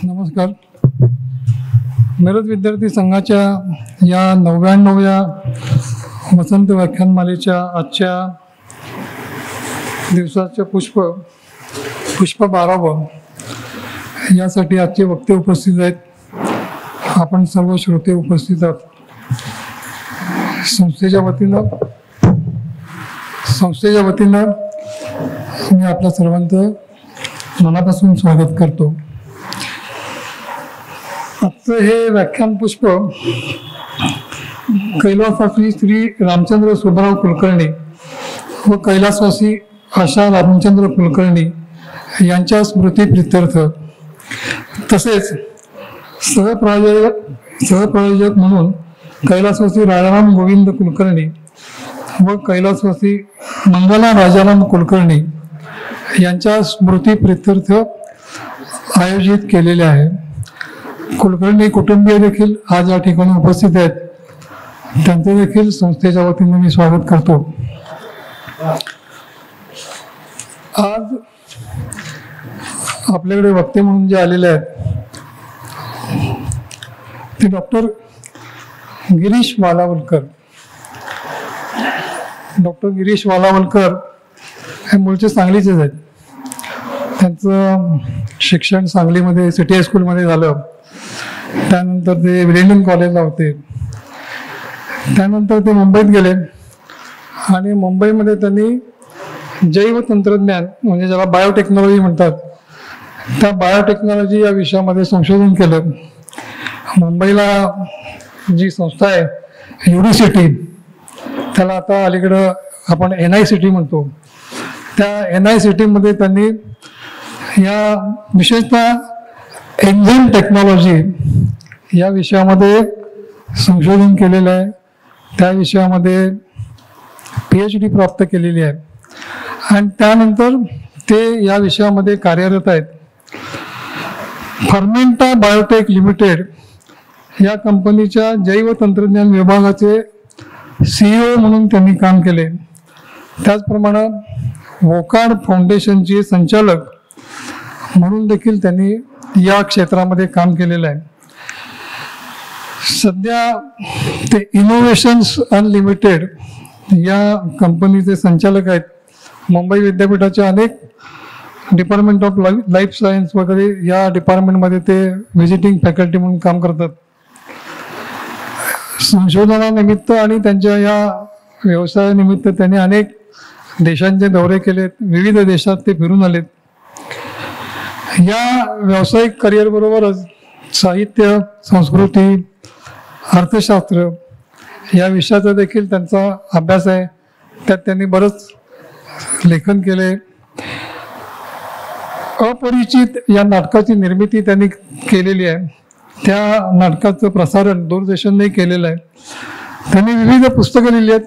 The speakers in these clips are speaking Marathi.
नमस्कार. मिरज विद्यार्थी संघाच्या या 99व्या वसंत व्याख्यानमालेच्या आजच्या दिवसाच्या पुष्प 12व यासाठी आजचे वक्ते उपस्थित आहेत. आपण सर्व श्रोते उपस्थित आहात. संस्थेच्या वतीनं मी आपल्या सर्वांचं मनापासून स्वागत करतो. आजचं हे व्याख्यान पुष्प कैलासवासी श्री रामचंद्र सुब्बराव कुलकर्णी व कैलासवासी आशा रामचंद्र कुलकर्णी यांच्या स्मृतीप्रित्यर्थ तसेच सहप्रायोजक म्हणून कैलासवासी राजाराम गोविंद कुलकर्णी व कैलासवासी मंगला राजाराम कुलकर्णी यांच्या स्मृतीप्रित्यर्थ आयोजित केलेले आहे. कुलकर्णी कुटुंबीय देखील आज या ठिकाणी उपस्थित आहेत. त्यांचे देखील संस्थेच्या वतीने मी स्वागत करतो. आज आपल्याकडे वक्ते म्हणून जे आलेले आहेत ते डॉक्टर गिरीश वालावलकर. डॉक्टर गिरीश वालावलकर हे मूळचे सांगलीचेच आहेत. त्यांचं शिक्षण सांगलीमध्ये सिटी हायस्कूलमध्ये झालं. त्यानंतर ते विलिंग्डन कॉलेजला होते. त्यानंतर ते मुंबईत गेले आणि मुंबईमध्ये त्यांनी जैव तंत्रज्ञान म्हणजे ज्याला बायोटेक्नॉलॉजी म्हणतात त्या बायोटेक्नॉलॉजी या विषयामध्ये संशोधन केलं. मुंबईला जी संस्था आहे युनिव्हर्सिटी, त्याला आता अलीकडं आपण NICT म्हणतो, त्या NICTमध्ये त्यांनी या विशेषतः एन्झाईम टेक्नॉलॉजी या विषयामध्ये संशोधन केलेलं आहे. त्या विषयामध्ये PhD प्राप्त केलेली आहे आणि त्यानंतर ते या विषयामध्ये कार्यरत आहेत. फर्मेंटा बायोटेक लिमिटेड या कंपनीच्या जैव तंत्रज्ञान विभागाचे CEO म्हणून त्यांनी काम केले. त्याचप्रमाणे वोकार्ड फाउंडेशनचे संचालक म्हणून देखील त्यांनी या क्षेत्रामध्ये काम केलेलं आहे. सध्या ते इनोव्हेशन्स अनलिमिटेड या कंपनीचे संचालक आहेत. मुंबई विद्यापीठाच्या अनेक डिपार्टमेंट ऑफ लाईफ सायन्स वगैरे या डिपार्टमेंटमध्ये ते व्हिजिटिंग फॅकल्टी म्हणून काम करतात. संशोधनानिमित्त आणि त्यांच्या या व्यवसायानिमित्त त्यांनी अनेक देशांचे दौरे केलेत. विविध देशात ते फिरून आलेत. या व्यावसायिक करिअरबरोबरच साहित्य, संस्कृती, अर्थशास्त्र या विषयाचा देखील त्यांचा अभ्यास आहे. त्यात त्यांनी बरंच लेखन केले. अपरिचित या नाटकाची निर्मिती त्यांनी केलेली आहे. त्या नाटकाचं प्रसारण दूरदर्शनने केलेलं आहे. त्यांनी विविध पुस्तकं लिहिली आहेत.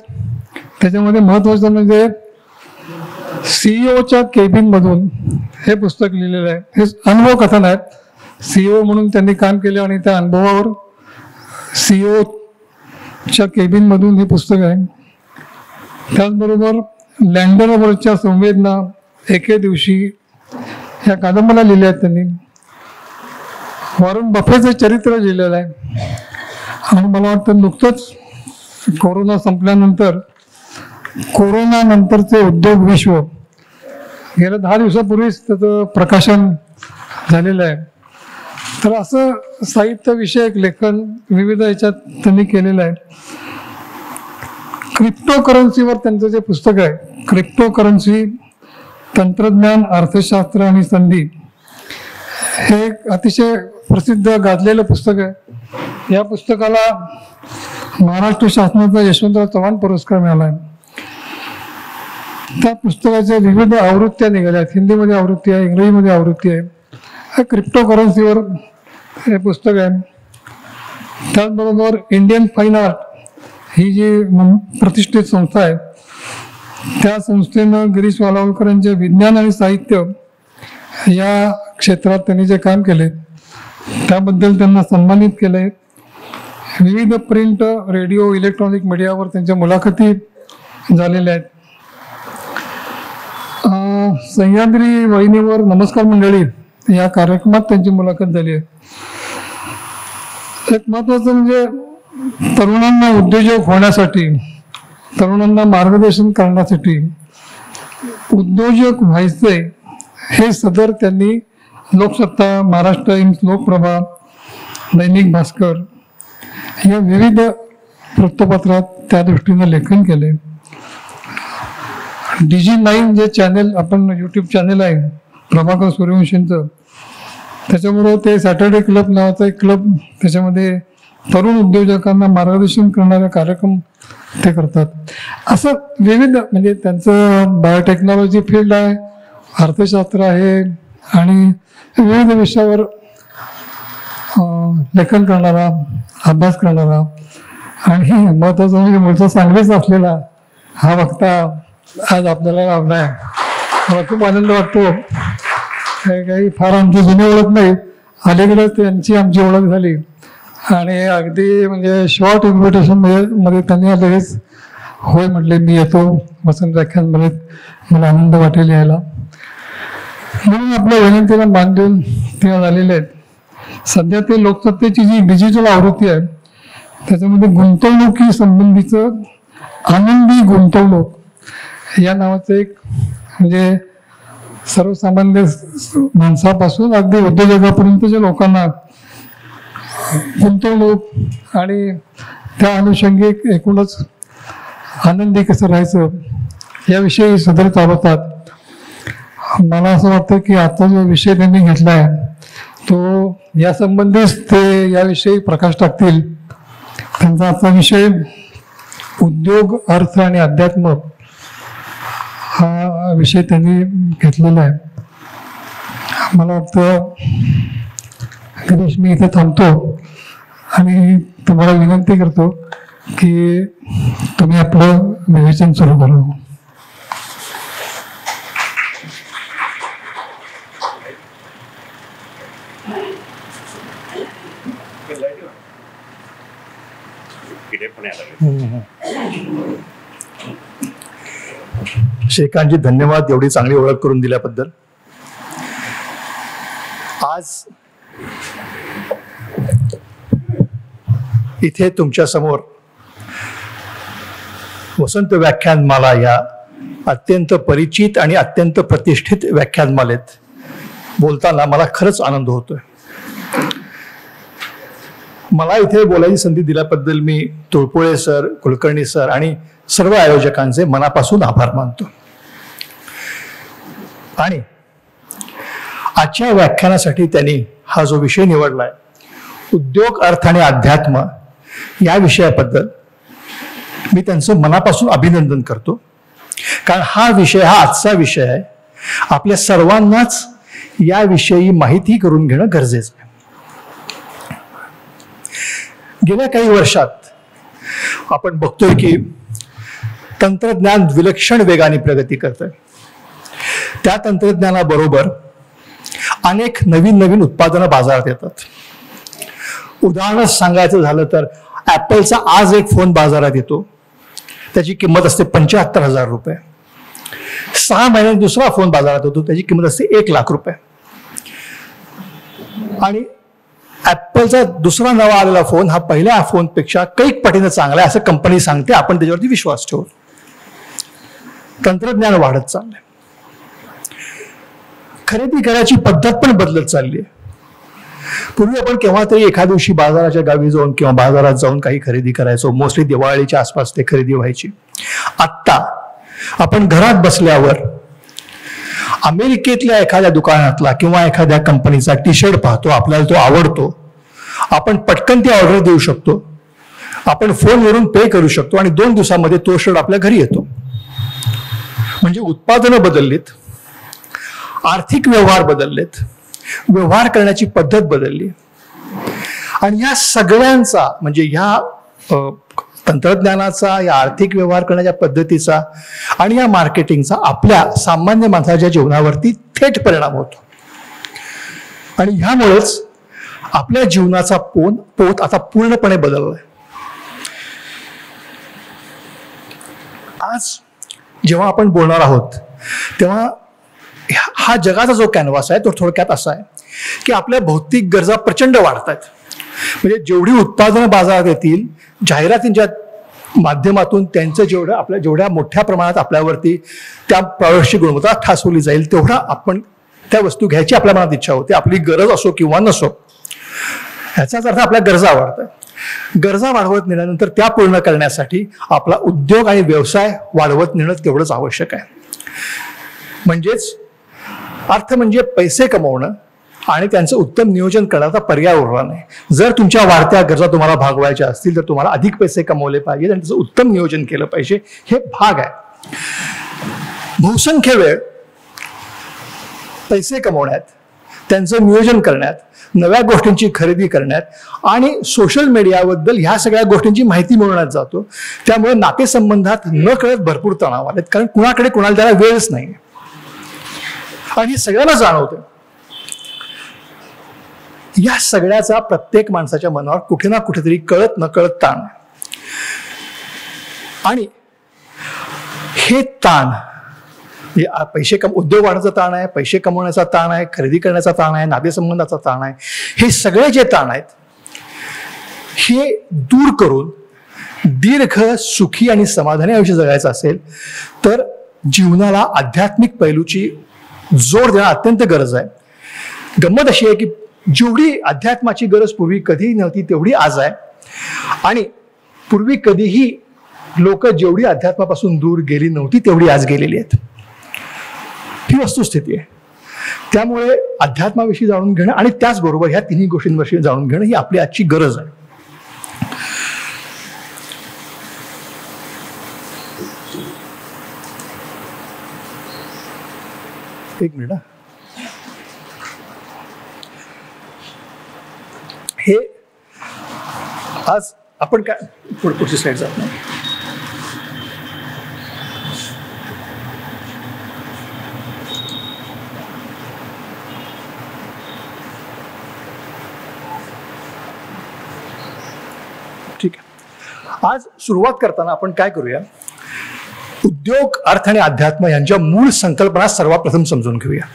त्याच्यामध्ये महत्त्वाचं म्हणजे CEOच्या केबिनमधून हे पुस्तक लिहिलेलं आहे. हे अनुभव कथन आहेत. CEO म्हणून त्यांनी काम केले आणि त्या अनुभवावर CEOच्या केबिनमधून हे पुस्तक आहे. त्याचबरोबर लँडरवरच्या संवेदना एके दिवशी ह्या कादंबऱ्या लिहिल्या आहेत त्यांनी. वॉरन बफेचं चरित्र लिहिलेलं आहे. आणि मला वाटतं नुकतंच कोरोना संपल्यानंतर कोरोना नंतरचे उद्योग विश्व गेल्या 10 दिवसापूर्वीच त्याचं प्रकाशन झालेलं आहे. तर असं साहित्यविषयक लेखन विविध याच्यात त्यांनी केलेलं आहे. क्रिप्टो करन्सीवर त्यांचं जे पुस्तक आहे, क्रिप्टो करन्सी तंत्रज्ञान, अर्थशास्त्र आणि संधी, हे एक अतिशय प्रसिद्ध गाजलेलं पुस्तक आहे. या पुस्तकाला महाराष्ट्र शासनाचा यशवंतराव चव्हाण पुरस्कार मिळाला आहे. त्या पुस्तकाच्या विविध आवृत्त्या निघाल्या आहेत. हिंदीमध्ये आवृत्ती आहे, इंग्रजीमध्ये आवृत्ती आहे. हा क्रिप्टो करन्सीवर हे पुस्तक आहे. त्याचबरोबर इंडियन फाईन आर्ट ही जी प्रतिष्ठित संस्था आहे, त्या संस्थेनं गिरीश वालावलकर यांचे विज्ञान आणि साहित्य या क्षेत्रात त्यांनी जे काम केले त्याबद्दल त्यांना सन्मानित केले. विविध प्रिंट, रेडिओ, इलेक्ट्रॉनिक मीडियावर त्यांच्या मुलाखती झालेल्या आहेत. सह्याद्री वाहिनीवर नमस्कार मंडळी या कार्यक्रमात त्यांची मुलाखत झाली आहे. एक महत्त्वाचं म्हणजे तरुणांना उद्योजक होण्यासाठी, तरुणांना मार्गदर्शन करण्यासाठी उद्योजक व्हायचे हे सदर त्यांनी लोकसत्ता, महाराष्ट्र टाइम्स, लोकप्रभा, दैनिक भास्कर या विविध वृत्तपत्रात त्या दृष्टीनं लेखन केले. DG9 जे चॅनेल आपण यूट्यूब चॅनेल आहे प्रभाकर सूर्यवंशींचं, त्याच्यामुळं ते सॅटर्डे क्लब नावाचा एक क्लब, त्याच्यामध्ये तरुण उद्योजकांना मार्गदर्शन करणारे कार्यक्रम ते करतात. असं विविध म्हणजे त्यांचं बायोटेक्नॉलॉजी फील्ड आहे, अर्थशास्त्र आहे आणि विविध विषयावर लेखन करणारा, अभ्यास करणारा आणि महत्त्वाचं म्हणजे मूळचा सांगलीच असलेला हा वक्ता आज आपल्याला लाभला आहे. मला खूप आनंद वाटतो. काही फार आमची जुनी ओळख नाही, अलीकडेच त्यांची आमची ओळख झाली आणि अगदी म्हणजे शॉर्ट इन्व्हिटेशन मध्ये त्यांनी लगेच होय म्हटले, मी येतो वसंत व्याख्यानमध्ये, मला आनंद वाटेल यायला. म्हणून आपल्या विनंतीला मान देऊन ते झालेले आहेत. सध्या ते लोकसत्तेची जी डिजिटल आवृत्ती आहे त्याच्यामध्ये गुंतवणुकी संबंधीचं आनंदी गुंतवणूक या नावाचं एक म्हणजे सर्वसामान्य माणसापासून अगदी उद्योजकापर्यंतच्या लोकांना गुंतवणूक आणि त्या अनुषंगिक एकूणच आनंदी कसं राहायचं याविषयी सदर चालवतात. मला असं वाटतं की आता जो विषय त्यांनी घेतला आहे तो यासंबंधीच ते याविषयी प्रकाश टाकतील. त्यांचा आजचा विषय उद्योग, अर्थ आणि अध्यात्म हा विषय त्यांनी घेतलेला आहे. मला वाटतं गिरीश, मी इथे थांबतो आणि तुम्हाला विनंती करतो की तुम्ही आपलं विवेचन सुरू करा. श्रीकांतजी, धन्यवाद एवढी चांगली ओळख करून दिल्याबद्दल. आज इथे तुमच्या समोर वसंत व्याख्यानमाला या अत्यंत परिचित आणि अत्यंत प्रतिष्ठित व्याख्यानमालेत बोलताना मला खरंच आनंद होतोय. मला इथे बोलायची संधी दिल्याबद्दल मी तुळपुळे सर, कुलकर्णी सर आणि सर्व आयोजकांचे मनापासून आभार मानतो. आणि आजच्या व्याख्यानासाठी त्यांनी हा जो विषय निवडलाय, उद्योग, अर्थ आणि अध्यात्म, या विषयाबद्दल मी त्यांचं मनापासून अभिनंदन करतो. कारण हा विषय, हा आजचा विषय आहे. आपल्या सर्वांनाच याविषयी माहिती करून घेणं गरजेचं आहे. गेल्या काही वर्षात आपण बघतोय की तंत्रज्ञान विलक्षण वेगाने प्रगती करतंय. त्या तंत्रज्ञानाबरोबर अनेक नवीन नवीन उत्पादनं बाजारात येतात. उदाहरणच सांगायचं झालं तर ॲपलचा आज एक फोन बाजारात येतो, त्याची किंमत असते 75,000 रुपये. 6 महिन्यात दुसरा फोन बाजारात होतो, त्याची किंमत असते 1 लाख रुपये. आणि ऍपलचा दुसरा नवा आलेला फोन हा पहिल्या फोनपेक्षा कैक पटीने चांगला आहे असं कंपनी सांगते. आपण त्याच्यावरती विश्वास ठेवू. तंत्रज्ञान वाढत चाललंय. खरेदी करायची पद्धत पण बदलत चालली आहे. पूर्वी आपण केव्हा तरी एखाद्या दिवशी बाजाराच्या गावी जाऊन किंवा बाजारात जाऊन काही खरेदी करायचो. मोस्टली दिवाळीच्या आसपास ते खरेदी व्हायची. आत्ता आपण घरात बसल्यावर अमेरिकेतल्या एखाद्या दुकानातला किंवा एखाद्या कंपनीचा टी शर्ट पाहतो, आपल्याला तो आवडतो, आपण पटकन ती ऑर्डर देऊ शकतो, आपण फोनवरून पे करू शकतो आणि 2 दिवसामध्ये तो शर्ट आपल्या घरी येतो. म्हणजे उत्पादनं बदललीत, आर्थिक व्यवहार बदललेत, व्यवहार करण्याची पद्धत बदलली. आणि या सगळ्यांचा म्हणजे ह्या तंत्रज्ञानाचा, या आर्थिक व्यवहार करण्याच्या पद्धतीचा आणि या मार्केटिंगचा आपल्या सामान्य माणसाच्या जीवनावरती थेट परिणाम होतो. आणि ह्यामुळेच आपल्या जीवनाचा पोत आता पूर्णपणे बदललाय. आज जेव्हा आपण बोलणार आहोत तेव्हा हा जगाचा जो कॅनव्हास आहे तो थोडक्यात असा आहे की आपल्या भौतिक गरजा प्रचंड वाढत आहेत. म्हणजे जेवढी उत्पादनं बाजारात येतील, जाहिरातींच्या माध्यमातून त्यांचं जेवढ्या मोठ्या प्रमाणात आपल्यावरती त्या प्रॉडक्टची गुणवत्ता ठासवली जाईल, तेवढा आपण त्या वस्तू घ्यायची आपल्या मनात इच्छा होते, आपली गरज असो किंवा नसो. ह्याचाच अर्थ आपल्या गरजा वाढतात. गरजा वाढवत नेल्यानंतर त्या पूर्ण करण्यासाठी आपला उद्योग आणि व्यवसाय वाढवत नेणं तेवढंच आवश्यक आहे. म्हणजेच अर्थ म्हणजे पैसे कमवणं आणि त्यांचं उत्तम नियोजन करण्याचा पर्याय उरला नाही. जर तुमच्या वाढत्या गरजा तुम्हाला भागवायच्या असतील तर तुम्हाला अधिक पैसे कमवले पाहिजेत आणि त्याचं उत्तम नियोजन केलं पाहिजे. हे भाग आहे. बहुसंख्य वेळ पैसे कमवण्यात, त्यांचं नियोजन करण्यात, नव्या गोष्टींची खरेदी करण्यात आणि सोशल मीडियाबद्दल ह्या सगळ्या गोष्टींची माहिती मिळवण्यात जातो. त्यामुळे नातेसंबंधात न कळत भरपूर तणाव आलेत, कारण कुणाकडे कुणाला त्याला वेळच नाही. आणि सगळ्यांना जाणवतं. या सगळ्याचा प्रत्येक माणसाच्या मनावर कुठे ना कुठेतरी कळत न कळत ताण आहे. आणि हे ताण पैसे उद्योग वाढण्याचा ताण आहे, पैसे कमवण्याचा ताण आहे, खरेदी करण्याचा ताण आहे, नातेसंबंधाचा ताण आहे. हे सगळे जे ताण आहेत हे दूर करून दीर्घ सुखी आणि समाधानी आयुष्य जगायचं असेल तर जीवनाला आध्यात्मिक पैलूची जोड देणं अत्यंत गरज आहे. गंमत अशी आहे की जेवढी अध्यात्माची गरज पूर्वी कधीही नव्हती तेवढी आज आहे. आणि पूर्वी कधीही लोक जेवढी अध्यात्मापासून दूर गेली नव्हती तेवढी आज गेलेली आहेत. ही वस्तुस्थिती आहे. त्यामुळे अध्यात्माविषयी जाणून घेणं आणि त्याचबरोबर ह्या तिन्ही गोष्टींविषयी जाणून घेणं ही आपली आजची गरज आहे. एक मिनिट. हे आज आपण काय पुढची स्लाइड जात नाही. ठीक आहे. आज सुरुवात करताना आपण काय करूया, उद्योग, अर्थ आणि अध्यात्म यांच्या मूळ संकल्पना सर्वप्रथम समजून घेऊया.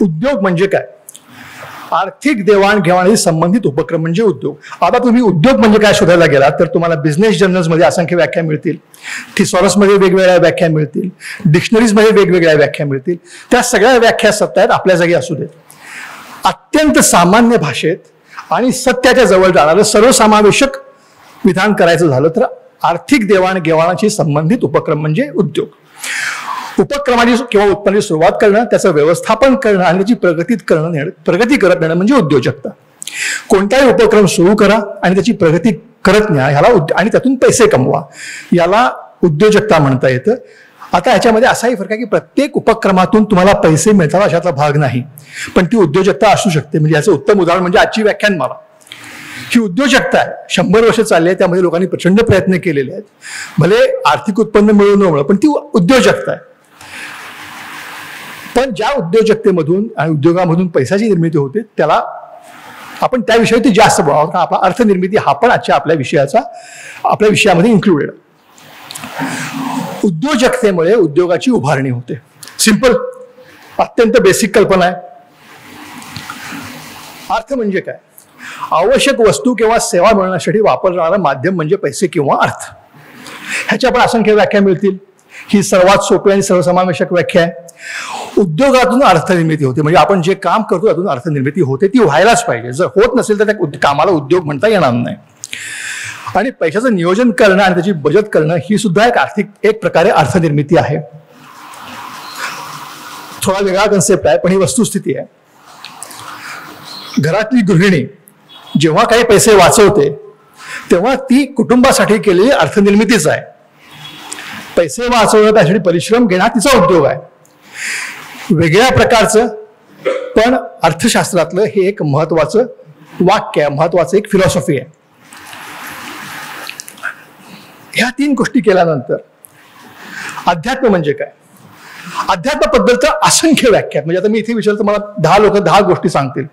उद्योग म्हणजे काय? आर्थिक देवाणघेवाणी संबंधित उपक्रम म्हणजे उद्योग. आता तुम्ही उद्योग म्हणजे काय शोधायला गेलात तर तुम्हाला बिझनेस जर्नल्समध्ये असंख्य व्याख्या मिळतील, थिसॉरसमध्ये वेगवेगळ्या व्याख्या मिळतील, डिक्शनरीजमध्ये वेगवेगळ्या व्याख्या मिळतील. त्या सगळ्या व्याख्या सत्य आहेत, आपल्या जागी असू देत. अत्यंत सामान्य भाषेत आणि सत्याच्या जवळ जाणारं सर्वसमावेशक विधान करायचं झालं तर आर्थिक देवाणघेवाणाशी संबंधित उपक्रम म्हणजे उद्योग. उपक्रमाची किंवा उत्पन्नाची सुरुवात करणं, त्याचं व्यवस्थापन करणं आणि त्याची प्रगती करत नेणं म्हणजे उद्योजकता. कोणताही उपक्रम सुरू करा आणि त्याची प्रगती करत न्या, ह्याला आणि त्यातून पैसे कमवा, याला उद्योजकता म्हणता येतं. आता याच्यामध्ये असाही फरक आहे की प्रत्येक उपक्रमातून तुम्हाला पैसे मिळतात अशातला भाग नाही, पण ती उद्योजकता असू शकते. म्हणजे याचं उत्तम उदाहरण म्हणजे आजची व्याख्यानमाला. ही उद्योजकता आहे, 100 वर्ष चालली आहे, त्यामध्ये लोकांनी प्रचंड प्रयत्न केलेले आहेत. भले आर्थिक उत्पन्न मिळून न मिळू, पण ती उद्योजकता आहे. पण ज्या उद्योजकतेमधून आणि उद्योगामधून पैशाची निर्मिती होते त्याला आपण त्याविषयी जास्त बोलावं, आपला अर्थनिर्मिती हा पण आजच्या आपल्या विषयामध्ये इन्क्लुडेड. उद्योजकतेमुळे उद्योगाची उभारणी होते. सिंपल, अत्यंत बेसिक कल्पना आहे. अर्थ म्हणजे काय? आवश्यक वस्तू किंवा सेवा मिळवण्यासाठी वापरणारं माध्यम म्हणजे पैसे किंवा अर्थ. ह्याच्या पण असंख्य व्याख्या मिळतील. ही सर्वात सोपी आणि सर्वसमावेशक व्याख्या आहे. उद्योगातून अर्थनिर्मिती होते, म्हणजे आपण जे काम करतो त्यातून अर्थनिर्मिती होते, ती व्हायलाच पाहिजे. जर होत नसेल तर त्या कामाला उद्योग म्हणता येणार नाही. आणि पैशाचं नियोजन करणं आणि त्याची बचत करणं ही सुद्धा एक प्रकारे अर्थनिर्मिती आहे. थोडा वेगळा कन्सेप्ट आहे, पण ही वस्तुस्थिती आहे. घरातली गृहिणी जेव्हा काही पैसे वाचवते तेव्हा ती कुटुंबासाठी केलेली अर्थनिर्मितीच आहे. पैसे वाचवणं, त्यासाठी परिश्रम घेणं तिचा उद्योग आहे. वेगळ्या प्रकारचं, पण अर्थशास्त्रातलं हे एक महत्वाचं वाक्य आहे, महत्वाचं एक फिलॉसॉफी आहे. ह्या 3 गोष्टी केल्यानंतर अध्यात्म म्हणजे काय? अध्यात्माबद्दलचं असंख्य व्याख्या. म्हणजे आता मी इथे विचारलं तर मला 10 लोक 10 गोष्टी सांगतील.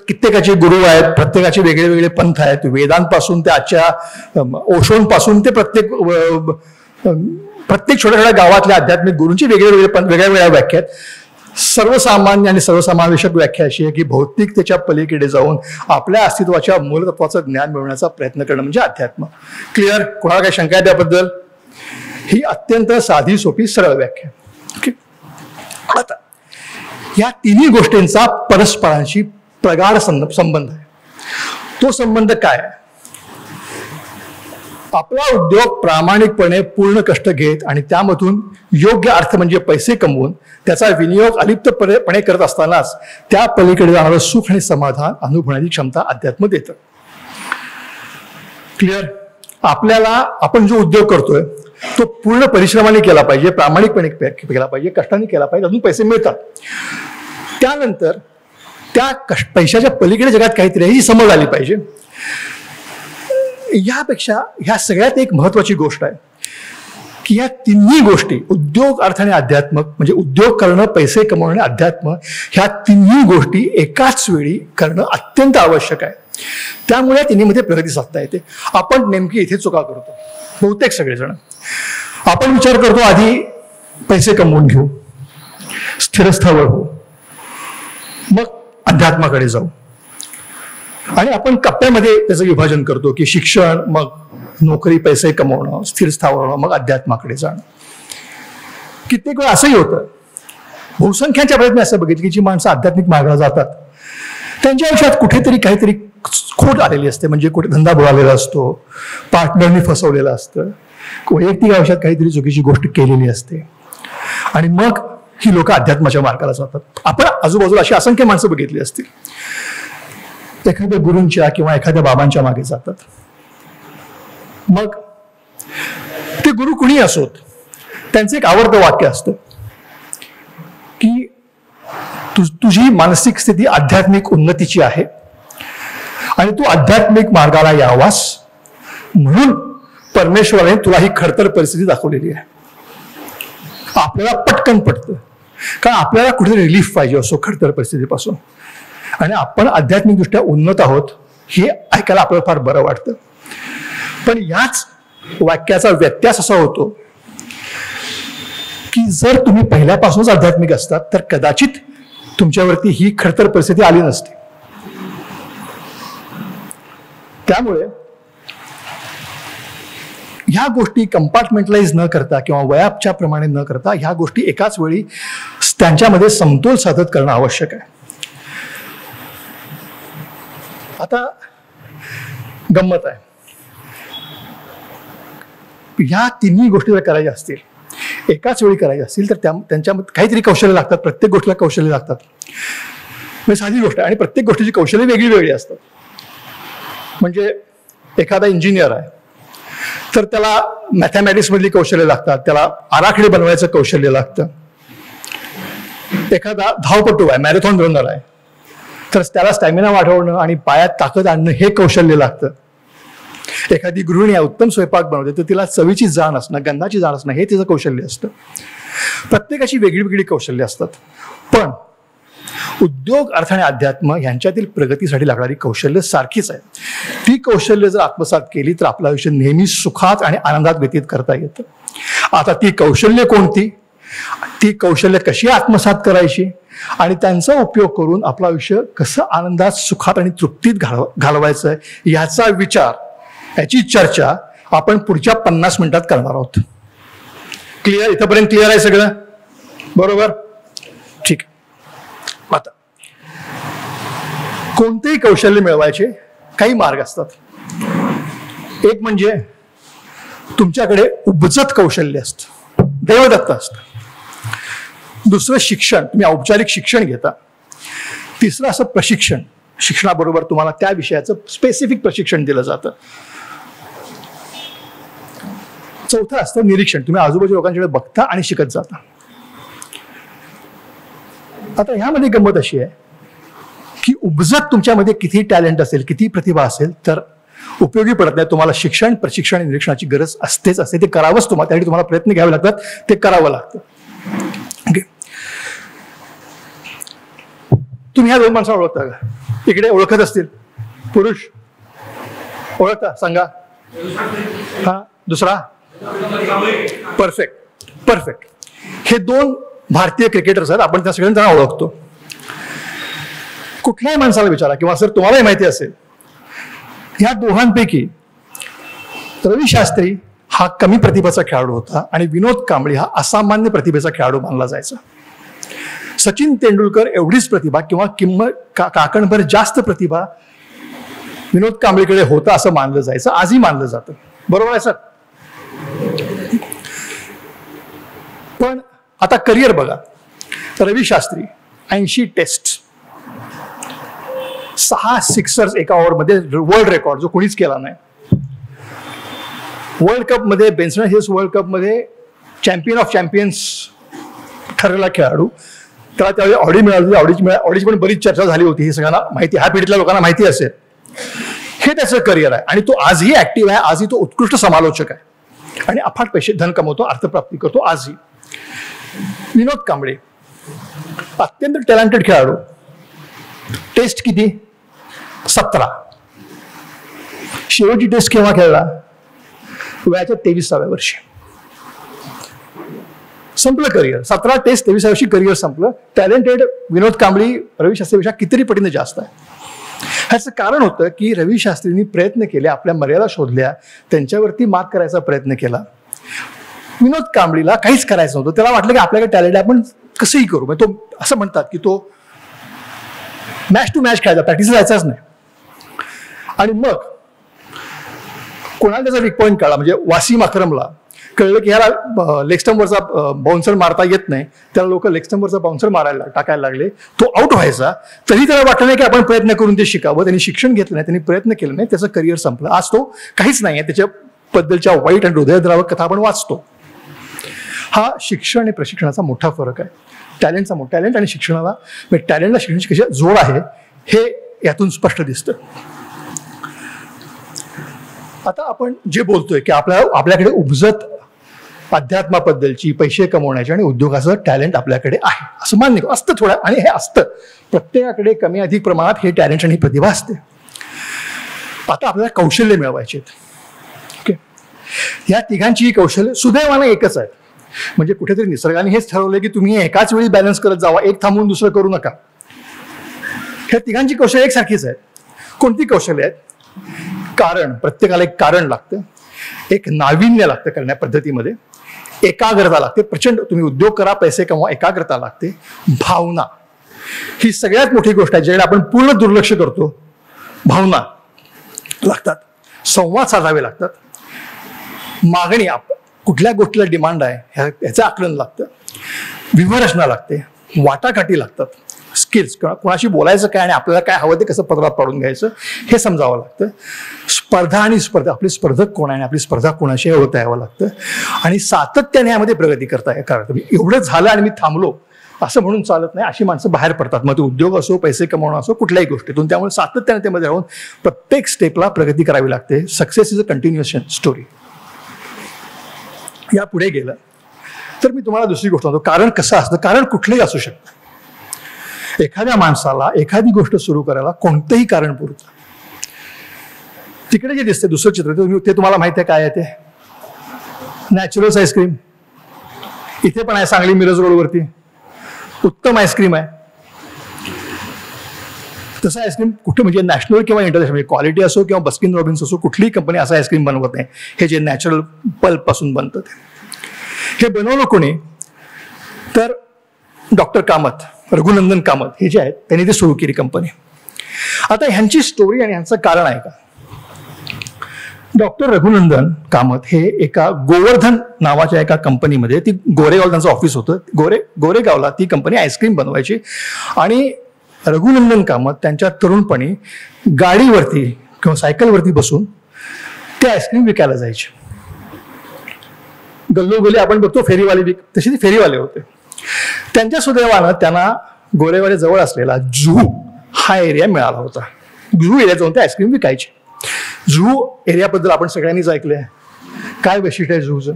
कित्येकाचे गुरु आहेत, प्रत्येकाचे वेगळे वेगळे पंथ आहेत. वेदांपासून ते आजच्या ओशोंपासून ते प्रत्येक छोट्या छोट्या गावातल्या आध्यात्मिक गुरूंची वेगळ्या वेगळ्या व्याख्या आहेत. सर्वसामान्य आणि सर्वसमावेशक व्याख्या अशी आहे की भौतिकतेच्या पलीकडे जाऊन आपल्या अस्तित्वाच्या मूलतत्वाचं ज्ञान मिळवण्याचा प्रयत्न करणं म्हणजे अध्यात्म. क्लिअर? कोणाला काही शंका आहे त्याबद्दल? ही अत्यंत साधी सोपी सरळ व्याख्या. ओके. आता या 3 गोष्टींचा परस्परांशी प्रगाढ संबंध आहे. तो संबंध काय आहे? आपला उद्योग प्रामाणिकपणे पूर्ण कष्ट घेत आणि त्यामधून योग्य अर्थ म्हणजे पैसे कमवून त्याचा विनियोग अलिप्तपणे करत असतानाच त्या पलीकडे जाणारं सुख आणि समाधान अनुभवण्याची क्षमता अध्यात्म देतं. क्लिअर? आपण जो उद्योग करतोय तो पूर्ण परिश्रमाने केला पाहिजे, प्रामाणिकपणे केला पाहिजे, कष्टाने केला पाहिजे, अजून पैसे मिळतात. त्यानंतर त्या पैशाच्या पलीकडे जगात काहीतरी ही समज आली पाहिजे. यापेक्षा ह्या सगळ्यात एक महत्वाची गोष्ट आहे की या 3 गोष्टी, उद्योग, अर्थ आणि अध्यात्म, म्हणजे उद्योग करणं, पैसे कमवणं, अध्यात्म, ह्या 3 गोष्टी एकाच वेळी करणं अत्यंत आवश्यक आहे. त्यामुळे तिन्हीमध्ये प्रगती साधता येते. आपण नेमकी इथे चुका करतो बहुतेक सगळेजण. आपण विचार करतो आधी पैसे कमवून घेऊ, स्थिरस्थावर हो, मग अध्यात्माकडे जाऊ. आणि आपण कप्प्यामध्ये त्याचं विभाजन करतो की शिक्षण, मग नोकरी, पैसे कमवणं, स्थिरस्थावर होणं, मग अध्यात्माकडे जाणं. कित्येक वेळा असंही होतं. बहुसंख्यांच्या प्रयत्न असं बघितलं की जी माणसं आध्यात्मिक मार्गाला जातात त्यांच्या आयुष्यात कुठेतरी काहीतरी खोट आलेली असते. म्हणजे कुठे धंदा बुडालेला असतो, पार्टनरनी फसवलेलं असतं, वैयक्तिक आयुष्यात काहीतरी चुकीची गोष्ट केलेली असते आणि मग ही लोक अध्यात्माच्या मार्गाला जातात. आपण आजूबाजूला अशी असंख्य माणसं बघितली असतील. एखाद्या गुरूंच्या किंवा एखाद्या बाबांच्या मागे जातात. मग ते गुरु कुणी असोत, त्यांचं एक आवडतं वाक्य असतं की तुझी मानसिक स्थिती आध्यात्मिक उन्नतीची आहे आणि तू आध्यात्मिक मार्गाला यावास म्हणून परमेश्वराने तुला ही खडतर परिस्थिती दाखवलेली आहे. आपल्याला पटकन पटतं, कारण आपल्याला कुठेतरी रिलीफ पाहिजे असो खडतर परिस्थितीपासून, आणि आपण आध्यात्मिकदृष्ट्या उन्नत आहोत हे ऐकायला आपल्याला फार बरं वाटतं. पण याच वाक्याचा व्यत्यास असा होतो की जर तुम्ही पहिल्यापासूनच आध्यात्मिक असतात तर कदाचित तुमच्यावरती ही खडतर परिस्थिती आली नसते. त्यामुळे ह्या गोष्टी कंपार्टमेंटलाइज न करता किंवा वयाच्या प्रमाणे न करता ह्या गोष्टी एकाच वेळी त्यांच्यामध्ये समतोल साधत करणं आवश्यक आहे. आता गंमत आहे, ह्या 3 गोष्टी जर करायच्या असतील, एकाच वेळी करायच्या असतील, तर त्यांच्यामध्ये काहीतरी कौशल्य लागतात. प्रत्येक गोष्टीला कौशल्य लागतात. म्हणजे साधी गोष्ट आहे आणि प्रत्येक गोष्टीची कौशल्य वेगळी वेगळी असतात. म्हणजे एखादा इंजिनियर आहे तर त्याला मॅथमॅटिक्स मधली कौशल्य लागतात, त्याला आराखडे बनवायचं कौशल्य लागतं. एखादा धावपटू आहे, मॅरेथॉन रनर आहे, तर त्याला स्टॅमिना वाढवणं आणि पायात ताकद आणणं हे कौशल्य लागतं. एखादी गृहिणी आहे, उत्तम स्वयंपाक बनवते, तर तिला चवीची जाण असणं, गंधाची जाण असणं हे तिचं कौशल्य असतं. प्रत्येकाची वेगळी वेगळी कौशल्य असतात. पण उद्योग, अर्थ आणि अध्यात्म यांच्यातील प्रगतीसाठी लागणारी कौशल्य सारखीच आहे. ती कौशल्य जर आत्मसात केली तर आपलं आयुष्य नेहमी सुखात आणि आनंदात व्यतीत करता येतं. आता ती कौशल्य कोणती, ती कौशल्य कशी आत्मसात करायची आणि त्यांचा उपयोग करून आपलं आयुष्य कसं आनंदात, सुखात आणि तृप्तीत घालवायचं आहे याचा विचार, याची चर्चा आपण पुढच्या 50 मिनिटात करणार आहोत. क्लिअर? इथंपर्यंत क्लिअर आहे सगळं? बरोबर? ठीक. आता कोणतेही कौशल्य मिळवायचे काही मार्ग असतात. एक म्हणजे तुमच्याकडे उपजत कौशल्य असतं, देवदत्त असतं. दुसरं शिक्षण, तुम्ही औपचारिक शिक्षण घेता. तिसरं असं प्रशिक्षण, शिक्षणाबरोबर तुम्हाला त्या विषयाचं स्पेसिफिक प्रशिक्षण दिलं जातं. चौथं असतं निरीक्षण, तुम्ही आजूबाजूच्या लोकांकडे बघता आणि शिकत जाता. आता ह्यामध्ये गंमत अशी आहे की उपजत तुमच्यामध्ये किती टॅलेंट असेल, किती प्रतिभा असेल, तर उपयोगी पडत नाही. तुम्हाला शिक्षण, प्रशिक्षण, निरीक्षणाची गरज असतेच असते. ते करावंच त्यासाठी तुम्हाला प्रयत्न घ्यावे लागतात, ते करावं लागतं. ओके, तुम्ही ह्या 2 माणसांना ओळखता का? इकडे ओळखत असतील पुरुष? ओळखता? सांगा. हा, दुसरा? Perfect, perfect. हे 2 भारतीय क्रिकेटर्स आहेत, आपण त्या सगळ्यांना ओळखतो. कुठल्याही माणसाला विचारा, किंवा सर तुम्हालाही माहिती असेल, ह्या दोघांपैकी रवी शास्त्री हा कमी प्रतिभेचा खेळाडू होता आणि विनोद कांबळे हा असामान्य प्रतिभेचा खेळाडू मानला जायचा. सचिन तेंडुलकर एवढीच प्रतिभा किंवा काकणभर जास्त प्रतिभा विनोद कांबळेकडे होता असं मानलं जायचं, आजही मानलं जातं. बरोबर आहे सर? पण आता करिअर बघा. रवी शास्त्री 80 टेस्ट, 6 सिक्सर्स एका ओव्हरमध्ये, वर्ल्ड रेकॉर्ड जो कोणीच केला नाही. वर्ल्ड कप मध्ये, बेन्सन हिल्स वर्ल्ड कप मध्ये चॅम्पियन ऑफ चॅम्पियन्स ठरलेला खेळाडू. त्याला त्यावेळी ऑडी मिळाली. ऑडीची पण बरीच चर्चा झाली होती, हे सगळ्यांना माहिती, ह्या पिढीतल्या लोकांना माहिती असेल. हे त्याचं करिअर आहे आणि तो आजही ऍक्टिव्ह आहे. आजही तो उत्कृष्ट समालोचक आहे आणि अफाट पैसे, धन कमवतो, अर्थप्राप्ती करतो आजही. विनोद कांबळे अत्यंत टॅलेंटेड खेळाडू. टेस्ट किती? 17. शेवटची टेस्ट केव्हा खेळला? वयाच्या 23व्या वर्षी. संपलं करिअर. 17 टेस्ट, 23व्या वर्षी करिअर संपलं. टॅलेंटेड विनोद कांबळे रवी शास्त्रीपेक्षा कितीतरी पटीने जास्त आहे. ह्याचं कारण होतं की रवी शास्त्रींनी प्रयत्न केले, आपल्या मर्यादा शोधल्या, त्यांच्यावरती मात करायचा प्रयत्न केला. विनोद कांबळीला काहीच करायचं नव्हतं. त्याला वाटलं की आपल्याकडे टॅलेंट आहे, आपण कसंही करू. तो असं म्हणतात की तो मॅच टू मॅच खेळायचा, प्रॅक्टिस जायचाच नाही. आणि मग कोणाला त्याचा वीक पॉईंट कळला, म्हणजे वासिम अक्रमला कळलं की ह्याला लेग स्टंपवरचा बाउन्सर मारता येत नाही. त्याला लोक लेग स्टंपवरचा बाउन्सर टाकायला लागले. तो आउट व्हायचा, तरी त्याला वाटलं नाही की आपण प्रयत्न करून ते शिकावं. त्यांनी शिक्षण घेतलं नाही, त्यांनी प्रयत्न केले नाही, त्याचं करिअर संपलं. आज तो काहीच नाही आहे. त्याच्याबद्दलच्या वाईट आणि हृदयद्रावक कथा आपण वाचतो. हा शिक्षण आणि प्रशिक्षणाचा मोठा फरक आहे. टॅलेंट आणि शिक्षणाला, टॅलेंटला शिक्षणाची कशी जोड आहे हे यातून स्पष्ट दिसतं. आता आपण जे बोलतोय की आपल्याकडे उपजत अध्यात्माबद्दलची, पैसे कमवण्याची आणि उद्योगाचं टॅलेंट आपल्याकडे आहे असं मान्य असतं थोडं, आणि हे असतं. प्रत्येकाकडे कमी अधिक प्रमाणात हे टॅलेंट आणि प्रतिभा असते. आता आपल्याला कौशल्य मिळवायचे आहेत. ओके, या तिघांची कौशल्य सुदैवाने एकच आहेत. म्हणजे कुठेतरी निसर्गाने हेच ठरवलंय की तुम्ही एकाच वेळी बॅलन्स करत जावा, एक थांबून दुसरं करू नका. ह्या तिघांची कौशल्य एकसारखीच आहेत. कोणती कौशल्य आहेत? कारण, प्रत्येकाला एक कारण लागतं, एक नाविन्य लागतं करण्या पद्धतीमध्ये, एकाग्रता लागते. प्रचंड, तुम्ही उद्योग करा, पैसे कमवा, एकाग्रता लागते. भावना ही सगळ्यात मोठी गोष्ट आहे, ज्याकडे आपण पूर्ण दुर्लक्ष करतो. भावना लागतात, संवाद साधावे लागतात, मागणी, कुठल्या गोष्टीला डिमांड आहे ह्याचं आकलन लागतं, व्यूहरचना लागते, वाटाघाटी लागतात, स्किल्स, कोणाशी बोलायचं काय आणि आपल्याला काय हवं ते कसं पदरात पाडून घ्यायचं हे समजावं लागतं. स्पर्धा आणि स्पर्धा, आपले स्पर्धक कोण आहे आणि आपली स्पर्धा कोणाशी ओळखता यावं लागतं. आणि सातत्याने यामध्ये प्रगती करता एवढं झालं आणि मी थांबलो असं म्हणून चालत नाही. अशी माणसं बाहेर पडतात, मग ते उद्योग असो, पैसे कमवणं असो, कुठल्याही गोष्टीतून. त्यामुळे सातत्याने त्यामध्ये राहून प्रत्येक स्टेपला प्रगती करावी लागते. Success is a continuation story. या पुढे गेलं तर मी तुम्हाला दुसरी गोष्ट सांगतो. कारण कसं असतं? कारण कुठलंही असू शकतं. एखाद्या माणसाला एखादी गोष्ट सुरू करायला कोणतंही कारण पुरतं. तिकडे जे दिसते दुसरं चित्र ते तुम्हाला माहिती आहे काय आहे ते? Naturals ice cream. इथे पण आहे सांगली मिरज रोडवरती, उत्तम आईस्क्रीम आहे. तसं आईस्क्रीम कुठे म्हणजे नॅशनल किंवा इंटरनॅशनल म्हणजे क्वालिटी असो किंवा बस्किन रॉबिन्स असो कुठलीही कंपनी असं आईस्क्रीम बनवत नाही हे जे नॅचरल पल्पपासून बनतं ते. हे बनवलं कोणी तर डॉक्टर कामत, रघुनंदन कामत हे जे आहेत त्यांनी ते सुरू केली कंपनी. आता ह्यांची स्टोरी आणि ह्यांचं कारण आहे का. डॉक्टर रघुनंदन कामत हे एका गोवर्धन नावाच्या एका कंपनीमध्ये, ती गोरेगाव त्यांचं ऑफिस होतं, गोरेगावला ती कंपनी आईस्क्रीम बनवायची. आणि रघुनंदन कामत त्यांच्या तरुणपणी गाडीवरती किंवा सायकलवरती बसून ते आईस्क्रीम विकायला जायचे. गल्लोगल्ली आपण बघतो फेरीवाले तसे ते फेरीवाले होते. त्यांच्या सुदैवानं त्यांना गोरेगावच्या जवळ असलेला जुहू हा एरिया मिळाला होता. जुहू एरिया जाऊन ते आईस्क्रीम विकायचे. जुहू एरियाबद्दल आपण सगळ्यांनीच ऐकलंय. काय वैशिष्ट्य आहे जुहूचं?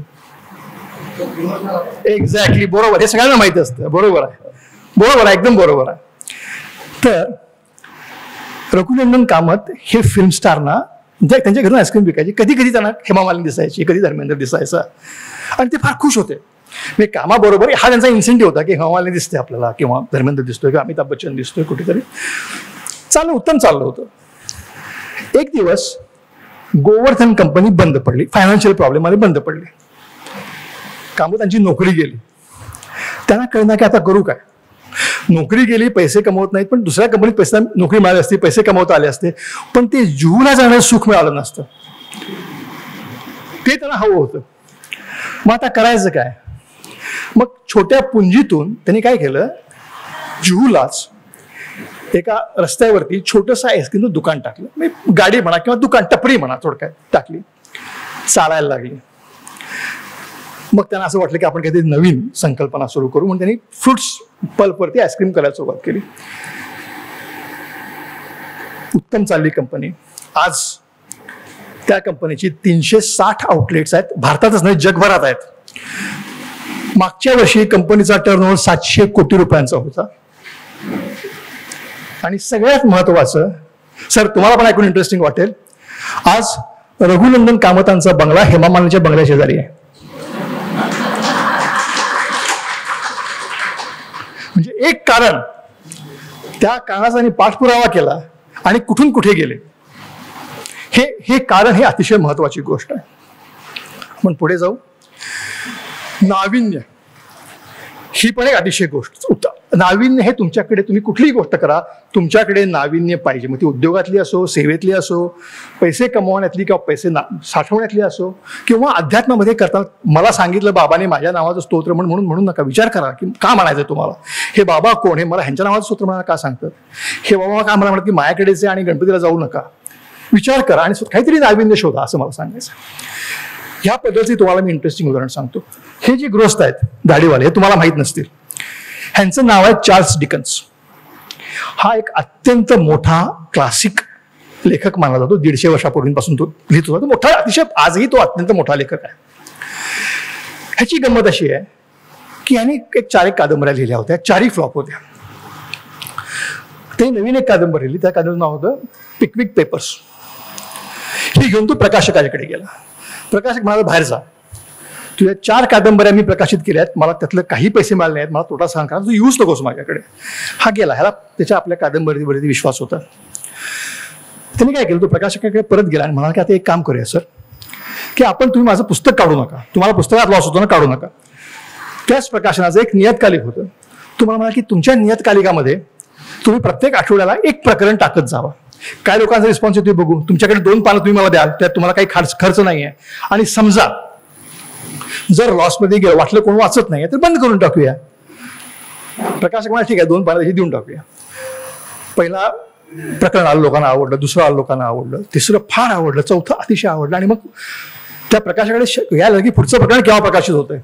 एक्झॅक्टली बरोबर, हे सगळ्यांना माहिती असतं. बरोबर आहे, एकदम बरोबर आहे. तर रघुनंदन कामत हे फिल्म स्टारना त्यांच्या घरून आईस्क्रीम विकायचे. कधी कधी त्यांना हेमा मालिनी दिसायची, कधी धर्मेंद्र दिसायचा आणि ते फार खुश होते. म्हणजे कामाबरोबर हा त्यांचा इन्सेंटिव्ह होता की हेमा मालिनी दिसते आपल्याला किंवा धर्मेंद्र दिसतोय किंवा अमिताभ बच्चन दिसतोय कुठेतरी. उत्तम चाललं होतं. एक दिवस गोवर्धन कंपनी बंद पडली, फायनान्शियल प्रॉब्लेम आले, बंद पडली. कामतांची नोकरी गेली. त्यांना कळणार की आता करू काय. नोकरी गेली, पैसे कमवत नाहीत, पण दुसऱ्या कंपनीत पैसे नोकरी मिळाली असते, पैसे कमवता आले असते, पण ते जुहूला जाण्याचं सुख मिळालं नसतं. ते त्यांना हवं होतं. मग आता करायचं काय. मग छोट्या पुंजीतून त्यांनी काय केलं, जुहूलाच एका रस्त्यावरती छोटंसं आईस्क्रीमचं दुकान टाकलं. म्हणजे गाडी म्हणा किंवा दुकान, टपरी म्हणा, थोडक्यात टाकली. चालायला लागली. मग त्यांना असं वाटलं की आपण काहीतरी नवीन संकल्पना सुरू करू म्हणून त्यांनी फ्रुट्स पल्पवरती आईस्क्रीम करायला सुरुवात केली. उत्तम चालली कंपनी. आज त्या कंपनीची 360 आउटलेट्स आहेत. भारतातच नाही, जगभरात आहेत. मागच्या वर्षी कंपनीचा टर्नओव्हर 700 कोटी रुपयांचा होता. आणि सगळ्यात महत्वाचं, सर तुम्हाला पण ऐकून इंटरेस्टिंग वाटेल, आज रघुनंदन कामतांचा बंगला हेमा मालिनीच्या बंगल्या शेजारी आहे. म्हणजे एक कारण, त्या कारणाचा त्यांनी पाठपुरावा केला आणि कुठून कुठे गेले हे कारण हे अतिशय महत्वाची गोष्ट आहे. आपण पुढे जाऊ. नाविन्य ही पण एक अतिशय गोष्ट. नाविन्य हे तुमच्याकडे, तुम्ही कुठलीही गोष्ट करा, तुमच्याकडे नाविन्य पाहिजे. मग ती उद्योगातली असो, सेवेतली असो, पैसे कमवण्यातली किंवा पैसे साठवण्यातली असो, किंवा अध्यात्मामध्ये करताना. मला सांगितलं बाबाने माझ्या नावाचं स्तोत्र म्हणून नका. विचार करा की का म्हणायचं तुम्हाला. हे बाबा कोण, हे मला ह्यांच्या नावाचं स्तोत्र म्हणायला का सांगतात. हे बाबा का मला म्हणतात की मायाकडेच आहे आणि गणपतीला जाऊ नका. विचार करा आणि काहीतरी नाविन्य शोधा, असं मला सांगायचं. ह्या पद्धतीचे तुम्हाला मी इंटरेस्टिंग उदाहरण सांगतो. हे जे गृहस्थ आहेत दाढीवाले, हे तुम्हाला माहित नसतील. ह्यांचं नाव आहे चार्ल्स डिकन्स. हा एक अत्यंत मोठा क्लासिक लेखक मानला जातो. 150 वर्षापूर्वीपासून तो लिहित होता. मोठा, अतिशय आजही तो अत्यंत मोठा लेखक आहे. ह्याची गंमत अशी आहे की ह्याने एक 4 कादंबऱ्या लिहिल्या होत्या. 4ही फ्लॉप होत्या. ते नवीन एक कादंबरी लिहिली, त्या कादंबरीचं नाव होतं पिकविक पेपर्स. ही घेऊन तो प्रकाशकाकडे गेला. प्रकाशक म्हणाला बाहेर जा, तुझ्या 4 कादंबऱ्या मी प्रकाशित केल्या आहेत, मला त्यातलं काही पैसे मिळाले नाहीत, मला तोटा सहन करा, तू यूज नकोस माझ्याकडे. हा गेला. ह्याला त्याच्या आपल्या कादंबरीवरती विश्वास होता. त्यांनी काय केलं, तो प्रकाशकाकडे परत गेला आणि म्हणाला की आता एक काम करूया सर, की तुम्ही माझं पुस्तक काढू नका, तुम्हाला पुस्तकात लॉस होतो ना, काढू नका. त्याच प्रकाशनाचं एक नियतकालिक होतं. तुम्हाला म्हणाला की तुमच्या नियतकालिकामध्ये तुम्ही प्रत्येक आठवड्याला एक प्रकरण टाकत जावा. काय लोकांचा रिस्पॉन्स येतोय बघू. तुमच्याकडे 2 पानं तुम्ही मला द्याल, त्यात तुम्हाला काही खर्च नाही आहे. आणि समजा जर लॉसमध्ये गेलं, वाटलं कोण वाचत नाही तर बंद करून टाकूया. प्रकाशक म्हणा ठीक आहे, 2 पानं देऊन टाकूया. पहिला प्रकरण आलं, लोकांना आवडलं. दुसरं आलं, लोकांना आवडलं. तिसरं फार आवडलं. चौथं अतिशय आवडलं. आणि मग त्या प्रकाशकाकडे यायला की पुढचं प्रकरण केव्हा प्रकाशित होतंय.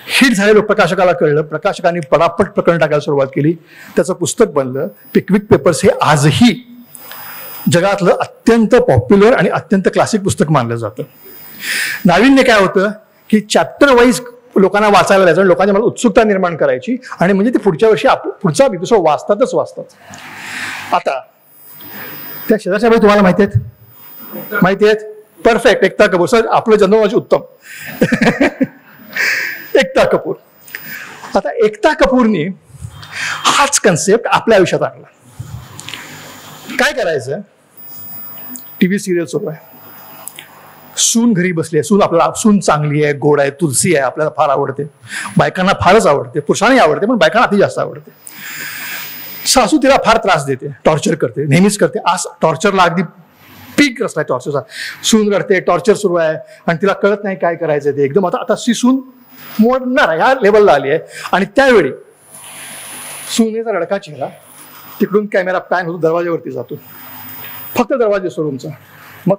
हिट झालेलं प्रकाशकाला कळलं. प्रकाशकाने पटापट प्रकरण टाकायला सुरुवात केली. त्याचं पुस्तक बनलं. पिकविक पेपर्स हे आजही जगातलं अत्यंत पॉप्युलर आणि अत्यंत क्लासिक पुस्तक मानलं जातं. नाविन्य काय होतं की चॅप्टर वाईज लोकांना वाचायला द्यायचं आणि लोकांच्या मला उत्सुकता निर्माण करायची. आणि म्हणजे ते पुढच्या वर्षी पुढचा एपिसोड वाचतात. आता त्या शेजारच्या बाई तुम्हाला माहिती आहेत परफेक्ट. एकता कपूर सर, आपलं जन्मवाची उत्तम. एकता कपूर. आता एकता कपूरने हाच कन्सेप्ट आपल्या आयुष्यात आणला. काय करायचं, टीव्ही सिरियल सुरू आहे, सून घरी बसली आहे, सून चांगली आहे, गोड आहे, तुलसी आहे, आपल्याला फार आवडते, बायकांना फारच आवडते, पुरुषांनाही आवडते, पण बायकांना अति जास्त आवडते. सासू तिला फार त्रास देते, टॉर्चर करते, नेहमीच करते. आज टॉर्चरला अगदी पीक रस्ता आहे टॉर्चरचा. सून रडते, टॉर्चर सुरू आहे आणि तिला कळत नाही काय करायचं ते. एकदम आता ती सून मोडणार आहे, ह्या लेवलला आली आहे. आणि त्यावेळी सुनेचा रडका चेहरा, तिकडून कॅमेरा पॅन होतो, दरवाज्यावरती जातो, फक्त दरवाजा असतो रूमचा. मग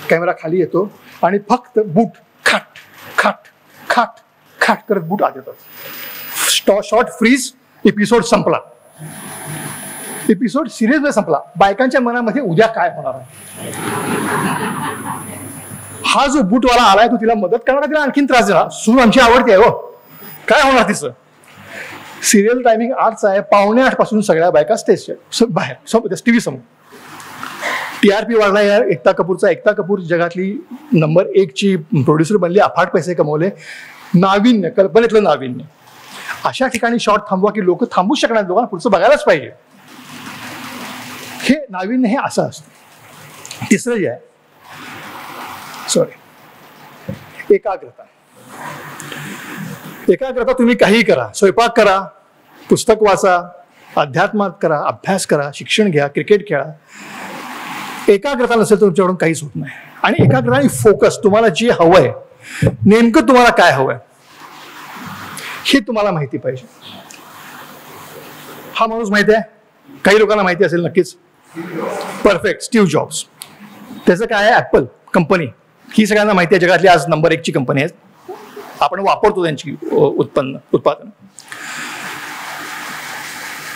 कॅमेरा खाली येतो आणि फक्त बूट खाट खाट खाट खाट करत बूट आत येतात. शॉर्ट फ्रीज, एपिसोड संपला. एपिसोड सिरियस मध्ये संपला. बायकांच्या मनामध्ये उद्या काय होणार आहे. हा जो बूटवाला आलाय तो तिला मदत करणार, तिला आणखीन त्रास देणार. सून आमची आवडते आहे, हो काय होणार तिचं. सिरियल टायमिंग 8चा आहे, 7:45 पासून सगळ्या बायका स्टेजच्या बाहेर टीव्ही समोर. TRP वाढला यार एकता कपूरचा. एकता कपूर जगातली नंबर 1ची प्रोड्युसर बनली, अफाट पैसे कमवले. नाविन्य, कल्पनेतलं नाविन्य. अशा ठिकाणी शॉट थांबवा की लोक थांबू शकणार, लोकांना पुढचं बघायलाच पाहिजे. हे नाविन्य हे असं असतं. तिसरं जे आहे, सॉरी, एकाग्रता. एकाग्रता तुम्ही काहीही करा, स्वयंपाक करा, पुस्तक वाचा, अध्यात्मात करा, अभ्यास करा, शिक्षण घ्या, क्रिकेट खेळा. एकाग्रता नसेल तर तुमच्याकडून काहीच होत नाही. आणि एकाग्रता आणि फोकस, तुम्हाला जे हवंय, नेमकं तुम्हाला काय हवंय हे तुम्हाला माहिती पाहिजे. हा माणूस माहिती आहे, काही लोकांना माहिती असेल नक्कीच. Perfect, Steve jobs. त्याचं काय आहे, ऍपल कंपनी ही सगळ्यांना माहिती आहे, जगातली आज नंबर 1ची कंपनी आहे. आपण वापरतो त्यांची उत्पादन.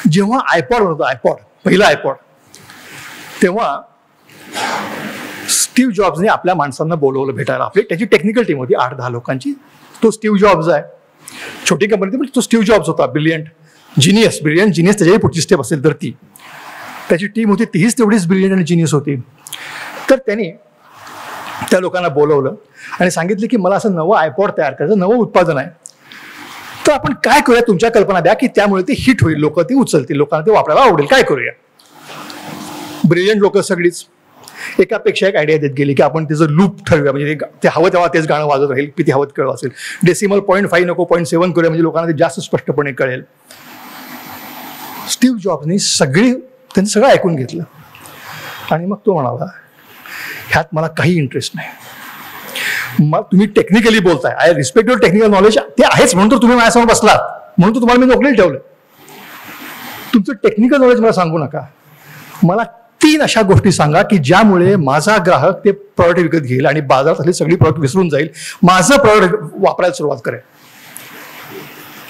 जेव्हा आयपॉड होतं, पहिला आयपॉड, तेव्हा स्टीव्ह जॉब्सने आपल्या माणसांना बोलवलं भेटायला. आपली त्याची टेक्निकल टीम होती 8-10 लोकांची. तो स्टीव्ह जॉब्स आहे, छोटी कंपनी पण तो स्टीव्ह जॉब्स होता. ब्रिलियंट जिनियस, त्याच्याही पुढची स्टेप असेल तर ती. त्याची टीम होती, तीच तेवढीच ब्रिलियंट आणि जिनियस होती. तर त्यांनी त्या लोकांना बोलवलं आणि सांगितलं की मला असं नवं आयपॉड तयार करायचं, नवं उत्पादन आहे, तर आपण काय करूया, तुमच्या कल्पना द्या की त्यामुळे ते हिट होईल, लोक ती उचलतील, लोकांना ते वापरायला आवडेल, काय करूया. ब्रिलियंट लोक सगळीच एकापेक्षा एक आयडिया देत गेली की आपण त्याचं लूप ठरवूया, म्हणजे ते हवं तेव्हा तेच गाणं वाजत राहील, किती हवं कळव असेल. डेसिमल 0.5 नको 0.7 करूया, म्हणजे लोकांना ते जास्त स्पष्टपणे कळेल. स्टीव्ह जॉब्सनी त्यांनी सगळं ऐकून घेतलं आणि मग तो म्हणाला, ह्यात मला काही इंटरेस्ट नाही. मग तुम्ही टेक्निकली बोलताय, I respect your technical knowledge, ते आहेच म्हणून तर तुम्ही माझ्यासमोर बसलात, म्हणून तर तुम्हाला मी नोकरीला ठेवलं. तुमचं टेक्निकल नॉलेज मला सांगू नका, मला 3 अशा गोष्टी सांगा की ज्यामुळे माझा ग्राहक ते प्रॉडक्ट विकत घेईल आणि बाजारातली सगळी प्रॉडक्ट विसरून जाईल, माझं प्रॉडक्ट वापरायला सुरुवात करेल.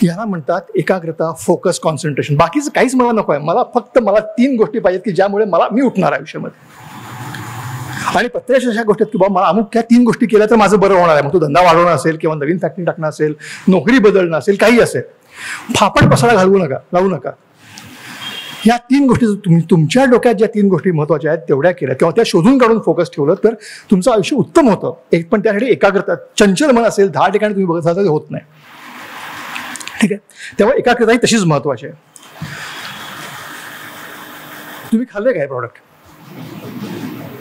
याला म्हणतात एकाग्रता, फोकस, कॉन्सन्ट्रेशन. बाकीचं काहीच मला नको आहे, मला 3 गोष्टी पाहिजेत की ज्यामुळे मी उठणार आयुष्यामध्ये. आणि प्रत्यक्ष अशा गोष्टी की बाबा मला अमुक त्या 3 गोष्टी केल्या तर माझं बरं होणार आहे. मग तो धंदा वाढवणं असेल किंवा नवीन फॅक्टरी टाकणं असेल, नोकरी बदलणं असेल, काही असेल. फापड पसारा लावू नका. या 3 गोष्टी तुमच्या डोक्यात ज्या 3 गोष्टी महत्वाच्या आहेत तेवढ्या केल्या किंवा त्या शोधून काढून फोकस ठेवलं तर तुमचं आयुष्य उत्तम होतं. पण त्यासाठी एकाग्रता, चंचल मन असेल, 10 ठिकाणी तुम्ही बघत असाल तर होत नाही. ठीक आहे, त्यामुळे एकाग्रता ही तशीच महत्वाची आहे. तुम्ही खाल्ले काय प्रॉडक्ट?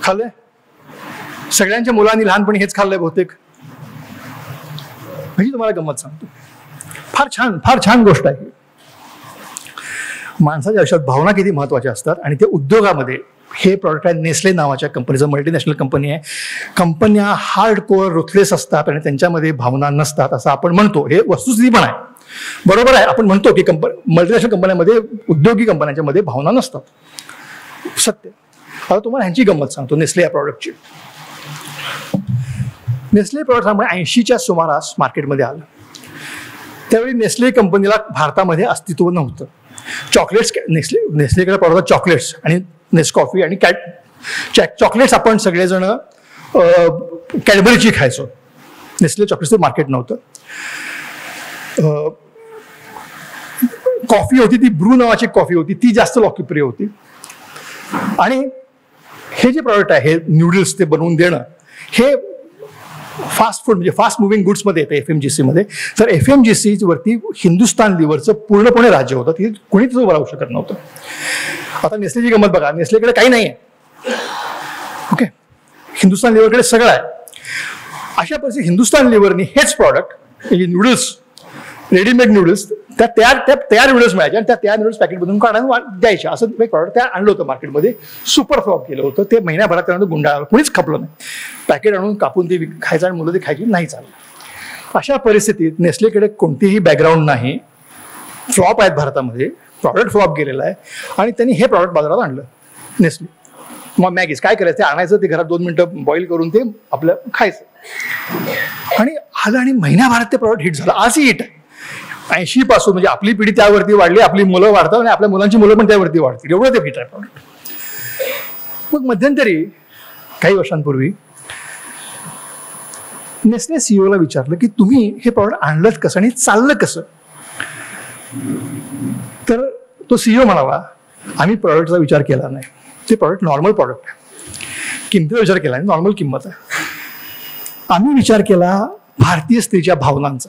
खाल्लंय? सगळ्यांच्या मुलांनी लहानपणी हेच खाल्लंय बहुतेक. म्हणजे तुम्हाला गंमत सांगतो, फार छान गोष्ट आहे. माणसाच्या आयुष्यात भावना किती महत्वाच्या असतात आणि ते उद्योगामध्ये हे प्रॉडक्ट आहे. नेस्ले नावाच्या कंपनीचं, मल्टीनॅशनल कंपनी आहे. कंपन्या हार्ड कोअर रुथलेस असतात आणि त्यांच्यामध्ये भावना नसतात असं आपण म्हणतो. हे वस्तुस्थिती पण आहे, बरोबर आहे. आपण म्हणतो की मल्टीनॅशनल कंपन्यांमध्ये, उद्योगी कंपन्यांच्या मध्ये भावना नसतात, सत्य. आता तुम्हाला ह्यांची गंमत सांगतो, नेस्ले या प्रॉडक्टची. नेस्ले प्रॉडक्ट 80च्या सुमारास मार्केटमध्ये आलं. त्यावेळी नेस्ले कंपनीला भारतामध्ये अस्तित्व नव्हतं. चॉकलेट्स, नेस्लेकडे प्रॉडक्ट चॉकलेट्स आणि नेसकॉफी आणि चॉकलेट्स आपण सगळेजण कॅडबरीची खायचो. नेस्ले चॉकलेट्सचं मार्केट नव्हतं. कॉफी होती ती ब्रू नावाची कॉफी होती, ती जास्त लोकप्रिय होती. आणि हे जे प्रॉडक्ट आहे, हे न्यूडल्स ते बनवून देणं, हे फास्ट फूड म्हणजे फास्ट मुव्हिंग गुड्समध्ये येतं FMGC मध्ये. तर FMGC वरती हिंदुस्तान लिव्हरचं पूर्णपणे राज्य होतं, ती कोणीच उभं राहू शकत नव्हतं. आता नेसलेची गंमत बघा, नेसलेकडे काही नाही आहे, ओके, हिंदुस्तान लिव्हरकडे सगळं आहे. अशा परिस्थितीत हिंदुस्तान लिव्हरनी हेच प्रॉडक्ट नूडल्स, रेडीमेड नूडल्स, त्या तयार नूडल्स मिळायचे आणि त्या तयार नूडल्स पॅकेटमधून काढून द्यायचे, असं एक प्रॉडक्ट त्या आणलं होतं मार्केटमध्ये. सुपर फ्लॉप केलं होतं ते. महिन्याभरात त्यानंतर गुंडाळलं, कोणीच खपलं नाही. पॅकेट आणून कापून ते खायचं आणि मुलं ते खायची नाही चाललं. अशा परिस्थितीत नेसलेकडे कोणतीही बॅकग्राऊंड नाही, फ्लॉप आहेत भारतामध्ये, प्रॉडक्ट फ्लॉप गेलेला आहे आणि त्यांनी हे प्रॉडक्ट बाजारात आणलं नेसले. मग मॅगीज काय करायचं, ते आणायचं, ते घरात 2 मिनिटं बॉईल करून ते आपलं खायचं आणि आलं आणि महिन्याभरात ते प्रॉडक्ट हिट झालं. आजही हिट आहे. 80 पासून म्हणजे आपली पिढी त्यावरती वाढली, आपली मुलं वाढतात आणि आपल्या मुलांची मुलं पण त्यावरती वाढतील, एवढं ते हिट आहे प्रॉडक्ट. मग मध्यंतरी काही वर्षांपूर्वी नेसले सीईओला विचारलं की तुम्ही हे प्रॉडक्ट आणलं कसं आणि चाललं कसं. तर तो सीईओ म्हणाला, आम्ही प्रॉडक्टचा विचार केला नाही, ते प्रॉडक्ट नॉर्मल प्रॉडक्ट आहे, किमतीचा विचार केला नाही, नॉर्मल किंमत आहे. आम्ही विचार केला भारतीय स्त्रीच्या भावनांचा,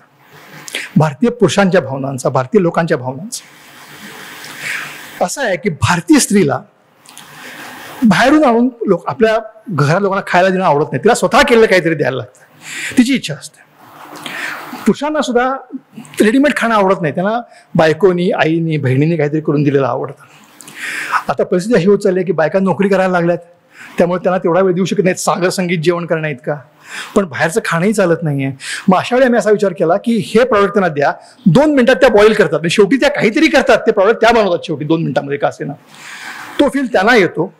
भारतीय पुरुषांच्या भावनांचा, भारतीय लोकांच्या भावनांचा. असं आहे की भारतीय स्त्रीला बाहेरून आणून आपल्या घरात लोकांना खायला देणं आवडत नाही, तिला स्वतः केलेलं काहीतरी द्यायला लागतं, तिची इच्छा असते. पुरुषांना सुद्धा रेडीमेड खाणं आवडत नाही, त्यांना बायकोनी, आईनी, बहिणीने काहीतरी करून दिलेलं आवडतं. आता परिस्थिती अशी होत चालली आहे की बायका नोकरी करायला लागल्यात, त्यामुळे त्यांना तेवढा वेळ देऊ शकत नाहीत सागर संगीत जेवण करण्या इतका, पण बाहेरचं खाणंही चालत नाहीये. मग अशा वेळी आम्ही असा विचार केला की हे प्रॉडक्ट त्यांना द्या, 2 मिनिटात त्या बॉईल करतात, शेवटी त्या काहीतरी करतात, ते प्रॉडक्ट त्या बनवतात शेवटी 2 मिनिटांमध्ये का असेना. तो फील त्यांना येतो,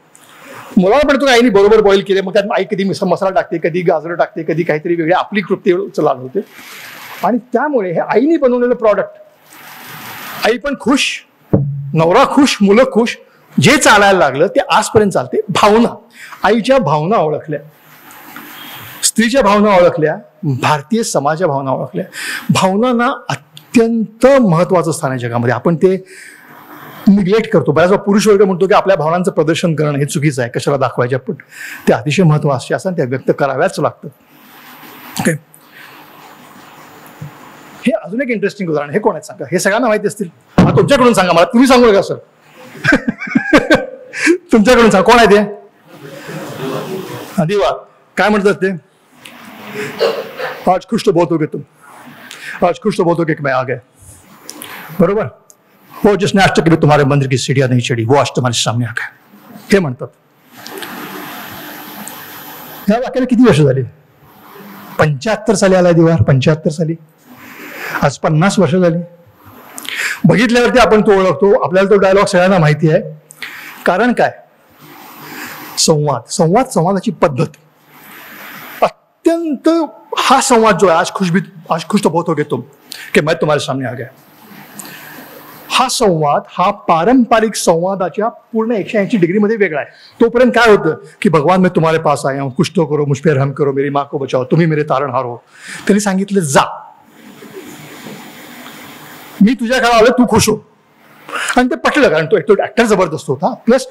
मुलाला पण तो आईने बरोबर बॉईल केले, मग त्यात आई कधी मसाला टाकते, कधी गाजर टाकते, कधी काहीतरी वेगळे आपली कृती चालू होते. आणि त्यामुळे हे आईने बनवलेलं प्रॉडक्ट, आई पण खुश, नवरा खुश, मुलं खुश, जे चालायला लागलं ते आजपर्यंत चालते. भावना, आईच्या भावना ओळखल्या, स्त्रीच्या भावना ओळखल्या, भारतीय समाजाच्या भावना ओळखल्या. भावनांना अत्यंत महत्वाचं स्थान आहे जगामध्ये. आपण ते निग्लेक्ट करतो. बऱ्याच वेळा पुरुष वर्ग म्हणतो की आपल्या भावनांचं प्रदर्शन करणं हे चुकीचं आहे, कशाला दाखवायचे, पण ते अतिशय महत्वाचे असतात, त्या व्यक्त कराव्याच लागतं. ओके, हे अजून एक इंटरेस्टिंग उदाहरण. हे कोण आहेत सांगा, हे सगळ्यांना माहिती असतील, तुमच्याकडून सांगा मला, तुम्ही सांगू नका सर. तुमच्याकडून सांगा कोण आहे ते. दिवा काय म्हणतात ते, आज खुश तो बहुत हो गए तुम, आज खुश तो बहुत हो गए कि मैं आ गया, बरोबर. वो जिसने आज तक कभी तुम्हारे मंदिर की सीढ़ियां नहीं चढ़ी, वो आज तुम्हारे सामने आ गया, हे म्हणतात. या वाक्याला किती वर्ष झाली. 75 साली आला दिवार, 75 साली, आज 50 वर्ष झाली. बघितल्यावरती आपण तो ओळखतो, आपल्याला तो डायलॉग सगळ्यांना माहिती आहे. कारण काय, संवादाची पद्धत, अत्यंत हा संवाद जो आहे, आज खुश तो बहुत हो गए तुम कि मैं तुम्हारे सामने आ गया, हा संवाद, हा पारंपरिक संवादाच्या पूर्ण 180 डिग्रीमध्ये वेगळा आहे. तोपर्यंत काय होतं की भगवान मैं तुम्हारे पास आया हूं, कुछ तो करो, मुझ पे रहम करो, मेरी माँ को बचाओ, तुम्ही मेरे तारणहार हो. त्यांनी सांगितलं जा, मी तुझ्या घरात आलो, तू खुश हो. आणि ते पटलं, कारण तो एक तो ऍक्टर जबरदस्त होता, प्लस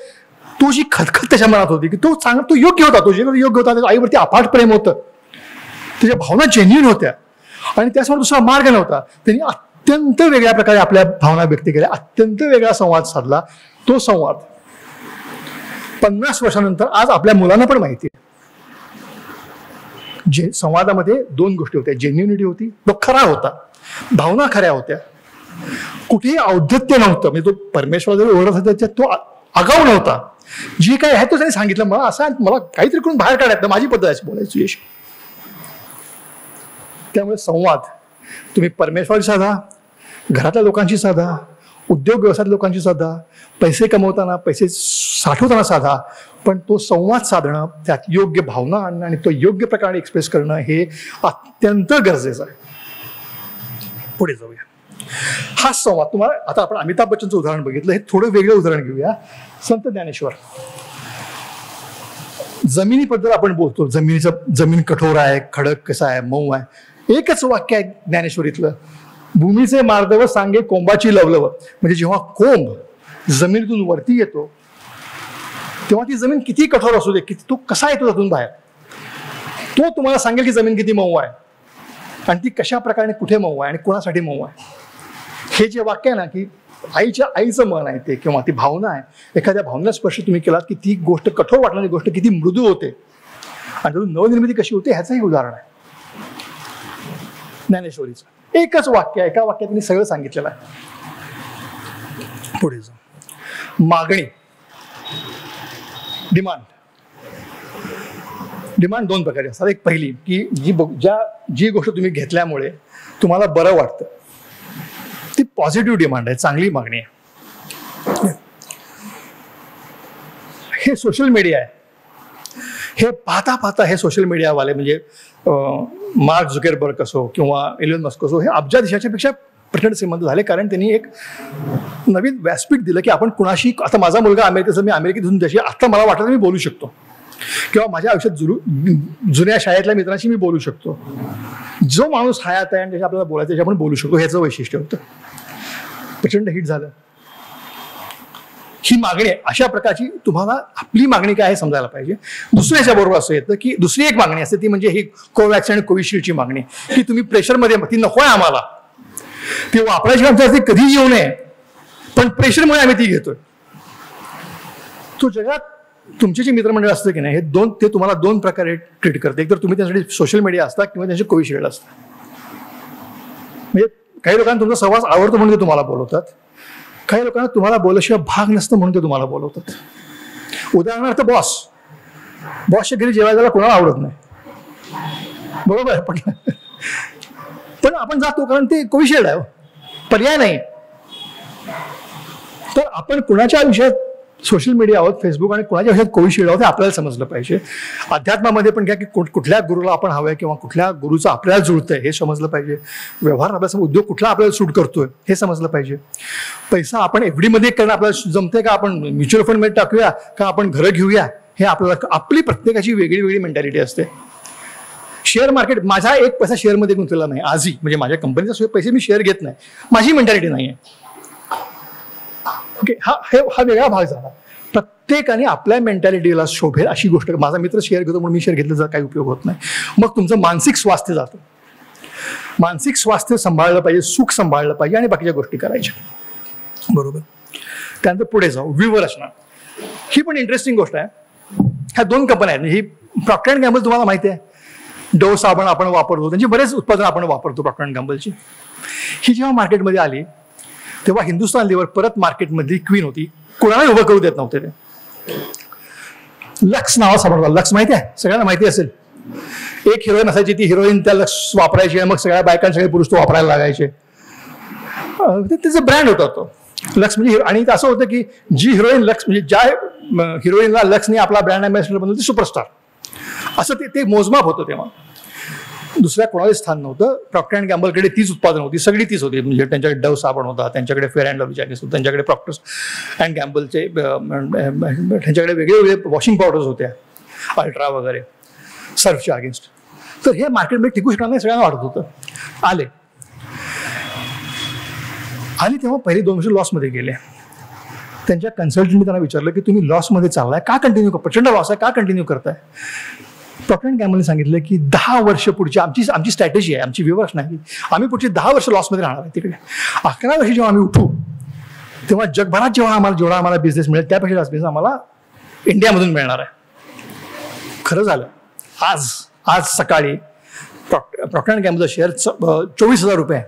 तो जी खतखत त्याच्या मनात होती की तो योग्य होता, तो जे योग्य होता, त्याच्या आईवरती अफाट प्रेम होतं, त्याच्या भावना जेन्युइन होत्या आणि त्यासमोर दुसरा मार्ग नव्हता. त्यांनी अत्यंत वेगळ्या प्रकारे आपल्या भावना व्यक्त केल्या, अत्यंत वेगळा संवाद साधला. तो संवाद 50 वर्षानंतर आज आपल्या मुलांना पण माहिती आहे. जे संवादामध्ये 2 गोष्टी होत्या, जेन्युनिटी होती, तो खरा होता, भावना खऱ्या होत्या, कुठेही औद्धत्य नव्हतं, म्हणजे तो परमेश्वर जरी ओरडत होता त्याच्यात तो आगाऊ नव्हता. जे काय आहे तो त्यांनी सांगितलं, मला काहीतरी करून बाहेर काढायचं, माझी पद्धत आहे बोलायची यश. त्यामुळे संवाद तुम्ही परमेश्वराशी साधा, घरातल्या लोकांशी साधा, उद्योग व्यवसायात लोकांशी साधा, पैसे कमवताना, पैसे साठवताना साधा, पण तो संवाद साधणं, त्यात योग्य भावना आणणं आणि तो योग्य प्रकारे एक्सप्रेस करणं हे अत्यंत गरजेचं आहे. पुढे जाऊया. हा संवाद तुम्हाला, आता आपण अमिताभ बच्चनचं उदाहरण बघितलं, हे थोडं वेगळं उदाहरण घेऊया. संत ज्ञानेश्वर, जमिनीबद्दल आपण बोलतो, जमीन कठोर आहे, खडक कसा आहे, मऊ आहे. एकच वाक्य आहे ज्ञानेश्वरीतलं, भूमीचे मार्दव सांगे कोंबाची लवलव. म्हणजे जेव्हा कोंब जमिनीतून वरती येतो तेव्हा ती जमीन किती कठोर असू दे, किती तो कसा येतो त्यातून बाहेर, तो तुम्हाला सांगेल की जमीन किती मऊ आहे आणि ती कशा प्रकारे कुठे मऊ आहे आणि कोणासाठी मऊ आहे. हे जे वाक्य आहे ना की आईचं मन आहे ते, किंवा ती भावना आहे, एखाद्या भावनेला स्पर्श तुम्ही केलात की ती गोष्ट कठोर वाटणारी गोष्ट किती मृदू होते आणि त्यातून नवनिर्मिती कशी होते ह्याचंही उदाहरण आहे ज्ञानेश्वरीचं. एकच वाक्य, एका वाक्यात त्यांनी सगळं सांगितलेलं आहे. पुढे जाऊ. मागणी, डिमांड दोन प्रकारे असतात. एक पहिली की जी गोष्ट तुम्ही घेतल्यामुळे तुम्हाला बरं वाटतं ती पॉझिटिव्ह डिमांड आहे, चांगली मागणी आहे. हे सोशल मीडिया आहे. हे पाहता हे सोशल मीडियावाले म्हणजे मार्क झुकेरबर्ग असो किंवा एलन मस्क असो, हे अब्जा देशाच्या पेक्षा प्रचंड श्रीमंत झाले, कारण त्यांनी एक नवीन व्यासपीठ दिलं की आपण कुणाशी, आता माझा मुलगा अमेरिकेचा, मी अमेरिकेतून त्याशी आता मला वाटलं मी बोलू शकतो, किंवा माझ्या आयुष्यात जुन्या शाळेतल्या मित्रांशी मी बोलू शकतो. जो माणूस हयात आहे आणि त्याच्या आपल्याला बोलायचं त्याच्या आपण बोलू शकतो, ह्याचं वैशिष्ट्य होतं. प्रचंड हिट झालं. ही मागणी आहे. अशा प्रकारची तुम्हाला आपली मागणी काय आहे समजायला पाहिजे. दुसऱ्याच्या बरोबर असं येतं की दुसरी एक मागणी असते, ती म्हणजे ही कोवॅक्सिन आणि कोविशिल्डची मागणी, की तुम्ही प्रेशरमध्ये, ती नको आहे आम्हाला, ती वापरायची आमच्यासाठी कधीही येऊ नये, पण प्रेशरमुळे आम्ही ती घेतोय. तो जगात तुमचे जे मित्रमंडळ असतं की नाही, ते तुम्हाला दोन प्रकारे ट्रीट करते. एक तर तुम्ही त्यासाठी सोशल मीडिया असता किंवा त्यांचे कोविशिल्ड असतात. म्हणजे काही लोकांना तुमचा सहवास आवडतो म्हणून ते तुम्हाला बोलवतात, काही लोकांना तुम्हाला बोलल्याशिवाय भाग नसतं म्हणून ते तुम्हाला बोलवतात. उदाहरणार्थ बॉसच्या घरी जेवायला जायला कोणाला आवडत नाही, बरोबर आहे, पण आपण जातो कारण ते कोविशिल्ड आहे, पर्याय नाही. तर आपण कुणाच्या आयुष्यात सोशल मीडिया आहोत, फेसबुक, आणि कुणाच्या आयुष्यात कोविशिल्ड आहोत हे आपल्याला समजलं पाहिजे. अध्यात्मामध्ये पण घ्या की कुठल्या गुरुला आपण हवंय किंवा कुठल्या गुरुचं आपल्याला जुळतंय हे समजलं पाहिजे. व्यवहार अभ्यास, उद्योग कुठला आपल्याला सूट करतोय हे समजलं पाहिजे. पैसा आपण FD मध्ये करणं आपल्याला जमतंय का, आपण म्युच्युअल फंडमध्ये टाकूया का, आपण घरं घेऊया, हे आपल्याला, आपली प्रत्येकाची वेगळी वेगळी मेंटॅलिटी असते. शेअर मार्केट, माझा एक पैसा शेअरमध्ये गुंतवला नाही आजही, म्हणजे माझ्या कंपनीचा पैसे मी शेअर घेत नाही, माझी मेंटॅलिटी नाही आहे. ओके, हा वेगळा भाग झाला. प्रत्येकाने आपल्या मेंटॅलिटीला शोभेल अशी गोष्ट. माझा मित्र शेअर घेतो म्हणून मी शेअर घेतल्याचा काही उपयोग होत नाही. मग तुमचं मानसिक स्वास्थ्य जातं. मानसिक स्वास्थ्य सांभाळलं पाहिजे, सुख सांभाळलं पाहिजे आणि बाकीच्या गोष्टी करायच्या, बरोबर. त्यानंतर पुढे जाऊ. व्यूहरचना, ही पण इंटरेस्टिंग गोष्ट आहे. ह्या दोन कंपन्या आहेत. ही प्रॉक्टर अँड गॅम्बल तुम्हाला माहिती आहे, डोव साबण आपण वापरतो, त्यांची बरेच उत्पादन आपण वापरतो प्रॉक्टर अँड गॅम्बलची. ही जेव्हा मार्केटमध्ये आली तेव्हा हिंदुस्तान लिव्हर परत मार्केटमधली क्वीन होती, कोणाला उभं करू देत नव्हते ते. लक्स नावा साबण, लक्स माहिती आहे, सगळ्यांना माहिती असेल. एक हिरोईन असायची, ती हिरोईन त्या लक्स वापरायची, मग सगळ्या बायकांना, सगळे पुरुष तो वापरायला लागायचे. त्याचा ब्रँड होता तो लक्स. म्हणजे आणि असं होतं की जी हिरोईन लक्स, म्हणजे ज्या हिरोईनला लक्सने आपला ब्रँड अँबॅसेडर बनवलं ती सुपरस्टार, असं ते मोजमाप होतं तेव्हा. दुसऱ्या कोणाला स्थान नव्हतं. प्रॉक्टर अँड गॅम्बलकडे तीच उत्पादन होती, सगळी तीच होती. म्हणजे त्यांच्याकडे डव साबण होता, त्यांच्याकडे फेअर अँड लव्हली चायनीज होतं, त्यांच्याकडे प्रॉक्टर अँड गॅम्बलचे, त्यांच्याकडे वेगळे वेगळे वॉशिंग पावडर्स होत्या, अल्ट्रा वगैरे, सर्फच्या अगेन्स्ट. तर हे मार्केटमध्ये टिकू शकणार नाही, सगळ्यांना वाटत होतं. आले तेव्हा पहिले 2 वर्ष लॉसमध्ये गेले. त्यांच्या कन्सल्टंटने त्यांना विचारलं की तुम्ही लॉसमध्ये चाललाय का, कंटिन्यू, प्रचंड लॉस आहे का कंटिन्यू करताय. प्रॉक्टर अँड गॅम्बलने सांगितलं की 10 वर्ष पुढची आमची स्ट्रॅटेजी आहे, आमची व्यवहार नाही, आम्ही पुढची 10 वर्ष लॉसमध्ये राहणार आहे तिकडे. 11 वर्षी जेव्हा आम्ही उठू तेव्हा जगभरात जेव्हा आम्हाला बिझनेस मिळेल त्यापेक्षा जास्त बिझनेस आम्हाला इंडियामधून मिळणार आहे. खरं झालं. आज सकाळी प्रॉक्टर अँड गॅम्बलचा शेअर 24,000 रुपये,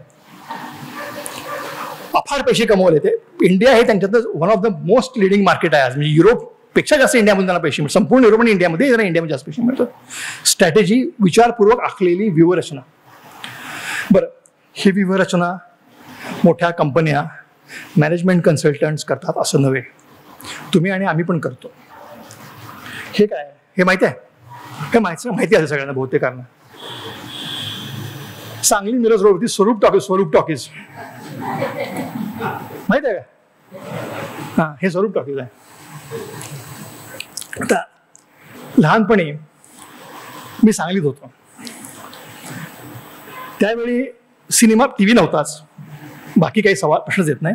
अफाट पैसे कमवले ते. इंडिया हे त्यांच्यात one of the most leading market आहे आज, म्हणजे युरोप पेक्षा जास्त इंडियामध्ये त्यांना पैसे मिळतात. संपूर्ण युरोप आणि इंडियामध्ये त्यांना इंडियामध्ये जास्त पैसे मिळतात. स्ट्रॅटेजी, विचारपूर्वक आखलेली व्यूहरचना. बरं, ही व्यूहरचना मोठ्या कंपन्या, मॅनेजमेंट कन्सल्टंट्स करतात असं नव्हे, तुम्ही आणि आम्ही पण करतो. हे काय, हे माहिती आहे काय? माहिती आहे सगळ्यांना बहुतेकांना. सांगली मिरज रोडवरती स्वरूप टॉकीज माहिती आहे का? हां, हे स्वरूप टॉकीज आहे. आता लहानपणी मी सांगलीत होतो, त्यावेळी सिनेमा, TV नव्हताच, बाकी काही प्रश्नच येत नाही.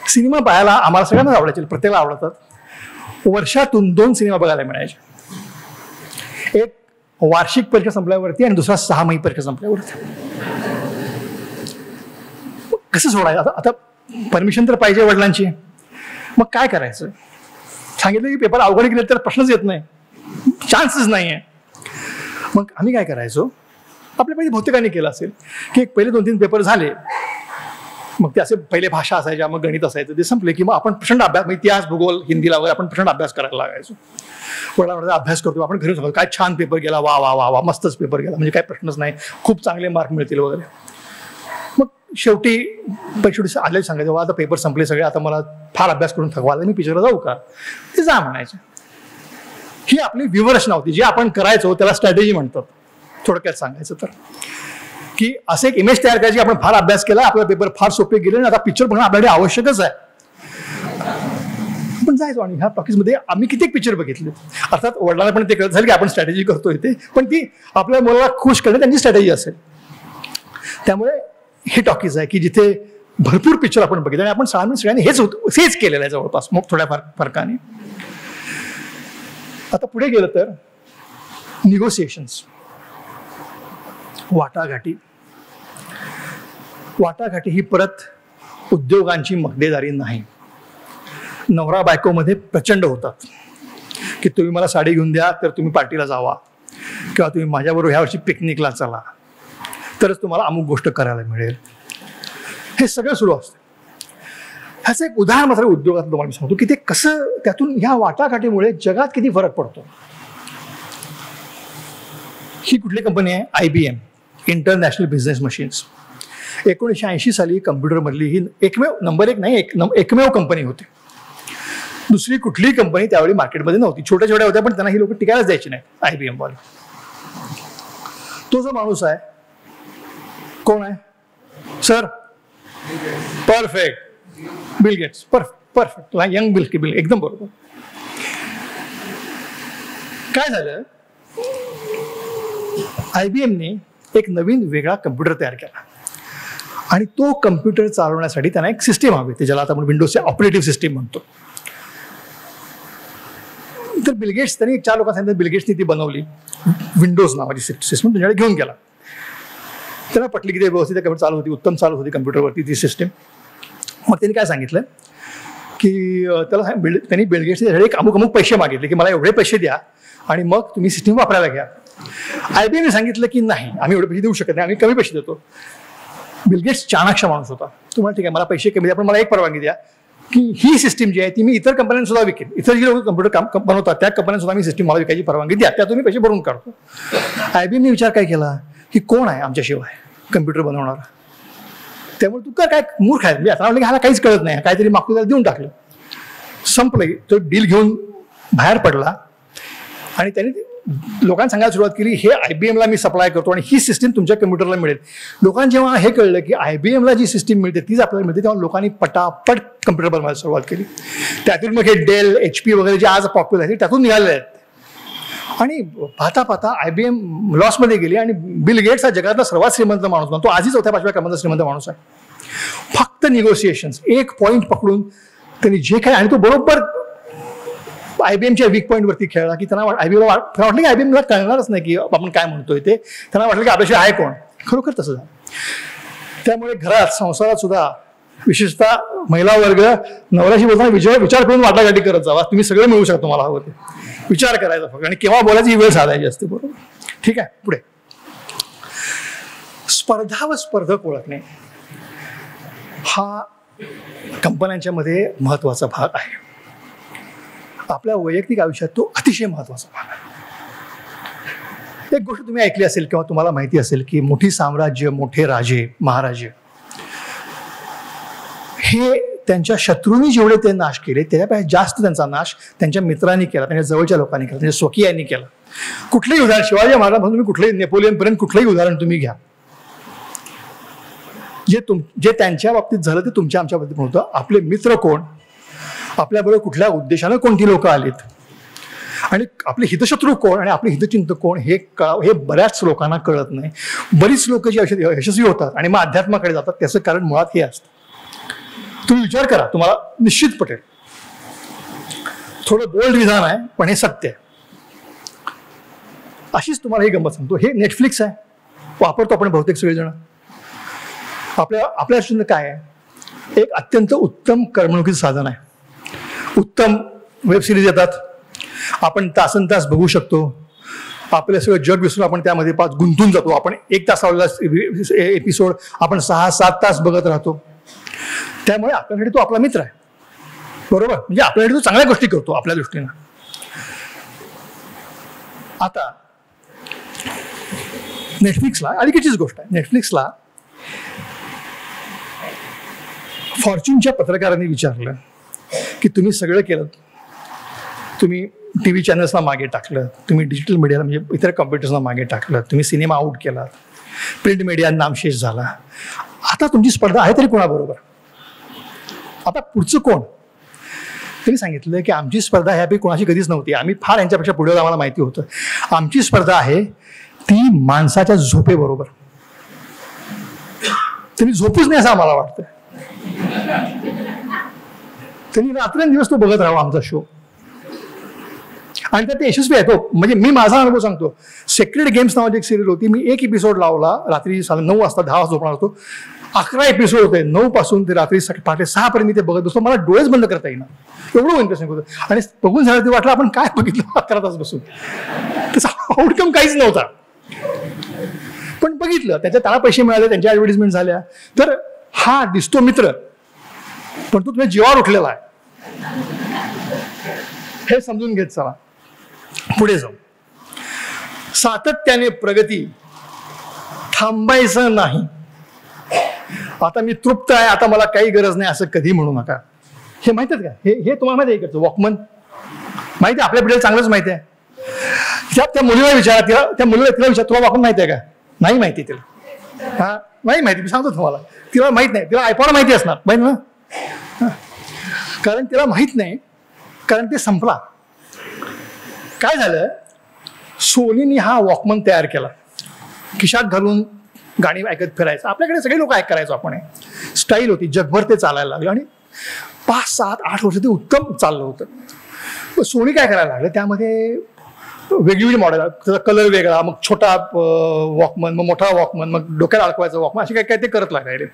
सिनेमा पाहायला आम्हाला सगळ्यांना आवडायचे, प्रत्येकाला आवडतात. वर्षातून 2 सिनेमा बघायला मिळायचे. एक वार्षिक परीक्षा संपल्यावरती आणि दुसरा 6 परीक्षा संपल्यावरती. कसं सोडायचं आता? आता परमिशन तर पाहिजे वडिलांची, मग काय करायचं? सांगितलं की पेपर अवघड गेले तर प्रश्नच येत नाही, चान्सच नाही आहे. मग आम्ही काय करायचो, आपल्या पहिले बहुतेकांनी केलं असेल की एक पहिले 2-3 पेपर झाले, मग ते असे पहिले भाषा असायच्या, मग गणित असायचं, ते संपले की मग आपण प्रचंड अभ्यास, म्हणजे इतिहास भूगोल हिंदीला वगैरे आपण प्रचंड अभ्यास करायला लागायचो. वडिलांना अभ्यास करतो आपण घरी सांगतो काय छान पेपर गेला, वा वा वा वा मस्तच पेपर गेला, म्हणजे काय प्रश्नच नाही, खूप चांगले मार्क मिळतील वगैरे. मग शेवटी परीक्षेसाठी आले सांगायचं, आता पेपर संपले सगळे, आता मला फार अभ्यास करून थकवा आला, मी पिक्चरला जाऊ का? ते जा म्हणायचं. ही आपली व्यूहरचना होती, जी आपण करायचो त्याला स्ट्रॅटेजी म्हणतात. थोडक्यात सांगायचं तर की असं एक इमेज तयार करायची, आपण फार अभ्यास केला, आपला पेपर फार सोपे गेले आणि आता पिक्चर बघणं आपल्याकडे आवश्यकच आहे. पण जायचो आणि ह्या टॉकीजमध्ये आम्ही कित्येक पिक्चर बघितले. अर्थात वडिलांना पण ते कळत झालं की आपण स्ट्रॅटेजी करतोय ते, पण ती आपल्या मुलाला खुश करणे त्यांची स्ट्रॅटेजी असेल. त्यामुळे हे टॉकीज आहे की जिथे भरपूर पिक्चर आपण बघितले आणि आपण सगळ्यांनी हेच केलेलं आहे जवळपास, मग थोड्या फरकाने. आता पुढे गेलं तर निगोसिएशन्स, वाटाघाटी. वाटाघाटी ही परत उद्योगांची मक्तेदारी नाही. नवरा बायकोमध्ये प्रचंड होतात की तुम्ही मला साडी घेऊन द्या तर तुम्ही पार्टीला जावा, किंवा तुम्ही माझ्याबरोबर ह्या वर्षी पिकनिकला चला तरच तुम्हाला अमुक गोष्ट करायला मिळेल. हे सगळं सुरू असतं. ह्याचं एक उदाहरण मात्र उद्योगात तुम्हाला मी सांगतो की ते कसं त्यातून ह्या वाटाघाटीमुळे जगात किती फरक पडतो. ही कुठली कंपनी आहे? IBM, international business machines. 1980 साली कम्प्युटरमधली ही नंबर 1 नाही, एकमेव कंपनी होती. दुसरी कुठलीही कंपनी त्यावेळी मार्केटमध्ये नव्हती. छोट्या छोट्या होत्या पण त्यांना ही लोक टिकायलाच द्यायची नाही, IBM वाले. तो जो माणूस आहे कोण आहे sir? Perfect, bill gates. Perfect, young bill, एकदम बरोबर. काय झालं, IBMने एक नवीन वेगळा कम्प्युटर तयार केला आणि तो कम्प्युटर चालवण्यासाठी त्यांना एक सिस्टीम हवी होती, ज्याला आता आपण विंडोजचे ऑपरेटिव्ह सिस्टीम म्हणतो. तर बिल गेट्स त्यांनी 4 लोकांना सांगितलं, बिल गेट्सनी ती बनवली, विंडोज नावाची सिस्टीम तुमच्याकडे घेऊन गेला. त्यांना पटली की ते व्यवस्थित कम्प्युटर चालू होती, उत्तम चालू होती कम्प्युटरवरती ती सिस्टीम. मग त्यांनी काय सांगितलं की त्यांनी बिल गेट्सने एक अमुक पैसे मागितले की मला एवढे पैसे द्या आणि मग तुम्ही सिस्टीम वापरायला घ्या. IBMने सांगितलं की नाही, आम्ही एवढे पैसे देऊ शकत नाही, आम्ही कमी पैसे देतो. बिल गेट्स चाणाक्ष माणूस होता. तुम्हाला ठीक आहे, मला पैसे कमी द्या, पण मला एक परवानगी द्या की ही सिस्टीम जी आहे ती मी इतर कंपन्यांना सुद्धा विकेन. इतर जे लोक कम्प्युटर काम बनवतात त्या कंपन्यांना सुद्धा मी सिस्टीम मला विकायची परवानगी द्या, त्या तुम्ही पैसे भरून काढतो. IBMने विचार काय केला की कोण आहे आमच्याशिवाय कम्प्युटर बनवणारा? त्यामुळे तू काय मूर्ख आहे, म्हणजे आता ह्याला काहीच कळत नाही, काहीतरी मागतो त्याला देऊन टाकलं, संपलं. तो डील घेऊन बाहेर पडला आणि त्याने लोकांना सांगायला सुरुवात केली, हे IBMला मी सप्लाय करतो आणि ही सिस्टीम तुमच्या कम्प्युटरला मिळेल. लोकांना जेव्हा हे कळलं की IBMला जी सिस्टीम मिळते तीच आपल्याला मिळते, तेव्हा लोकांनी पटापट कम्प्युटर बनवायला सुरुवात केली. त्यातून मग हे डेल, HP वगैरे जे आज पॉप्युलर आहेत त्यातून निघालेले आहेत. आणि पाहता पाहता IBM लॉसमध्ये गेली आणि बिल गेट्स हा जगातला सर्वात श्रीमंत माणूस बनतो. आजही 4-5व्या क्रमांकाचा श्रीमंत माणूस आहे. फक्त निगोसिएशन्स, एक पॉईंट पकडून त्यांनी जे काय, आणि तो बरोबर IBMच्या वीक पॉईंटवरती खेळला की त्यांना वाटलं की IBMला कळणारच नाही की आपण काय म्हणतोय ते. त्यांना वाटलं की आपल्याशिवाय आहे कोण. खरोखर तसं झालं. त्यामुळे घरात, संसारात सुद्धा विशेषतः महिला वर्ग नवऱ्याशी बोलताना विचार करून वाटाघाटी करत जावा. तुम्ही सगळे मिळू शकता, तुम्हाला हवं ते विचार करायचा फक्त, आणि केव्हा बोलायची वेळ साधायची असते. बरोबर, ठीक आहे. पुढे स्पर्धा व स्पर्धक ओळखणे हा कंपन्यांच्या मध्ये महत्वाचा भाग आहे. आपल्या वैयक्तिक आयुष्यात तो अतिशय महत्वाचा भाग आहे. एक गोष्ट तुम्ही ऐकली असेल किंवा तुम्हाला माहिती असेल की मोठी साम्राज्य, मोठे राजे, महाराजे हे त्यांच्या शत्रूंनी जेवढे ते नाश केले त्याच्यापेक्षा जास्त त्यांचा नाश त्यांच्या मित्रांनी केला, त्यांच्या जवळच्या लोकांनी केला, त्यांच्या स्वकीयांनी केला. कुठलंही उदाहरण, शिवाजी महाराजांपासून तुम्ही कुठलंही, नेपोलियन पर्यंत कुठलंही उदाहरण तुम्ही घ्या, जे त्यांच्या बाबतीत झालं ते तुमच्या आमच्या बाबतीत होतं. आपले मित्र कोण, आपल्याबरोबर कुठल्या उद्देशानं कोणती लोक आलीत, आणि आपले हितशत्रू कोण आणि आपले हितचिंतक कोण हे बऱ्याच लोकांना कळत नाही. बरीच लोक जी यशस्वी होतात आणि मग अध्यात्माकडे जातात त्याचं कारण मुळात हे असतं. तुम्ही विचार करा, तुम्हाला निश्चित पटेल. थोडं बोल्ड विधान आहे पण हे सत्य आहे. अशीच तुम्हाला ही गंमत सांगतो. हे नेटफ्लिक्स आहे, वापरतो आपण बहुतेक सगळेजण. आपल्या दृष्टीनं काय आहे, एक अत्यंत उत्तम करमणुकीचं साधन आहे. उत्तम वेब सिरीज येतात, आपण तासन तास बघू शकतो. आपलं सगळं जग विसरून आपण त्यामध्ये गुंतून जातो. आपण 1 तास लावलेला एपिसोड आपण 6-7 तास बघत राहतो. त्यामुळे आपल्यासाठी तो आपला मित्र आहे, बरोबर. म्हणजे आपल्यासाठी तो चांगल्या गोष्टी करतो आपल्या दृष्टीनं. आता नेटफ्लिक्सला अलीकडचीच गोष्ट आहे. नेटफ्लिक्सला फॉर्च्यूनच्या पत्रकारांनी विचारलं की तुम्ही सगळं केलं, तुम्ही टी व्ही चॅनल्सला मागे टाकलं, तुम्ही डिजिटल मीडियाला म्हणजे इतर कॉम्प्युटर्सला मागे टाकलं, तुम्ही सिनेमा आउट केला, प्रिंट मीडिया नामशेष झाला, आता तुमची स्पर्धा आहे तरी कोणाबरोबर? आता पुढचं कोण? त्यांनी सांगितलं की आमची स्पर्धा ह्यापैकी कोणाशी कधीच नव्हती. आम्ही फार यांच्यापेक्षा पुढे आम्हाला माहिती होतं. आमची स्पर्धा आहे ती माणसाच्या झोपेबरोबर. त्यांनी झोपूच नाही असं आम्हाला वाटतं. त्यांनी रात्रंदिवस तो बघत राहावा आमचा शो, आणि त्यात ते यशस्वी आहे तो. म्हणजे मी माझा अनुभव सांगतो. सेक्रेड गेम्स नावाची एक सिरियल होती. मी एक एपिसोड लावला रात्री 9 वाजता, 10 वाजता झोपणार होतो. 11 एपिसोड होते. 9 पासून ते रात्री 6 पर्यंत मी ते बघत बसतो. मला डोळेच बंद करता येईना, एवढं इंटरेस्टिंग होतं. आणि बघून झालं ते वाटलं आपण काय बघितलं 11 तास बसून. त्याचा आउटकम काहीच नव्हता, पण बघितलं, त्याला पैसे मिळाले, त्यांच्या ऍडव्हर्टिजमेंट झाल्या. तर हा दिसतो मित्र, पण तो तुम्ही जीवावर उठलेला आहे हे समजून घेत चला, पुढे जाऊ. सातत्याने प्रगती, थांबायचं नाही. आता मी तृप्त आहे, आता मला काही गरज नाही असं कधी म्हणू नका. हे माहित आहे का, हे तुम्हाला माहिती आहे का? वॉकमन माहिती आहे, आपल्या पिढीला चांगलंच माहिती आहे. त्या मुलीला विचारा, त्या मुलीला तिला विचार, तुला वॉकमन माहिती आहे का? नाही माहिती तिला. हा नाही माहिती, मी सांगतो तुम्हाला. तिला माहित नाही, तिला आयपॉड माहिती असणार, माहिती ना, कारण तिला माहित नाही, कारण ते संपला. काय झालं, सोनीने हा वॉकमन तयार केला, खिशात घालून गाणी ऐकत फिरायचं. आपल्याकडे सगळे लोक करायचो आपण. स्टाईल होती, जगभर ते चालायला लागलं आणि 5, 7, 8 वर्ष ते उत्तम चाललं होतं. सोनी काय करायला लागलं, त्यामध्ये वेगवेगळी मॉडेल, त्याचा कलर वेगळा, मग छोटा वॉकमन, मग मोठा वॉकमन, मग डोक्याला अडकवायचा वॉकमन, असे काय काय ते करत लागायले.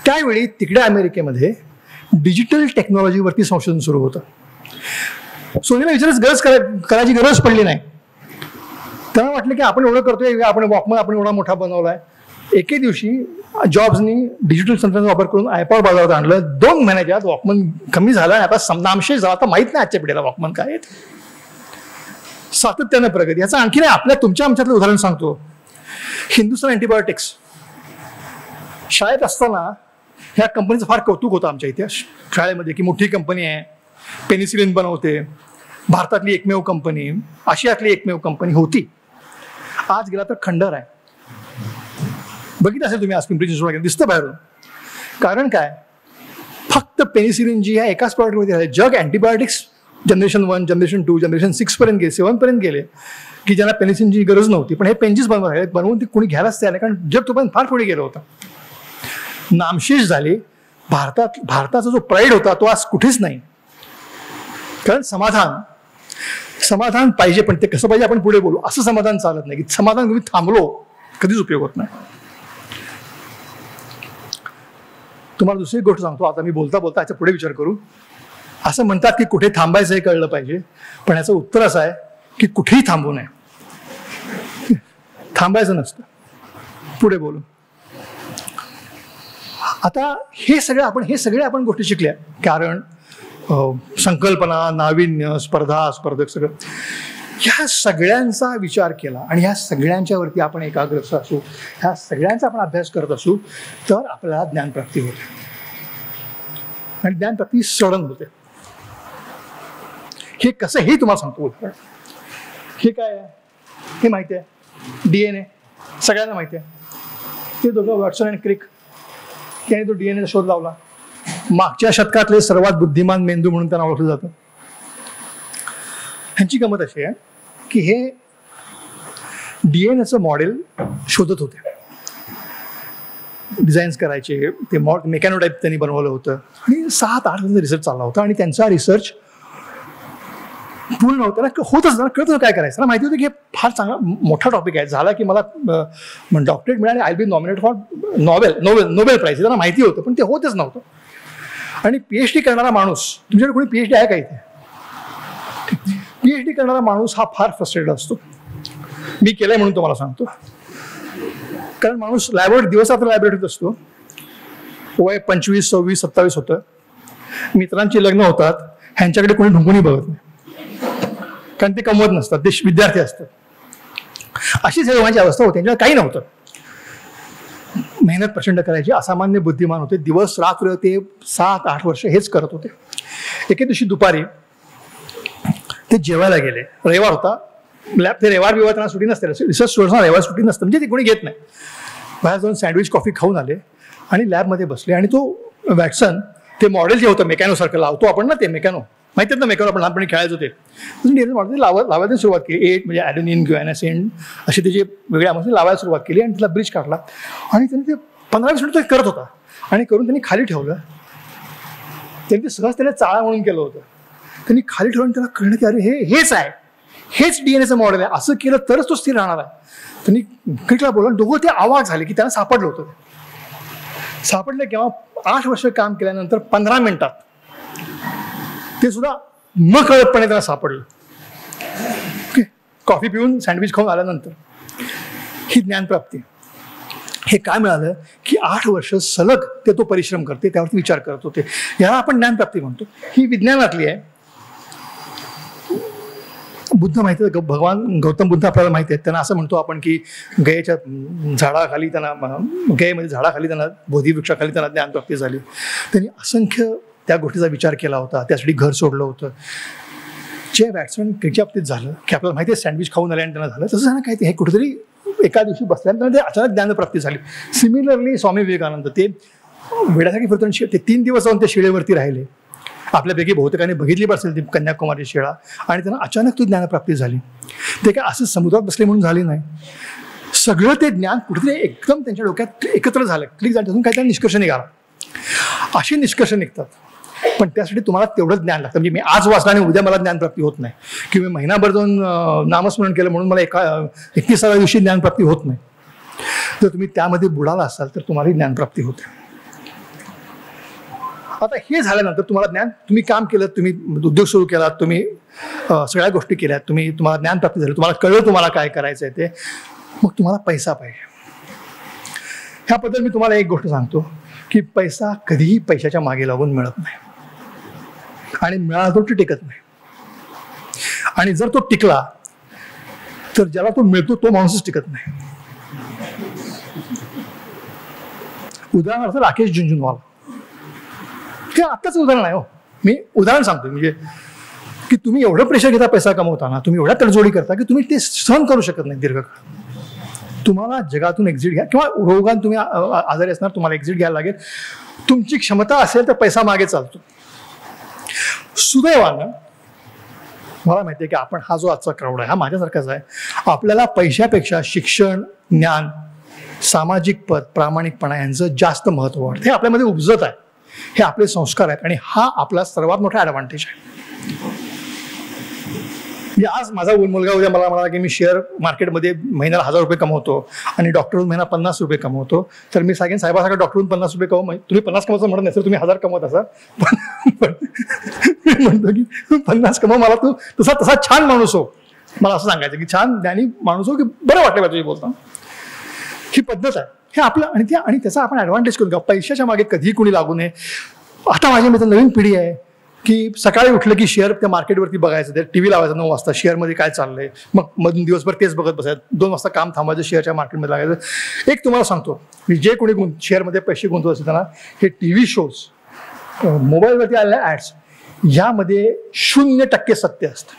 त्यावेळी तिकडे अमेरिकेमध्ये डिजिटल टेक्नॉलॉजीवरती संशोधन सुरू होतं. सोनीला करायची गरज पडली नाही. त्यांना वाटलं की आपण एवढं करतोय, आपण वॉकमन आपण एवढा मोठा बनवलाय. एके दिवशी जॉब्सनी डिजिटल तंत्रज्ञानाचा वापर करून आयपॉड बाजारात आणलं. 2 महिन्याच्या आत वॉकमन कमी झाला आणि आता नामशेष झाला. आता माहित नाही आजच्या पिढीला वॉकमन काय आहेत. सातत्यानं प्रगती. याचं आणखी नाही, तुमच्या आमच्यातलं उदाहरण सांगतो. हिंदुस्थान अँटीबायोटिक्स. शाळेत असताना ह्या कंपनीचं फार कौतुक होतं आमच्या इथे शाळेमध्ये, की मोठी कंपनी आहे, पेनिसिलिन बनवते, भारतातली एकमेव कंपनी, आशियातली एकमेव कंपनी होती. आज गेला तर खंडर आहे. बघितलं असेल तुम्ही आज पिंपरी चिंचवड दिसतं बाहेरून. कारण काय, फक्त पेनिसिलिन जी आहे एकाच प्रॉडक्टमध्ये आहे. जग अँटीबायोटिक्स जनरेशन 1, जनरेशन 2, जनरेशन 6 पर्यंत गेले, 7 पर्यंत गेले, की ज्यांना पेनिसिलिनची गरज नव्हती. पण हे पेनजीस बनवून ती कोणी घ्यायलाच तयार नाही, कारण जग तोपर्यंत फार पुढे गेलं होतं. नामशेष झाले. भारताचा जो प्राईड होता तो आज कुठेच नाही. कारण समाधान पाहिजे, पण ते कसं पाहिजे आपण पुढे बोलू. असं समाधान चालत नाही, की समाधान तुम्ही थांबलो कधीच उपयोग होत नाही. तुम्हाला दुसरी गोष्ट सांगतो. आता मी बोलता बोलता याचा पुढे विचार करू. असं म्हणतात की कुठे थांबायचं हे कळलं पाहिजे, पण याचं उत्तर असं आहे की कुठेही थांबू नये. थांबायचं नसतं, पुढे बोलू. आता हे सगळे आपण गोष्टी शिकल्या. कारण संकल्पना, नाविन्य, स्पर्धक सगळं, ह्या सगळ्यांचा विचार केला आणि ह्या सगळ्यांच्या वरती आपण एकाग्रता असू, ह्या सगळ्यांचा आपण अभ्यास करत असू, तर आपल्याला ज्ञानप्राप्ती होते आणि ज्ञानप्राप्ती सडन होते. हे कसं हे तुम्हाला सांगतो उदाहरण. हे काय आहे हे माहिती आहे, DNA सगळ्यांना माहिती आहे. ते दोघं वॉटसन आणि क्रिक, त्याने तो DNA शोध लावला. मागच्या शतकातले सर्वात बुद्धिमान मेंदू म्हणून त्यांना ओळखलं जातं. ह्यांची गंमत अशी आहे की हे DNAचं मॉडेल शोधत होते, डिझाईन्स करायचे. ते मेकॅनोटाईप त्यांनी बनवलं होतं आणि 7-8 वर्षांचा रिसर्च चालला होता. आणि त्यांचा रिसर्च पूर्ण होता ना, होतच ना, कळत काय करायचं ना, माहिती होतं की हे फार चांगला मोठा टॉपिक आहे. झाला की मला डॉक्टरेट मिळाले, I be nominate for Nobel prize. त्यांना माहिती होतं पण ते होतच नव्हतं. आणि PhD करणारा माणूस, तुमच्याकडे कोणी PhD आहे का इथे? PhD करणारा माणूस हा फार फ्रस्ट्रेटेड असतो. मी केलंय म्हणून तुम्हाला सांगतो. कारण माणूस दिवसात लायब्ररीत असतो, वय 25, 26, 27 होतं, मित्रांची लग्न होतात, ह्यांच्याकडे कोणी ढुंकूनही बघत नाही, कारण ते कमवत नसतात, ते विद्यार्थी असतात. अशी सर्वांची अवस्था होती. त्यांच्याकडे काही नव्हतं. मेहनत प्रचंड करायची, असामान्य बुद्धिमान होते, दिवस रात्र ते 7-8 वर्ष हेच करत होते. एके दिवशी दुपारी ते जेवायला गेले. रविवार होता, ते रविवार बिवार त्यांना सुट्टी नसते, रिसर्च स्टुडंट्सना रविवार सुट्टी नसतं, म्हणजे ते कोणी घेत नाही. बाहेर जाऊन सँडविच कॉफी खाऊन आले आणि लॅबमध्ये बसले. आणि तो वॅटसन, ते मॉडेल जे होतं मेकॅनो सारखं लावतो आपण ना, ते मेकॅनो माहिती ना, मेकॅनो आपण लहानपणी खेळायचो ते मॉडेल लावायला सुरुवात केली. 8 म्हणजे ॲल्युमिनियम किंवा एनॅसेंट असे त्याचे वेगळ्या मशीन लावायला सुरुवात केली आणि त्याला ब्रिज काढला. आणि त्यांनी ते 15-20 मिनिट करत होता. आणि करून त्यांनी खाली ठेवलं. त्यांनी ते सहज त्याला चाळा म्हणून केलं होतं. त्यांनी खाली ठेवून त्याला कळलं की अरे हेच आहे, हेच DNA मॉडेल आहे, असं केलं तरच तो स्थिर राहणार आहे. त्यांनी क्रिकेटला बोलून दोघं ते आवाज झाले की त्यांना सापडलं होतं. सापडलं किंवा 8 वर्ष काम केल्यानंतर 15 मिनिटात ते सुद्धा न कळतपणे त्यांना सापडलं. कॉफी पिऊन सँडविच खाऊन आल्यानंतर ही ज्ञानप्राप्ती. हे काय मिळालं की 8 वर्ष सलग ते तो परिश्रम करते, त्यावरती विचार करत होते. याला आपण ज्ञानप्राप्ती म्हणतो. ही विज्ञानातली आहे. बुद्ध माहिती आहे, भगवान गौतम बुद्ध आपल्याला माहिती आहे. त्यांना असं म्हणतो आपण की गयेच्या झाडाखाली त्यांना, गयेमध्ये झाडाखाली त्यांना, बोधिवृक्षाखाली त्यांना ज्ञानप्राप्ती झाली. त्यांनी असंख्य त्या गोष्टीचा विचार केला होता, त्यासाठी घर सोडलं होतं. जे वॅटसन क्रिकेटच्या बाबतीत झालं की आपल्याला माहिती आहे सँडविच खाऊन आले आणि त्यांना झालं, तसं झालं काय ते हे कुठेतरी एका दिवशी बसल्यानंतर ते अचानक ज्ञानप्राप्ती झाली. सिमिलरली स्वामी विवेकानंद ते वेड्यासाठी फिरतो, ते 3 दिवस जाऊन त्या शिळेवरती राहिले. आपल्यापैकी बहुतेकांनी बघितली पण असेल ती कन्याकुमारी शिळा. आणि त्यांना अचानक ती ज्ञानप्राप्ती झाली. ते काय असं समुद्रात बसले म्हणून झाली नाही. सगळं ते ज्ञान कुठेतरी एकदम त्यांच्या डोक्यात एकत्र झालं, क्लिक झालं, त्यातून काही त्यांना निष्कर्ष निघाला. अशी निष्कर्ष निघतात. पण त्यासाठी तुम्हाला तेवढंच ज्ञान लागतं. म्हणजे मी आज वाचलं आणि उद्या मला ज्ञानप्राप्ती होत नाही, किंवा मी महिनाभर जाऊन नामस्मरण केलं म्हणून मला 31व्या दिवशी ज्ञानप्राप्ती होत नाही. जर तुम्ही त्यामध्ये बुडाला असाल तर तुम्हाला ज्ञानप्राप्ती होते. आता हे झाल्यानंतर तुम्हाला ज्ञान, तुम्ही काम केलं, तुम्ही उद्योग सुरू केलात, तुम्ही सगळ्या गोष्टी केल्यात, तुम्हाला ज्ञानप्राप्ती झाली, तुम्हाला कळलं तुम्हाला काय करायचं आहे ते, मग तुम्हाला पैसा पाहिजे. ह्याबद्दल मी तुम्हाला एक गोष्ट सांगतो की पैसा कधीही पैशाच्या मागे लागून मिळत नाही. आणि मिळाला तो टिकत नाही. आणि जर तो टिकला तर ज्याला तो मिळतो तो माणूसच टिकत नाही. उदाहरणार्थ राकेश झुंझुनवाला, हे आत्ताच उदाहरण आहे. हो, मी उदाहरण सांगतो. म्हणजे की तुम्ही एवढं प्रेशर घेता पैसा कमवताना, तुम्ही एवढ्या तडजोडी करता की तुम्ही ते सहन करू शकत नाही दीर्घकाळ. तुम्हाला जगातून एक्झिट घ्या, किंवा रोगान तुम्ही आजारी असणार, तुम्हाला एक्झिट घ्यायला लागेल. तुमची क्षमता असेल तर पैसा मागे चालतो. सुदैवानं मला माहिती आहे की आपण हा जो आजचा क्राऊड आहे हा माझ्यासारखाच आहे. आपल्याला पैशापेक्षा शिक्षण, ज्ञान, सामाजिक पद, प्रामाणिकपणा यांचं जास्त महत्त्व वाटतं. हे आपल्यामध्ये उपजत आहे, हे आपले संस्कार आहेत, आणि हा आपला सर्वात मोठा ॲडव्हान्टेज आहे. आज माझा मुलगा उद्या मला म्हणाला की मी शेअर मार्केटमध्ये महिन्याला 1000 रुपये कमवतो आणि डॉक्टरहून महिना 50 रुपये कमवतो, तर मी सांगेन साहेबासारखा डॉक्टरहून 50 रुपये कमव. तुम्ही 50 कमवतो म्हणत नाही, तर तुम्ही 1000 कमवत असा. मी म्हणतो की 50 कमव, मला तू तसा छान माणूस हो. मला असं सांगायचं की छान ज्ञानी माणूस हो, की बरं वाटलं तुझी बोलता. ही पद्धत आहे, हे आपलं. आणि त्याचा आपण ॲडव्हान्टेज करून घ्या. पैशाच्या मागे कधी कुणी लागू नये. आता माझ्या मित्र नवीन पिढी आहे की सकाळी उठलं की शेअर त्या मार्केटवरती बघायचं, ते TV लावायचं 9 वाजता, शेअरमध्ये काय चाललंय, मग मधून दिवसभर तेच बघत बसायचं. 2 वाजता काम थांबायचं, शेअरच्या मार्केटमध्ये लागायचं. एक तुम्हाला सांगतो, जे कोणी शेअरमध्ये पैसे गुंतवत असते त्यांना हे TV शोज, मोबाईलवरती आलेल्या ॲड्स, यामध्ये 0% सत्य असतं.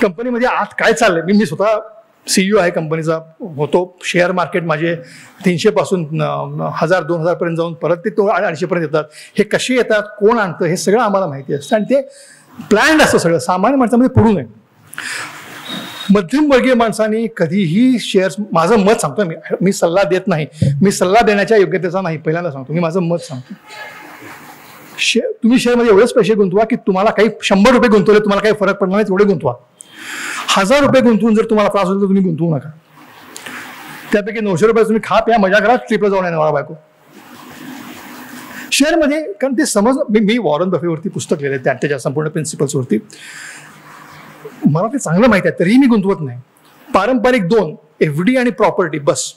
कंपनीमध्ये आत काय चाललंय, मी स्वतः CEO आहे कंपनीचा, होतो. शेअर मार्केट माझे 300 पासून 1000-2000 पर्यंत जाऊन परत ते 250 पर्यंत येतात. हे कसे येतात, कोण आणतं, हे सगळं आम्हाला माहिती असतं. आणि ते प्लॅन्ड असतं सगळं. सामान्य माणसामध्ये पडू नये. मध्यमवर्गीय माणसांनी कधीही शेअर्स, माझं मत सांगतो, मी सल्ला देत नाही, मी सल्ला देण्याच्या योग्यतेचा नाही, पहिल्यांदा सांगतो, मी माझं मत सांगतो. तुम्ही शेअरमध्ये एवढेच पैसे गुंतवा की तुम्हाला काही 100 रुपये गुंतवले तुम्हाला काही फरक पडणार नाही, तेवढे गुंतवा. 1000 रुपये गुंतवून जर तुम्हाला त्रास होतो तर तुम्ही गुंतवू नका. त्यापैकी 900 रुपये तुम्ही खा प्या मजा करा, ट्रिपला जाऊन येणार बायको. शेअरमध्ये कारण ते समज मी वॉरन बफेवरती पुस्तक लिहिलं त्याच्या संपूर्ण प्रिन्सिपल्सवरती. मला ते चांगलं माहिती आहे, तरीही मी गुंतवत नाही. पारंपरिक 2 FD आणि प्रॉपर्टी बस.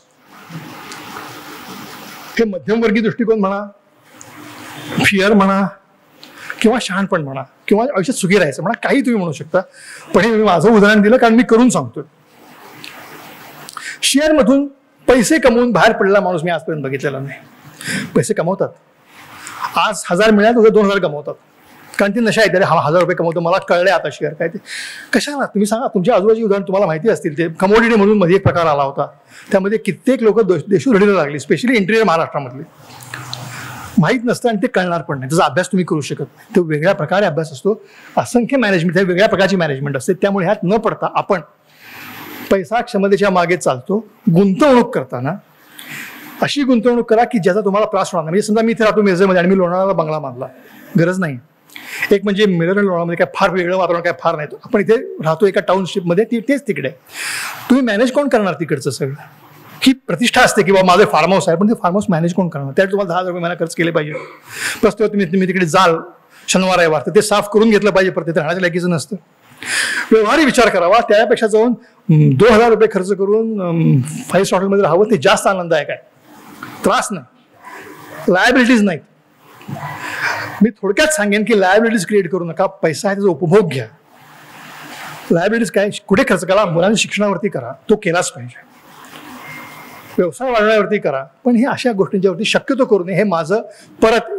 हे मध्यमवर्गीय दृष्टिकोन म्हणा, फिअर म्हणा, किंवा शहाणपण म्हणा, किंवा आयुष्यात सुखी राहायचं म्हणा, काही तुम्ही म्हणू शकता. पण हे मी माझं उदाहरण दिलं कारण मी करून सांगतोय. शेअरमधून पैसे कमवून बाहेर पडलेला माणूस मी आजपर्यंत बघितलेला नाही. पैसे कमवतात, आज 1000 मिळाले उद्या 2000 कमवतात, कारण ती नशा आहे. 1000 रुपये कमवतो, मला कळलंय आता शेअर काय ते. कशाला तुम्ही सांगा, तुमच्या आजूबाजूची उदाहरण तुम्हाला माहिती असतील. ते कमोडिटी म्हणून मध्ये एक प्रकार आला होता, त्यामध्ये कित्येक लोक देशू रडीला लागली, स्पेशली इंटिरियर महाराष्ट्रामधले. माहीत नसतं आणि ते कळणार पण नाही, त्याचा अभ्यास तुम्ही करू शकत नाही. तो वेगळ्या प्रकारे अभ्यास असतो, असंख्य मॅनेजमेंट आहे, वेगळ्या प्रकारची मॅनेजमेंट असते. त्यामुळे ह्यात न पडता आपण पैसा क्षमतेच्या मागे चालतो. गुंतवणूक करताना अशी गुंतवणूक करा की ज्याचा तुम्हाला त्रास होणार नाही. म्हणजे समजा मी इथे राहतो मिरजेमध्ये आणि मी लोणावळ्याला बंगला बांधला, गरज नाही. एक म्हणजे मिरज आणि लोणावळ्यामध्ये काय फार वेगळं वातावरण काय फार नाही. आपण इथे राहतो एका टाउनशिपमध्ये, तेच तिकडे. तुम्ही मॅनेज कोण करणार तिकडचं सगळं? ही प्रतिष्ठा असते की बाबा माझं फार्म हाऊस आहे, पण ते फार्म हाऊस मॅनेज कोण करणार? त्यात तुम्हाला 10,000 रुपये महिना खर्च केले पाहिजे. प्लस तुम्ही तिकडे जाल शनिवार रविवार, तर ते साफ करून घेतलं पाहिजे, परत राहण्याच्या लायकीचं नसतं. व्यवहारी विचार करावा, त्यापेक्षा जाऊन 2000 रुपये खर्च करून 5 स्टार हॉटेलमध्ये राहावं, ते जास्त आनंददायक आहे. त्रास नाही, लायबिलिटीज नाहीत. मी थोडक्यात सांगेन की लायबिलिटीज क्रिएट करू नका. पैसा आहे त्याचा उपभोग घ्या. लायबिलिटीज काय, कुठे खर्च करा? मुलांच्या शिक्षणावरती करा, तो केलाच पाहिजे. व्यवसाय वाढवण्यावरती करा, पण हे अशा गोष्टींच्यावरती शक्यतो करू नये. हे माझं परत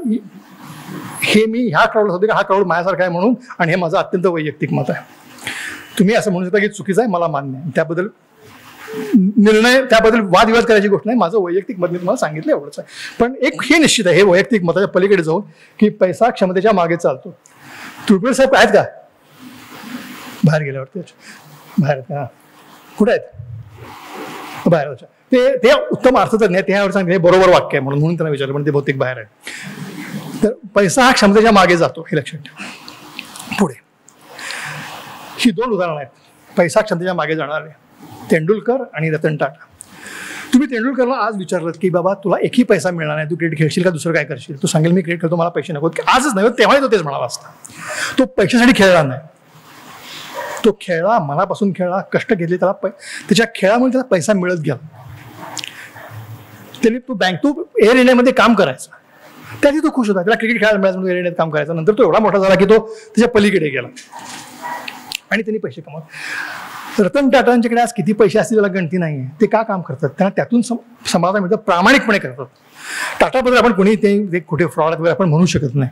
हे मी ह्या क्राऊडला होते का हा क्राऊड माझ्यासारखा आहे म्हणून, आणि हे माझं अत्यंत वैयक्तिक मत आहे. तुम्ही असं म्हणू शकता की चुकीचं आहे, मला मान्य आहे. त्याबद्दल वादविवाद करायची गोष्ट नाही. माझं वैयक्तिक मत मी तुम्हाला सांगितलं एवढंच आहे. पण एक हे निश्चित आहे, हे वैयक्तिक मताच्या पलीकडे जाऊन की पैसा क्षमतेच्या मागे चालतो. तुळपुळे साहेब आहेत का? बाहेर गेल्यावरती बाहेर आहेत का? कुठे आहेत? बाहेर. ते उत्तम अर्थतज्ञ आहेत, त्यावर सांगितलं हे बरोबर वाक्य आहे म्हणून त्यांना विचारलं, पण ते बहुतेक बाहेर आहे. तर पैसा हा क्षमतेच्या मागे जातो, हे लक्षात ठेवा. पुढे ही 2 उदाहरणं आहेत पैसा क्षमतेच्या मागे जाणारे, तेंडुलकर आणि रतन टाटा. तुम्ही तेंडुलकरला आज विचारलं की बाबा तुला एकही पैसा मिळणार नाही, तू क्रिकेट खेळशील का दुसरं काय करशील? तो सांगेल मी क्रिकेट खेळतो, मला पैसे नको. आजच नाही, तेव्हाही तो तेच म्हणाला असता. तो पैशासाठी खेळला नाही, तो खेळला, मनापासून खेळला, कष्ट घेतले, त्याच्या खेळामुळे त्याला पैसा मिळत गेला. त्याने तो एअर इंडियामध्ये काम करायचा, त्याची तो खुश होता. त्याला क्रिकेट खेळायला मिळायचं म्हणून एअर इंडियात काम करायचं. नंतर तो एवढा मोठा झाला की तो त्याच्या पलीकडे गेला आणि त्यांनी पैसे कमावले. रतन टाटांच्याकडे आज किती पैसे असतील त्याला गणती नाही. ते का काम करतात? त्यांना त्यातून समाधान मिळतं, प्रामाणिकपणे करतात. टाटाबद्दल आपण कोणी ते कुठे फ्रॉड वगैरे आपण म्हणू शकत नाही.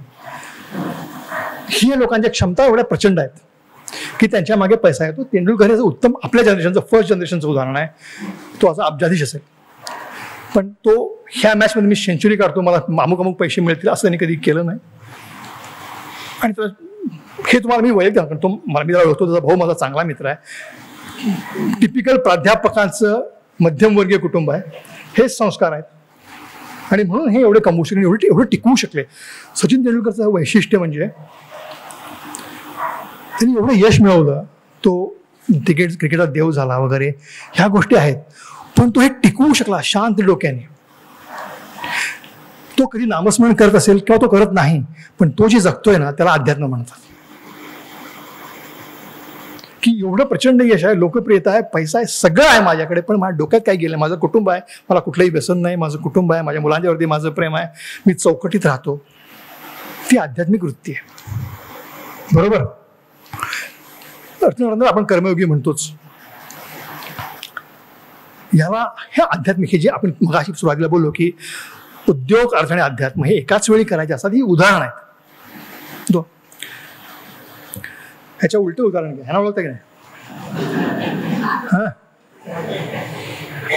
ही लोकांच्या क्षमता एवढ्या प्रचंड आहेत की त्यांच्या मागे पैसा येतो. तेंडुलकर हे उत्तम आपल्या जनरेशनचं फर्स्ट जनरेशनचं उदाहरण आहे. तो असा अब्जाधीश असेल, पण तो ह्या मॅचमध्ये मी सेंचुरी काढतो, मला अमुक पैसे मिळतील असं त्यांनी कधी केलं नाही. आणि हे तुम्हाला मी वैयक्तिक तो मला मी त्याला ओळखतो, त्याचा भाऊ माझा चांगला मित्र आहे. टिपिकल प्राध्यापकांचं मध्यमवर्गीय कुटुंब आहे, हेच संस्कार आहेत. आणि म्हणून हे एवढे कमवू शकले, एवढे टिकवू शकले. सचिन तेंडुलकरचं वैशिष्ट्य म्हणजे त्यांनी एवढं यश मिळवलं. तो क्रिकेटचा देव झाला वगैरे ह्या गोष्टी आहेत, पण तो हे टिकवू शकला शांत डोक्याने. तो कधी नामस्मरण करत असेल किंवा तो करत नाही, पण तो जे जगतोय ना त्याला अध्यात्म म्हणतात. की एवढं प्रचंड यश आहे, लोकप्रियता आहे, पैसा आहे, सगळं आहे माझ्याकडे, पण माझ्या डोक्यात काय गेलं? माझं कुटुंब आहे, मला कुठलंही व्यसन नाही, माझं कुटुंब आहे, माझ्या मुलांच्यावरती माझं प्रेम आहे, मी चौकटीत राहतो. ती आध्यात्मिक वृत्ती आहे, बरोबर? अर्थानंतर आपण कर्मयोगी म्हणतोच. याला हे आध्यात्मिक, हे जे आपण मगाशी सुरुवातीला बोललो की उद्योग, अर्थ आणि अध्यात्म हे एकाच वेळी करायचे असतात, ही उदाहरण आहेत. ह्याच्या उलट उदाहरण घ्या, ह्याला ओळखतं की नाही?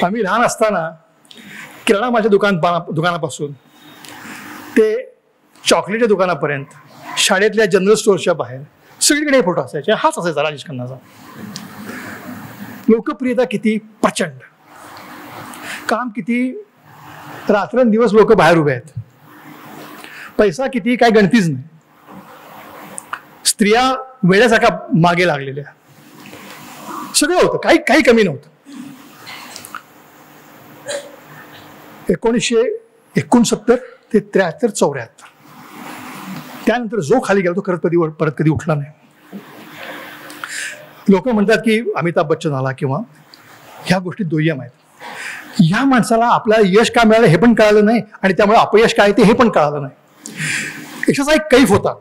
आम्ही लहान असताना किराणा माझ्या दुकानापासून ते चॉकलेटच्या दुकानापर्यंत, शाळेतल्या जनरल स्टोअरच्या बाहेर सगळीकडे फोटो असायचे. हाच असायचा राजेश खन्नाचा. लोकप्रियता किती प्रचंड, काम किती, रात्रंदिवस लोक बाहेर उभे आहेत, पैसा किती काय गणतीच नाही, स्त्रिया वेड्यासारखा मागे लागलेल्या. सगळं होतं, काही काही कमी नव्हतं. 1969 ते 73-74 त्यानंतर जो खाली गेला तो परत कधी उठला नाही. लोक म्हणतात की अमिताभ बच्चन आला किंवा ह्या गोष्टी दुय्यम आहेत. या माणसाला आपल्याला यश का मिळालं हे पण कळालं नाही आणि त्यामुळे अपयश काय ते हे पण कळालं नाही. यशाचा एक कैफ होता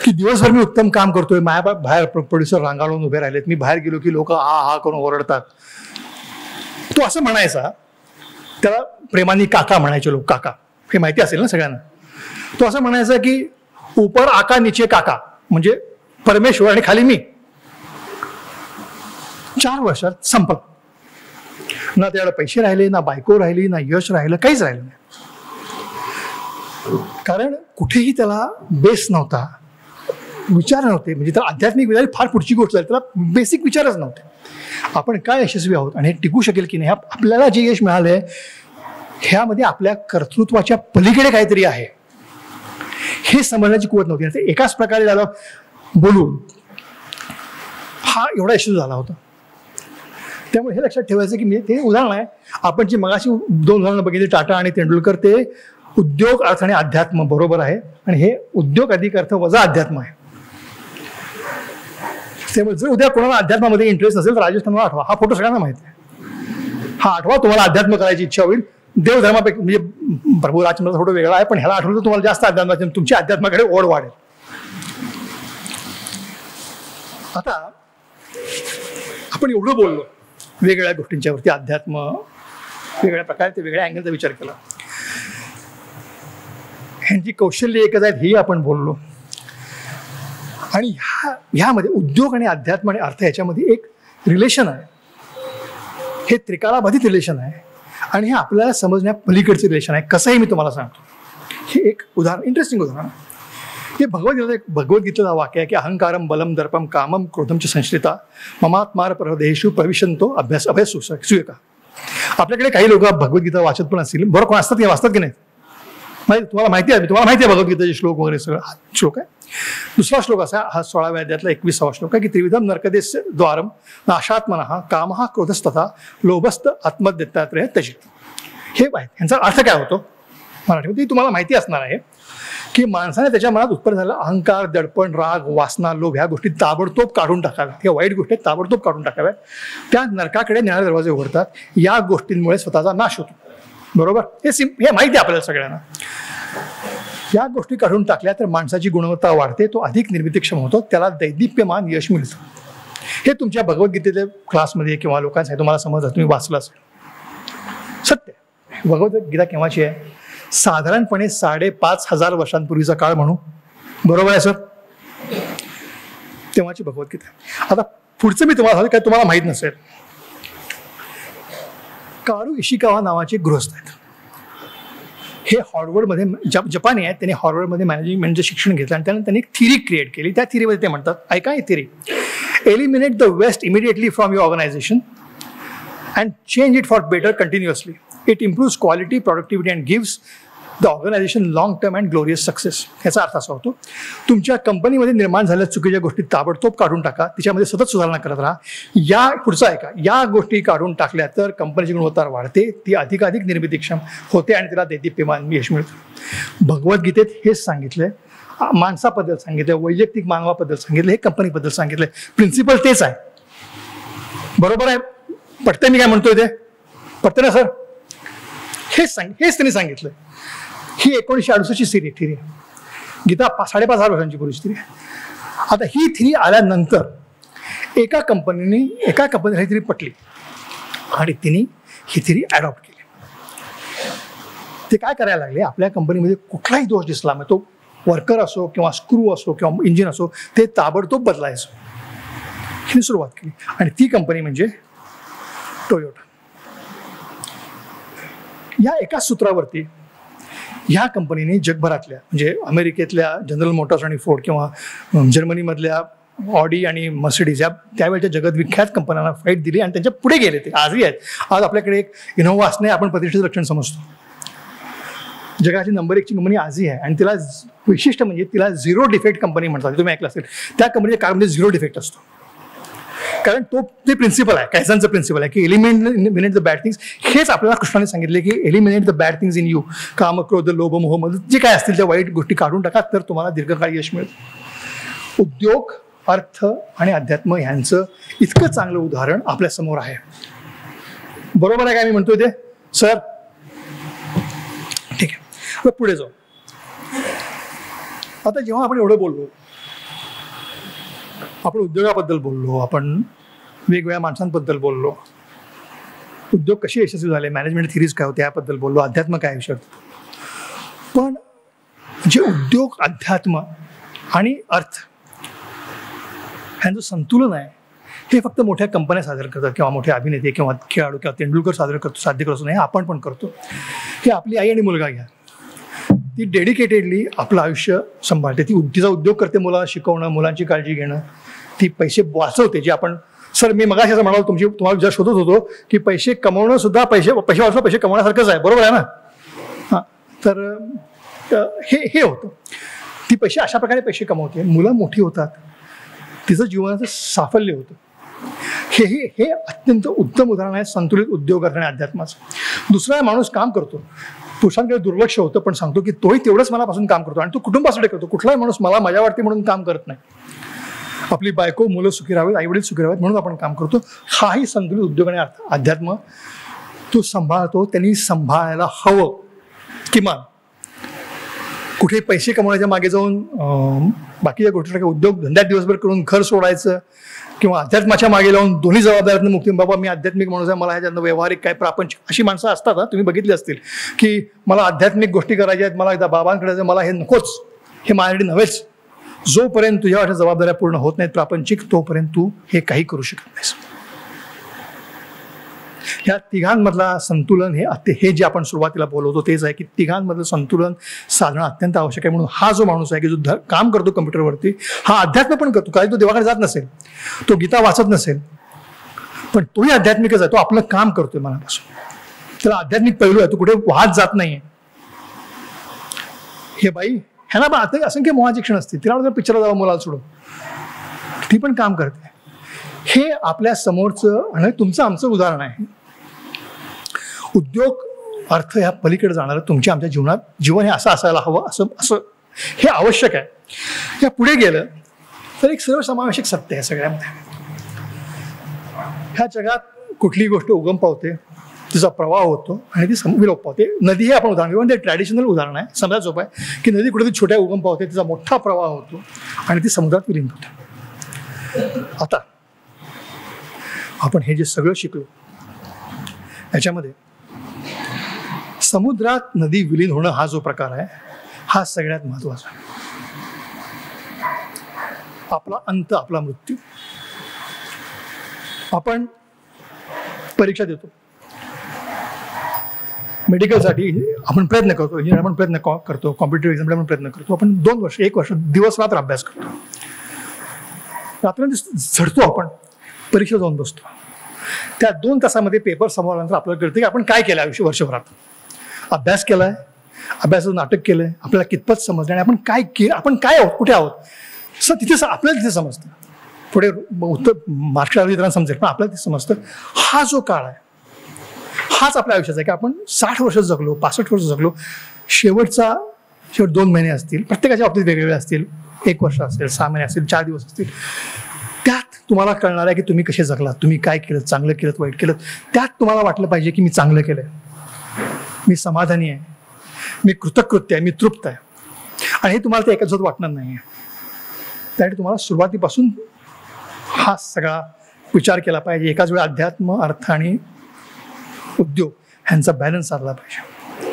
की दिवसभर मी उत्तम काम करतोय, माझ्या बाहेर प्रोड्युसर रांगाळून उभे राहिलेत, मी बाहेर गेलो की लोक हा करून ओरडतात. तो असं म्हणायचा, त्याला प्रेमाने काका म्हणायचे लोक, काका हे माहिती असेल ना सगळ्यांना. तो असं म्हणायचा की ऊपर आका नीचे काका, म्हणजे परमेश्वर आणि खाली मी. 4 वर्षात संपला. ना त्याला पैसे राहिले, ना बायको राहिली, ना यश राहिलं, काहीच राहिलं नाही. कारण कुठेही त्याला बेस नव्हता, विचार नव्हते. म्हणजे त्याला आध्यात्मिक विचार फार पुढची गोष्ट आहे, त्याला बेसिक विचारच नव्हते. आपण काय यशस्वी आहोत आणि हे टिकू शकेल की नाही, आपल्याला जे यश मिळालंय ह्यामध्ये आपल्या कर्तृत्वाच्या पलीकडे काहीतरी आहे हे समजण्याची कुवत नव्हती. एकाच प्रकारे त्याला बोलून हा एवढा यशस्वी झाला होता. त्यामुळे हे लक्षात ठेवायचं की ते उदाहरण आहे. आपण जी मगाशी 2 उदाहरणं बघितली, टाटा आणि तेंडुलकर, ते उद्योग, अर्थ आणि अध्यात्म बरोबर आहे, आणि हे उद्योग अधिक अर्थ वजा अध्यात्म आहे. त्यामुळे जर उद्या कोणाला अध्यात्मामध्ये इंटरेस्ट नसेल तर राजस्थानला आठवा. हा फोटो सगळ्यांना माहिती आहे. हा आठवा, तुम्हाला अध्यात्म करायची इच्छा होईल. देवधर्मापैकी म्हणजे प्रभू राजचंद्राचा फोटो वेगळा आहे, पण ह्याला आठवलं तर तुम्हाला जास्त अध्यात्माची, तुमच्या अध्यात्माकडे ओढ वाढेल. आता आपण एवढं बोललो वेगवेगळ्या गोष्टींच्यावरती, अध्यात्म वेगवेगळ्या प्रकारे, ते वेगळ्या अँगलचा विचार केला, ह्यांची कौशल्य एकच आहेत हेही आपण बोललो. आणि ह्यामध्ये उद्योग आणि अध्यात्म आणि अर्थ याच्यामध्ये एक रिलेशन आहे. हे त्रिकालाबाधित रिलेशन आहे आणि हे आपल्याला समजण्या पलीकडचे रिलेशन आहे. कसंही मी तुम्हाला सांगतो. हे एक उदाहरण, इंटरेस्टिंग उदाहरण. हे भगवद्गीतेचं वाक्य आहे की अहंकारम बलम दर्पम कामम क्रोधम च संश्रिता ममात्मार परदेशु प्रविशंतो अभ्यास सुयका. आपल्याकडे काही लोक भगवद्गीता वाचत पण असतील, बरोबर कोण असतात की वाचतात की नाही तुम्हाला माहिती आहे. तुम्हाला माहिती आहे भगवद्गीतेचे श्लोक वगैरे सगळं. हा श्लोक आहे. दुसरा श्लोक असा, हा 16व्या अध्यायातला 21वा श्लोक आहे की त्रिविधम नरकदेश द्वारम नाशात्मनः कामः क्रोधस्तथा लोभस्त आत्मदत्तात्रय त्यजेत. हे आहे. ह्यांचा अर्थ काय होतो मराठीमध्ये तुम्हाला माहिती असणार आहे की माणसाने त्याच्या मनात उत्पन्न झालेला अहंकार, दडपण, राग, वासना, लोभ ह्या गोष्टी ताबडतोब काढून टाकाव्यात. या वाईट गोष्टी ताबडतोब काढून टाकाव्यात. त्या नरकाकडे नेणारे दरवाजे उघडतात. या गोष्टींमुळे स्वतःचा नाश होतो. बरोबर, हे माहिती आहे आपल्याला सगळ्यांना. या गोष्टी काढून टाकल्या तर माणसाची गुणवत्ता वाढते, तो अधिक निर्मितीक्षम होतो, त्याला दैदिप्यमान यश मिळतं. हे तुमच्या भगवद्गीतेच्या क्लासमध्ये किंवा लोकांसाठी तुम्हाला समजलं, तुम्ही वाचलं असेल. सत्य. भगवद्गीता केव्हाची आहे? साधारणपणे 5,500 वर्षांपूर्वीचा काळ म्हणू. बरोबर आहे सर? तेव्हाची भगवद्गीता. आता पुढचं मी तुम्हाला सांगतो, काय तुम्हाला माहीत नसेल. कारू इशिकावा नावाचे गृहस्थ आहेत. हे हार्वर्डमध्ये जपानी आहेत. त्यांनी हार्वर्डमध्ये मॅनेजमेंटचं शिक्षण घेतलं आणि त्यांनी एक थिअरी क्रिएट केली. त्या थिअरीमध्ये ते म्हणतात, ऐका ही theory, eliminate the waste immediately from your organisation and change it for better continuously. It improves quality, productivity and gives the organisation long term and glorious success. याचा अर्थ असा होतो, तुमच्या कंपनीमध्ये निर्माण झालेल्या चुकीच्या गोष्टी ताबडतोब काढून टाका, तिच्यामध्ये सतत सुधारणा करत राहा. या पुढचा आहे का, या गोष्टी काढून टाकल्या तर कंपनीची गुणवत्ता वाढते, ती अधिकाधिक निर्मितीक्षम होते आणि तिला दैदिप्यमान यश मिळतं. भगवद्गीतेत हेच सांगितलंय. माणसाबद्दल सांगितलं, वैयक्तिक मानवाबद्दल सांगितलं, हे कंपनीबद्दल सांगितलंय. प्रिन्सिपल तेच आहे. बरोबर आहे? पटते मी काय म्हणतोय ते? पटते ना सर? हेच त्यांनी सांगितलं. ही 1968ची थिअरी आहे. गीता 5,500 वर्षांची पूर्वीची थिअरी आहे. आता ही थिअरी आल्यानंतर एका कंपनीला ही थिअरी पटली आणि तिने ही थिअरी अडॉप्ट केली. ते काय करायला लागले, आपल्या कंपनीमध्ये कुठलाही दोष दिसला, मग तो वर्कर असो किंवा स्क्रू असो किंवा इंजिन असो, ते ताबडतोब बदलायचं. ही सुरुवात केली आणि ती कंपनी म्हणजे टोयोटा. या एकाच सूत्रावरती ह्या कंपनीने जगभरातल्या, म्हणजे अमेरिकेतल्या जनरल मोटर्स आणि फोर्ड किंवा जर्मनीमधल्या ऑडी आणि मर्सिडीज या त्यावेळच्या जगदविख्यात कंपन्यांना फाईट दिली आणि त्यांच्या पुढे गेले. ते आजही आहेत. आज आपल्याकडे एक इनोव्हा असणे आपण प्रतिष्ठित रक्षण समजतो. जगाची नंबर 1ची कंपनी आजही आहे आणि तिला विशिष्ट म्हणजे तिला 0 डिफेक्ट कंपनी म्हणतात. तुम्ही ऐकलं असेल, त्या कंपनीच्या कारमध्ये 0 डिफेक्ट असतो. कारण तो ते प्रिन्सिपल आहे, कैसांचं प्रिन्सिपल आहे की एलिमिनेट द बॅड थिंग्स. हेच आपल्याला कृष्णाने सांगितले की eliminate the bad things in you. काम, क्रोध, लोभ, मोह मध्ये जे काय असतील त्या वाईट गोष्टी काढून टाका, तर तुम्हाला दीर्घकाळ यश मिळेल. उद्योग, अर्थ आणि अध्यात्म ह्यांचं इतकं चांगलं उदाहरण आपल्या समोर आहे. बरोबर आहे काय मी म्हणतोय ते सर? ठीक आहे, आता पुढे जाऊ. आता जेव्हा आपण एवढं बोललो, आपण उद्योगाबद्दल बोललो, आपण वेगवेगळ्या माणसांबद्दल बोललो, उद्योग कसे यशस्वी झाले, मॅनेजमेंट थिरीज काय होते याबद्दल बोललो, अध्यात्म काय विषय. पण जे उद्योग, अध्यात्म आणि अर्थ ह्यांचं संतुलन आहे, हे फक्त मोठ्या कंपन्या सादर करतात किंवा मोठे अभिनेते किंवा खेळाडू किंवा तेंडुलकर साध्य करतो नाही, आपण पण करतो. हे आपली आई आणि मुलगा घ्या, ती डेडिकेटेडली आपलं आयुष्य सांभाळते. तिचा उद्योग करते, मुलाला शिकवणं, मुलांची काळजी घेणं, ती पैसे वाचवते. जे आपण सर मी मगाशी असं म्हणालो, तुम्हाला विचार शोधत होतो की पैसे कमवणं सुद्धा पैसे वाचवणं पैसे कमवण्यासारखंच आहे, बरोबर आहे ना? हां, तर हे होतं. ती पैसे अशा प्रकारे पैसे कमवते, मुलं मोठी होतात, तिचं जीवनाचं साफल्य होतं. हे अत्यंत उत्तम उदाहरण आहे संतुलित उद्योग आणि अध्यात्माचं. दुसरा माणूस काम करतो, पुरुषांकडे दुर्लक्ष होतं, पण सांगतो की तोही तेवढंच मनापासून काम करतो आणि तो कुटुंबासाठी करतो. कुठलाही माणूस मला मजा वाटते म्हणून काम करत नाही. आपली बायको, मुलं सुखी राहावेत, आईवडील सुखी राहावेत म्हणून आपण काम करतो. हाही संतुलित उद्योग आणि अध्यात्म तो सांभाळतो. त्यांनी सांभाळायला हवं. किमान कुठे पैसे कमवण्याच्या मागे जाऊन बाकीच्या गोष्टी उद्योग धंद्यात दिवसभर करून घर सोडायचं किंवा अध्यात्माच्या मागे लावून दोन्ही जबाबदाऱ्यातून मुक्ती. बाबा मी आध्यात्मिक माणूस आहे, मला ह्याच्यातनं व्यवहारिक काय प्रापंचिक अशी माणसं असतात. तुम्ही बघितली असतील की मला आध्यात्मिक गोष्टी करायच्या आहेत, मला एकदा बाबांकडे जायचं, मला हे नकोच, हे माझ्यासाठी नव्हेच. जोपर्यंत तुझ्या अशा जबाबदाऱ्या पूर्ण होत नाहीत प्रापंचिक, तोपर्यंत तू हे काही करू शकत नाहीस. ह्या तिघांमधला संतुलन हे जे आपण सुरुवातीला बोलवतो तेच आहे की तिघांमधलं संतुलन साधणं अत्यंत आवश्यक आहे. म्हणून हा जो माणूस आहे की जो काम करतो कम्प्युटरवरती, हा अध्यात्म पण करतो. काही तो देवाकडे जात नसेल, तो गीता वाचत नसेल, पण तोही आध्यात्मिकच आहे. तो आपलं काम करतोय मनापासून, त्याला आध्यात्मिक पैलू आहे, तो कुठे वाहत जात नाहीये. हे बाई ह्यांना पण आता असंख्य मोहाचे क्षण असतील, तिला पिक्चरला जावं मुलाला सोडून, ती पण काम करते. हे आपल्या समोरचं आणि तुमचं आमचं उदाहरण आहे. उद्योग, अर्थ ह्या पलीकडे जाणारं तुमच्या आमच्या जीवनात जीवन हे असं असायला हवं, असं हे आवश्यक आहे. या पुढे गेलं तर एक सर्वसमावेशक सत्य आहे सगळ्यामध्ये. ह्या जगात कुठलीही गोष्ट उगम पावते, तिचा प्रवाह होतो आणि ती विलोप पावते. नदी हे आपण उदाहरण घेऊन ते ट्रॅडिशनल उदाहरण आहे, समजा सोपं आहे की नदी कुठेतरी छोट्या उगम पावते, तिचा मोठा प्रवाह होतो आणि ती समुद्रात विलीन होते. आता आपण हे जे सगळं शिकलो याच्यामध्ये समुद्रात नदी विलीन होणं हा जो प्रकार आहे हा सगळ्यात महत्वाचा आहे. आपला अंत, आपला मृत्यू. आपण परीक्षा देतो, मेडिकलसाठी आपण प्रयत्न करतो, इंजिनियर आपण प्रयत्न करतो, कॉम्पिटेटिव्ह एक्झामसाठी आपण प्रयत्न करतो. आपण 2 वर्ष 1 वर्ष दिवस रात्र अभ्यास करतो, रात्रंदिवस झडतो, आपण परीक्षा जाऊन बसतो. त्या 2 तासामध्ये पेपर समोर आल्यानंतर आपल्याला कळतं की आपण काय केलं आयुष्य वर्षभरात. अभ्यास केलाय, अभ्यासाचं नाटक केलंय, आपल्याला कितपत समजलं आणि आपण काय केलं, आपण काय आहोत, कुठे आहोत, आपल्याला तिथे समजतं. पुढे उत्तर मार्क्स इतरांना समजेल, पण आपल्याला तिथे समजतं. हा जो काळ आहे हाच आपल्या आयुष्याचा आहे की आपण 60 वर्ष जगलो, 65 वर्ष जगलो. शेवट 2 महिने असतील, प्रत्येकाच्या बाबतीत वेगवेगळे असतील, 1 वर्ष असेल, 6 महिने असतील, 4 दिवस असतील. त्यात तुम्हाला कळणार आहे की तुम्ही कसे जगलात, तुम्ही काय केलं, चांगलं केलं, वाईट केलं. त्यात तुम्हाला वाटलं पाहिजे की मी चांगलं केलंय, मी समाधानी आहे, मी कृतकृत्य आहे, मी तृप्त आहे. आणि हे तुम्हाला ते एकाच वाटणार नाही आहे. त्यासाठी तुम्हाला सुरुवातीपासून हा सगळा विचार केला पाहिजे. एकाच वेळा अध्यात्म, अर्थ आणि उद्योग ह्यांचा बॅलन्स साधला पाहिजे.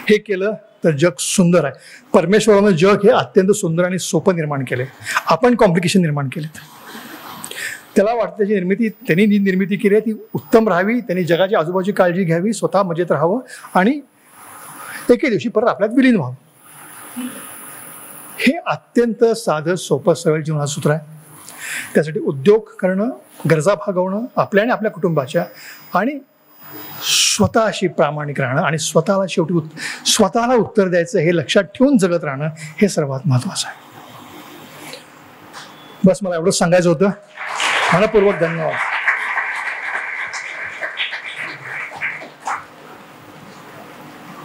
हे केलं तर जग सुंदर आहे. परमेश्वरानं जग हे अत्यंत सुंदर आणि सोपं निर्माण केले, आपण कॉम्प्लिकेशन निर्माण केलेत. त्याला वाटतं त्याची त्यांनी निर्मिती केली आहे ती उत्तम राहावी, त्यांनी जगाची आजूबाजूची काळजी घ्यावी, स्वतः मजेत राहावं आणि एके दिवशी परत आपल्यात विलीन व्हावं. हे अत्यंत साधं सोपं सरळ जीवनाचं सूत्र आहे. त्यासाठी उद्योग करणं, गरजा भागवणं आपल्या आणि आपल्या कुटुंबाच्या, आणि स्वतःशी प्रामाणिक राहणं आणि स्वतःला शेवटी स्वतःला उत्तर द्यायचं हे लक्षात ठेवून जगत राहणं हे सर्वात महत्वाचं आहे. बस मला एवढंच सांगायचं होतं. मनपूर्वक धन्यवाद.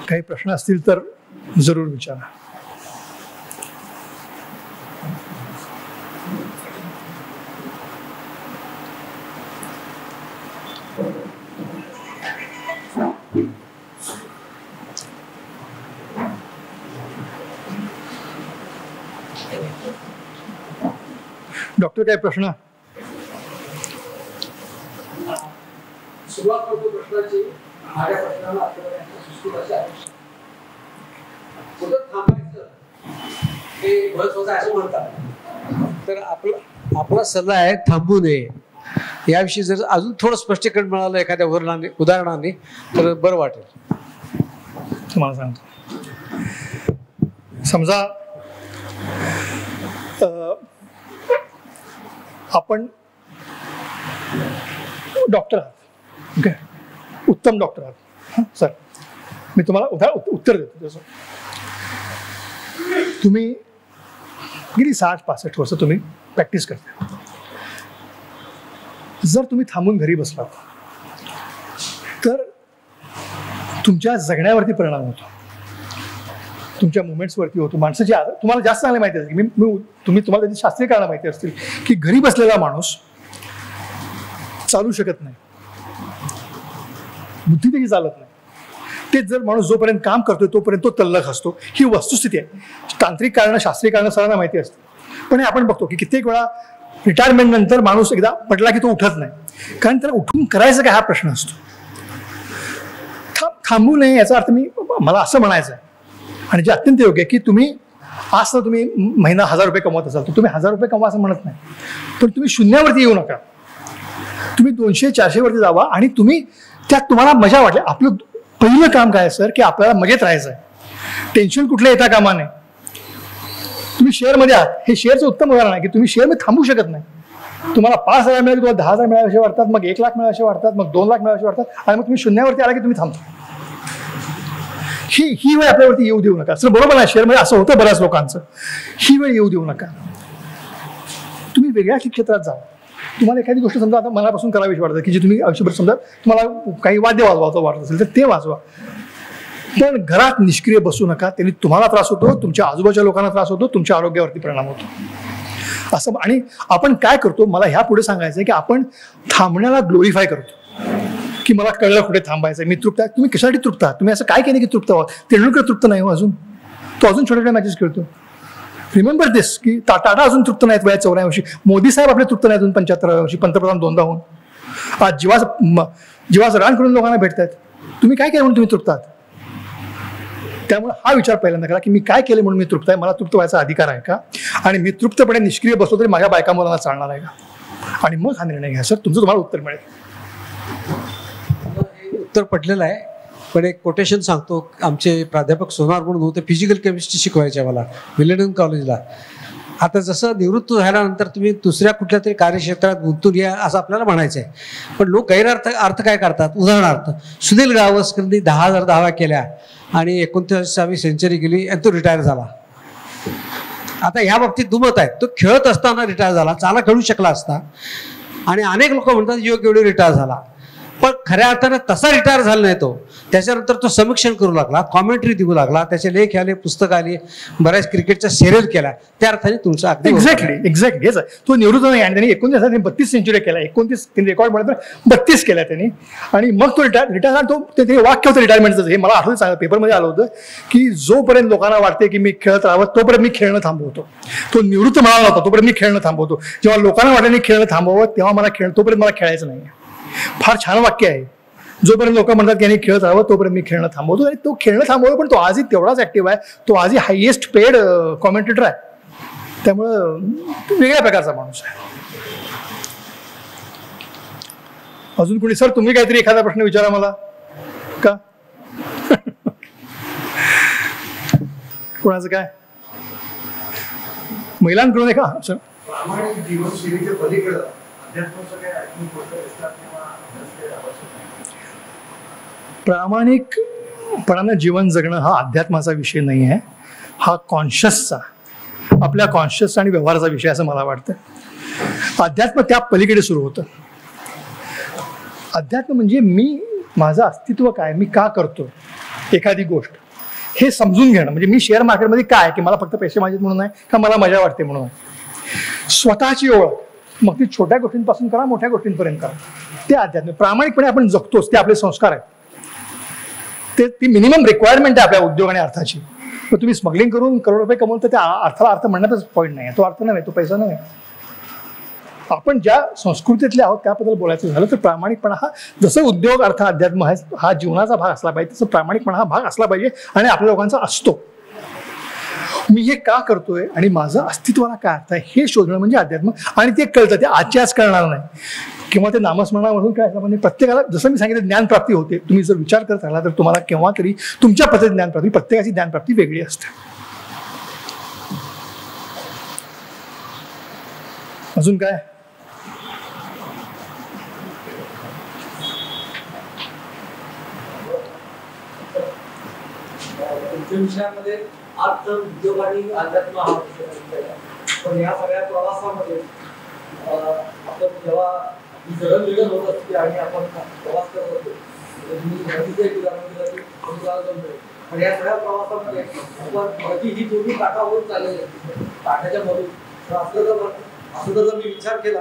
काही प्रश्न असतील तर जरूर विचारा. डॉक्टर काय प्रश्न? सुरुवात करतो प्रश्नाची. माझ्या प्रश्नाला सुस्थित अशा मुदत थांबायचं हे महत्वाचं असं म्हणतात. तर आपला सल्ला आहे थांबू नये. याविषयी जर अजून थोडं स्पष्टीकरण मिळालं एखाद्या उदाहरणाने तर बरं वाटेल. तुम्हाला सांगतो. समजा आपण डॉक्टर आहात. ओके, उत्तम डॉक्टर आहात. हां सर, मी तुम्हाला उत्तर देतो. जसं तुम्ही गेली 60-65 वर्ष तुम्ही प्रॅक्टिस करता. जर तुम्ही थांबून घरी बसलात तर तुमच्या जगण्यावरती परिणाम होतो, तुमच्या मुवमेंट्सवरती होतो. माणसाची तुम्हाला जास्त चांगले माहिती असते की तुम्हाला त्याची शास्त्रीय कारणं माहिती असतील की घरी बसलेला माणूस चालू शकत नाही, बुद्धी त्याची चालत नाही. तेच जर माणूस जोपर्यंत काम करतोय तोपर्यंत तो तल्लख असतो. ही वस्तुस्थिती आहे. तांत्रिक कारणं शास्त्रीय कारणं सर्वांना माहिती असते. पण हे आपण बघतो की कित्येक वेळा रिटायरमेंट नंतर माणूस एकदा पडला की तो उठत नाही, कारण त्याला उठून करायचं काय हा प्रश्न असतो. थांबू नये याचा अर्थ मला असं म्हणायचं आहे, आणि जे अत्यंत योग्य आहे की तुम्ही आज तर तुम्ही महिना 1000 रुपये कमवत असाल तर तुम्ही 1000 रुपये कमवा असं म्हणत नाही, पण तुम्ही शून्यावरती येऊ नका. तुम्ही 200-400 वरती जावा आणि तुम्ही त्यात तुम्हाला मजा वाटली. आपलं पहिलं काम काय सर की आपल्याला मजेत राहायचं आहे. टेन्शन कुठलं येता कामा नये. तुम्ही शेअरमध्ये आहात, हे शेअरचं उत्तम उदाहरण आहे की तुम्ही शेअरमध्ये थांबू शकत नाही. तुम्हाला 5,000 मिळाले, तुम्हाला 10,000 मिळाले वाटतात, मग 1,00,000 मिळाले वाटतात, मग 2,00,000 मिळाले वाटतात, आणि मग तुम्ही शून्यावरती आला की तुम्ही थांबता. ही वेळ आपल्यावरती येऊ देऊ नका. सर बरोबर आहे, शेअरमध्ये असं होतं बऱ्याच लोकांचं. ही वेळ येऊ देऊ नका. तुम्ही वेगळ्या क्षेत्रात जा. तुम्हाला एखादी गोष्ट समजा आता मनापासून करावीशी वाटतं की जी तुम्ही आयुष्यभर समजा तुम्हाला काही वाद्य वाजवायचं वाटत असेल तर ते वाजवा, पण घरात निष्क्रिय बसू नका. त्यांनी तुम्हाला त्रास होतो, तुमच्या आजूबाजूच्या लोकांना त्रास होतो, तुमच्या आरोग्यावरती परिणाम होतो. असं आणि आपण काय करतो, मला ह्या पुढे सांगायचं आहे की आपण थांबण्याला ग्लोरीफाय करतो की मला कळलं कुठे थांबायचं, मी तृप्त आहे. तुम्ही कशासाठी तृप्त आहात? तुम्ही असं काय केलं की तृप्त व्हा? तेंडुलकर तृप्त नाही हो अजून, तो अजून छोट्या छोट्या मॅचेस खेळतो. रिमेंबर दिस की टाटा अजून तृप्त नाहीत वया 94 वर्षी. मोदी साहेब आपले तृप्त नाहीत अजून 75 वर्षी, पंतप्रधान 2दा होऊन. आज जीवाचं रान करून लोकांना भेटतायत. तुम्ही काय केलं म्हणून तुम्ही तृप्त आहात? त्यामुळे हा विचार पहिल्यांदा करा की मी काय केलं म्हणून मी तृप्त आहे, मला तृप्त व्हायचा अधिकार आहे का, आणि मी तृप्तपणे निष्क्रिय बसलो तरी माझ्या बायका मुलांना चालणार आहे का, आणि मग हा निर्णय घ्या. सर तुमचं तुम्हाला उत्तर मिळेल. उत्तर पडलेलं आहे, पण एक कोटेशन सांगतो. आमचे प्राध्यापक सोनार म्हणून होते, फिजिकल केमिस्ट्री शिकवायचे मला मिलेनियम कॉलेजला. आता जसं निवृत्त झाल्यानंतर तुम्ही दुसऱ्या कुठल्या तरी कार्यक्षेत्रात गुंतून घ्या असं आपल्याला म्हणायचं आहे, पण लोक अर्थ काय करतात. उदाहरणार्थ सुनील गावस्करनी 10,000 धावा केल्या आणि 29वी सेंचुरी गेली आणि तो रिटायर झाला. आता ह्या बाबतीत दुमत आहे, तो खेळत असताना रिटायर झाला, चांगला खेळू शकला असता, आणि अनेक लोक म्हणतात योग्य वेळी रिटायर झाला, पण खऱ्या अर्थानं तसा रिटायर झाला नाही तो. त्याच्यानंतर तो समीक्षण करू लागला, कॉमेंट्री देऊ लागला, त्याचे लेख आले, पुस्तक आली, बऱ्याच क्रिकेटच्या सिरियल केला. त्या अर्थाने तुमचं अगदी एक्झॅक्टली हेच आहे. तो निवृत्त नाही, आणि त्यांनी 32 सेंचुरी केल्या, 29 रेकॉर्ड म्हणत 32 केल्या त्यांनी, आणि मग तो रिटायर झाला. ते वाक्य होतं रिटायरमेंटचं, हे मला आठवतं चांगलं, पेपरमध्ये आलं होतं की जोपर्यंत लोकांना वाटते की मी खेळत राहावं तोपर्यंत मी खेळणं थांबवतो. तो निवृत्त म्हणाला होता तोपर्यंत मी खेळणं थांबवतो. जेव्हा लोकांना वाटलं मी खेळणं थांबवं तेव्हा तोपर्यंत मला खेळायचं नाही. फार छान वाक्य आहे. जोपर्यंत लोक म्हणतात की यांनी खेळत राहावं तोपर्यंत मी खेळणं थांबवतो, आणि तो खेळणं थांबवतो, पण तो आजही तेवढाच ऍक्टिव्ह आहे. तो आजही हायएस्ट पेड कॉमेंटेटर आहे. त्यामुळं वेगळ्या प्रकारचा माणूस आहे. अजून कोणी? सर तुम्ही काहीतरी एखादा प्रश्न विचारा मला का? कोणाचं काय? महिलांकडून आहे का? सर प्रामाणिकपणानं जीवन जगणं हा अध्यात्माचा विषय नाही आहे, हा कॉन्शियसचा, आपल्या कॉन्शियस आणि व्यवहाराचा विषय असं मला वाटतं. अध्यात्म त्या पलीकडे सुरू होतं. अध्यात्म म्हणजे मी माझं अस्तित्व काय, मी का करतो एखादी गोष्ट हे समजून घेणं. म्हणजे मी शेअर मार्केटमध्ये काय की मला फक्त पैसे माहिती म्हणून आहे का मला मजा वाटते म्हणून आहे. स्वतःची ओळख, मग ती छोट्या गोष्टींपासून करा मोठ्या गोष्टींपर्यंत करा, ते अध्यात्म. प्रामाणिकपणे आपण जगतोच, ते आपले संस्कार आहेत. ती मिनिमम रिक्वायरमेंट आहे आपल्या उद्योग आणि अर्थाची. मग तुम्ही स्मगलिंग करून करोड रुपये कमवून तर त्या अर्थाला अर्थ म्हणण्यातच पॉईंट नाही. तो अर्थ नव्हे, तो पैसा नव्हे. आपण ज्या संस्कृतीतले आहोत त्याबद्दल बोलायचं झालं तर प्रामाणिकपणा हा, जसं उद्योग अर्थ अध्यात्म हा जीवनाचा भाग असला पाहिजे तसं प्रामाणिकपणा हा भाग असला पाहिजे आणि आपल्या लोकांचा असतो. मी हे का करतोय आणि माझं अस्तित्वाला काय अर्थ आहे हे शोधणं म्हणजे अध्यात्म. आणि ते कळतं, ते आजच्याच कळणार नाही किंवा ते नामस्मरणामधून काय म्हणजे प्रत्येकाला जसं मी सांगितलं ज्ञानप्राप्ती होते. तुम्ही जर विचार करत राहिला तर तुम्हाला केव्हा तरी तुमच्या पद्धतीने ज्ञानप्राप्ती, प्रत्येकाची ज्ञानप्राप्ती वेगळी असते. अजून काय? विषयामध्ये अर्थ, उद्योग आणि अध्यात्म हा विषय. पण या सगळ्या प्रवासामध्ये आपण जेव्हा जडणघडण होत असते आणि आपण प्रवास करत असतो, नदीचं एक उदाहरण दिलं की समुद्राला जमतोय. पण या सगळ्या प्रवासामध्ये आपण नदी ही दोन्ही काठावरून चाललेली असते, काठाच्या मधून. असं जर मी विचार केला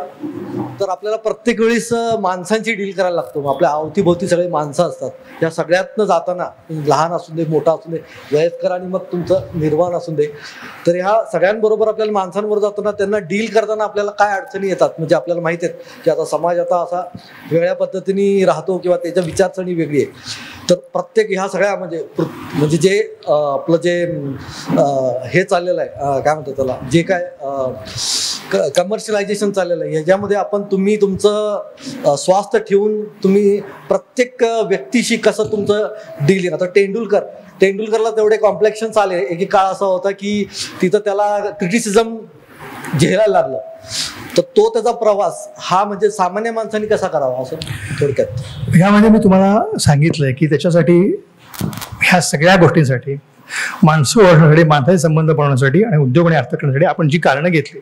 तर आपल्याला प्रत्येक वेळेस माणसांची डील करायला लागतो. आपल्या अवतीभोवती सगळे माणसं असतात. या सगळ्यातनं जाताना लहान असून दे, मोठा असून दे, वयस्कर आणि मग तुमचं निर्वाण असून दे, तर ह्या सगळ्यांबरोबर आपल्याला माणसांबरोबर जाताना त्यांना डील करताना आपल्याला काय अडचणी येतात. म्हणजे आपल्याला माहिती आहेत की आता समाज आता असा वेगळ्या पद्धतीने राहतो किंवा त्याच्या विचारसरणी वेगळी आहे. तर प्रत्येक ह्या सगळ्या म्हणजे जे आपलं जे हे चाललेलं आहे, काय म्हणतात त्याला, जे काय कमर्शियलायझेशन चाललेलं आहे, ह्याच्यामध्ये तुम्ही तुमचं स्वास्थ्य ठेवून तुम्ही प्रत्येक व्यक्तीशी कसं तुमचं डील येईल. आता तेंडुलकरला तेवढे कॉम्प्लेक्शन्स आले. एक काळ असा होता की तिथं त्याला क्रिटिसिझम झेलायला लागलं. तर तो त्याचा प्रवास हा म्हणजे सामान्य माणसांनी कसा करावा असं थोडक्यात. ह्यामध्ये मी तुम्हाला सांगितलंय की त्याच्यासाठी ह्या सगळ्या गोष्टींसाठी माणसं ओळखण्यासाठी, माणसाचे संबंध बनवण्यासाठी आणि उद्योग आणि अर्थ करण्यासाठी आपण जी कारणं घेतली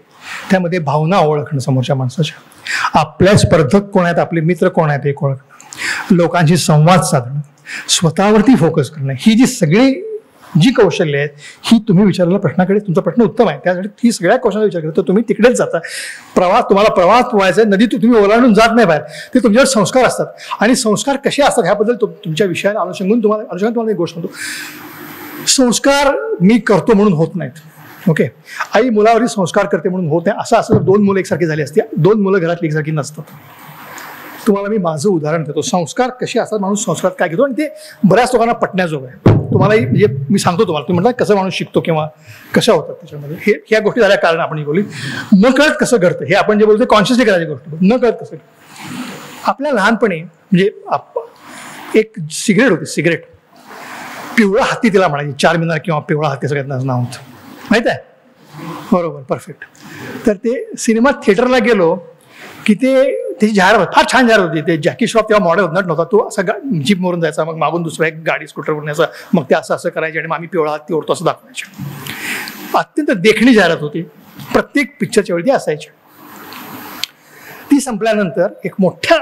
त्यामध्ये भावना ओळखणं, समोरच्या माणसाच्या, आपल्या स्पर्धक कोण आहेत, आपले मित्र कोण आहेत हे ओळखणं, लोकांशी संवाद साधणं, स्वतःवरती फोकस करणं, ही जी सगळी जी कौशल्य आहेत ही तुम्ही विचारलेल्या प्रश्नाकडे, तुमचा प्रश्न उत्तम आहे, त्यासाठी ही सगळ्या कौशल्य विचार करतो. तुम्ही तिकडेच जाता. तुम्हाला प्रवास व्हायचा आहे, नदी तुम्ही ओलांडून जात नाही बाहेर, ते तुमच्यावर संस्कार असतात. आणि संस्कार कसे असतात ह्याबद्दल तुमच्या विषयाला अनुषंगाने तुम्हाला एक गोष्ट म्हणतो. संस्कार मी करतो म्हणून होत नाहीत. ओके, आई मुलावरही संस्कार करते म्हणून होत नाही. असं दोन मुलं एकसारखी झाली असती, दोन मुलं घरातली एकसारखी नसतात. तुम्हाला मी माझं उदाहरण देतो. संस्कार कसे असतात, माणूस संस्कार काय घेतो आणि ते बऱ्याच लोकांना पटण्याजोगं आहे. तुम्हालाही म्हणजे मी सांगतो तुम्हाला, तुम्ही म्हणता कसं माणूस शिकतो किंवा कशा होतात त्याच्यामध्ये, ह्या गोष्टी झाल्या कारण आपण बोलली. न कळत कसं घडतं हे आपण जे बोलतो कॉन्शियसली करायची गोष्ट. न कळत कसं आपल्या लहानपणी म्हणजे एक सिगरेट होती, सिगरेट, पिवळा हत्ती तिला म्हणायची, 4 मिनार किंवा पिवळा हत्ती सगळ्यात नाव होतं, माहित आहे? बरोबर, परफेक्ट. तर ते सिनेमा थिएटरला गेलो की त्याची जाहिरात फार छान जाहिरात होती. ते जॅकी श्रॉफ तेव्हा मॉडेल नव्हता, तो असा जीप मोरून जायचा, मग मागून दुसरा एक गाडी स्कूटरवरून यायचा, मग ते असं करायचे आणि आम्ही पिवळा हत्ती ओढतो असं दाखवायचे. अत्यंत देखणी जाहिरात होती, प्रत्येक पिक्चरच्या वेळी ती असायची. ती संपल्यानंतर एक मोठ्या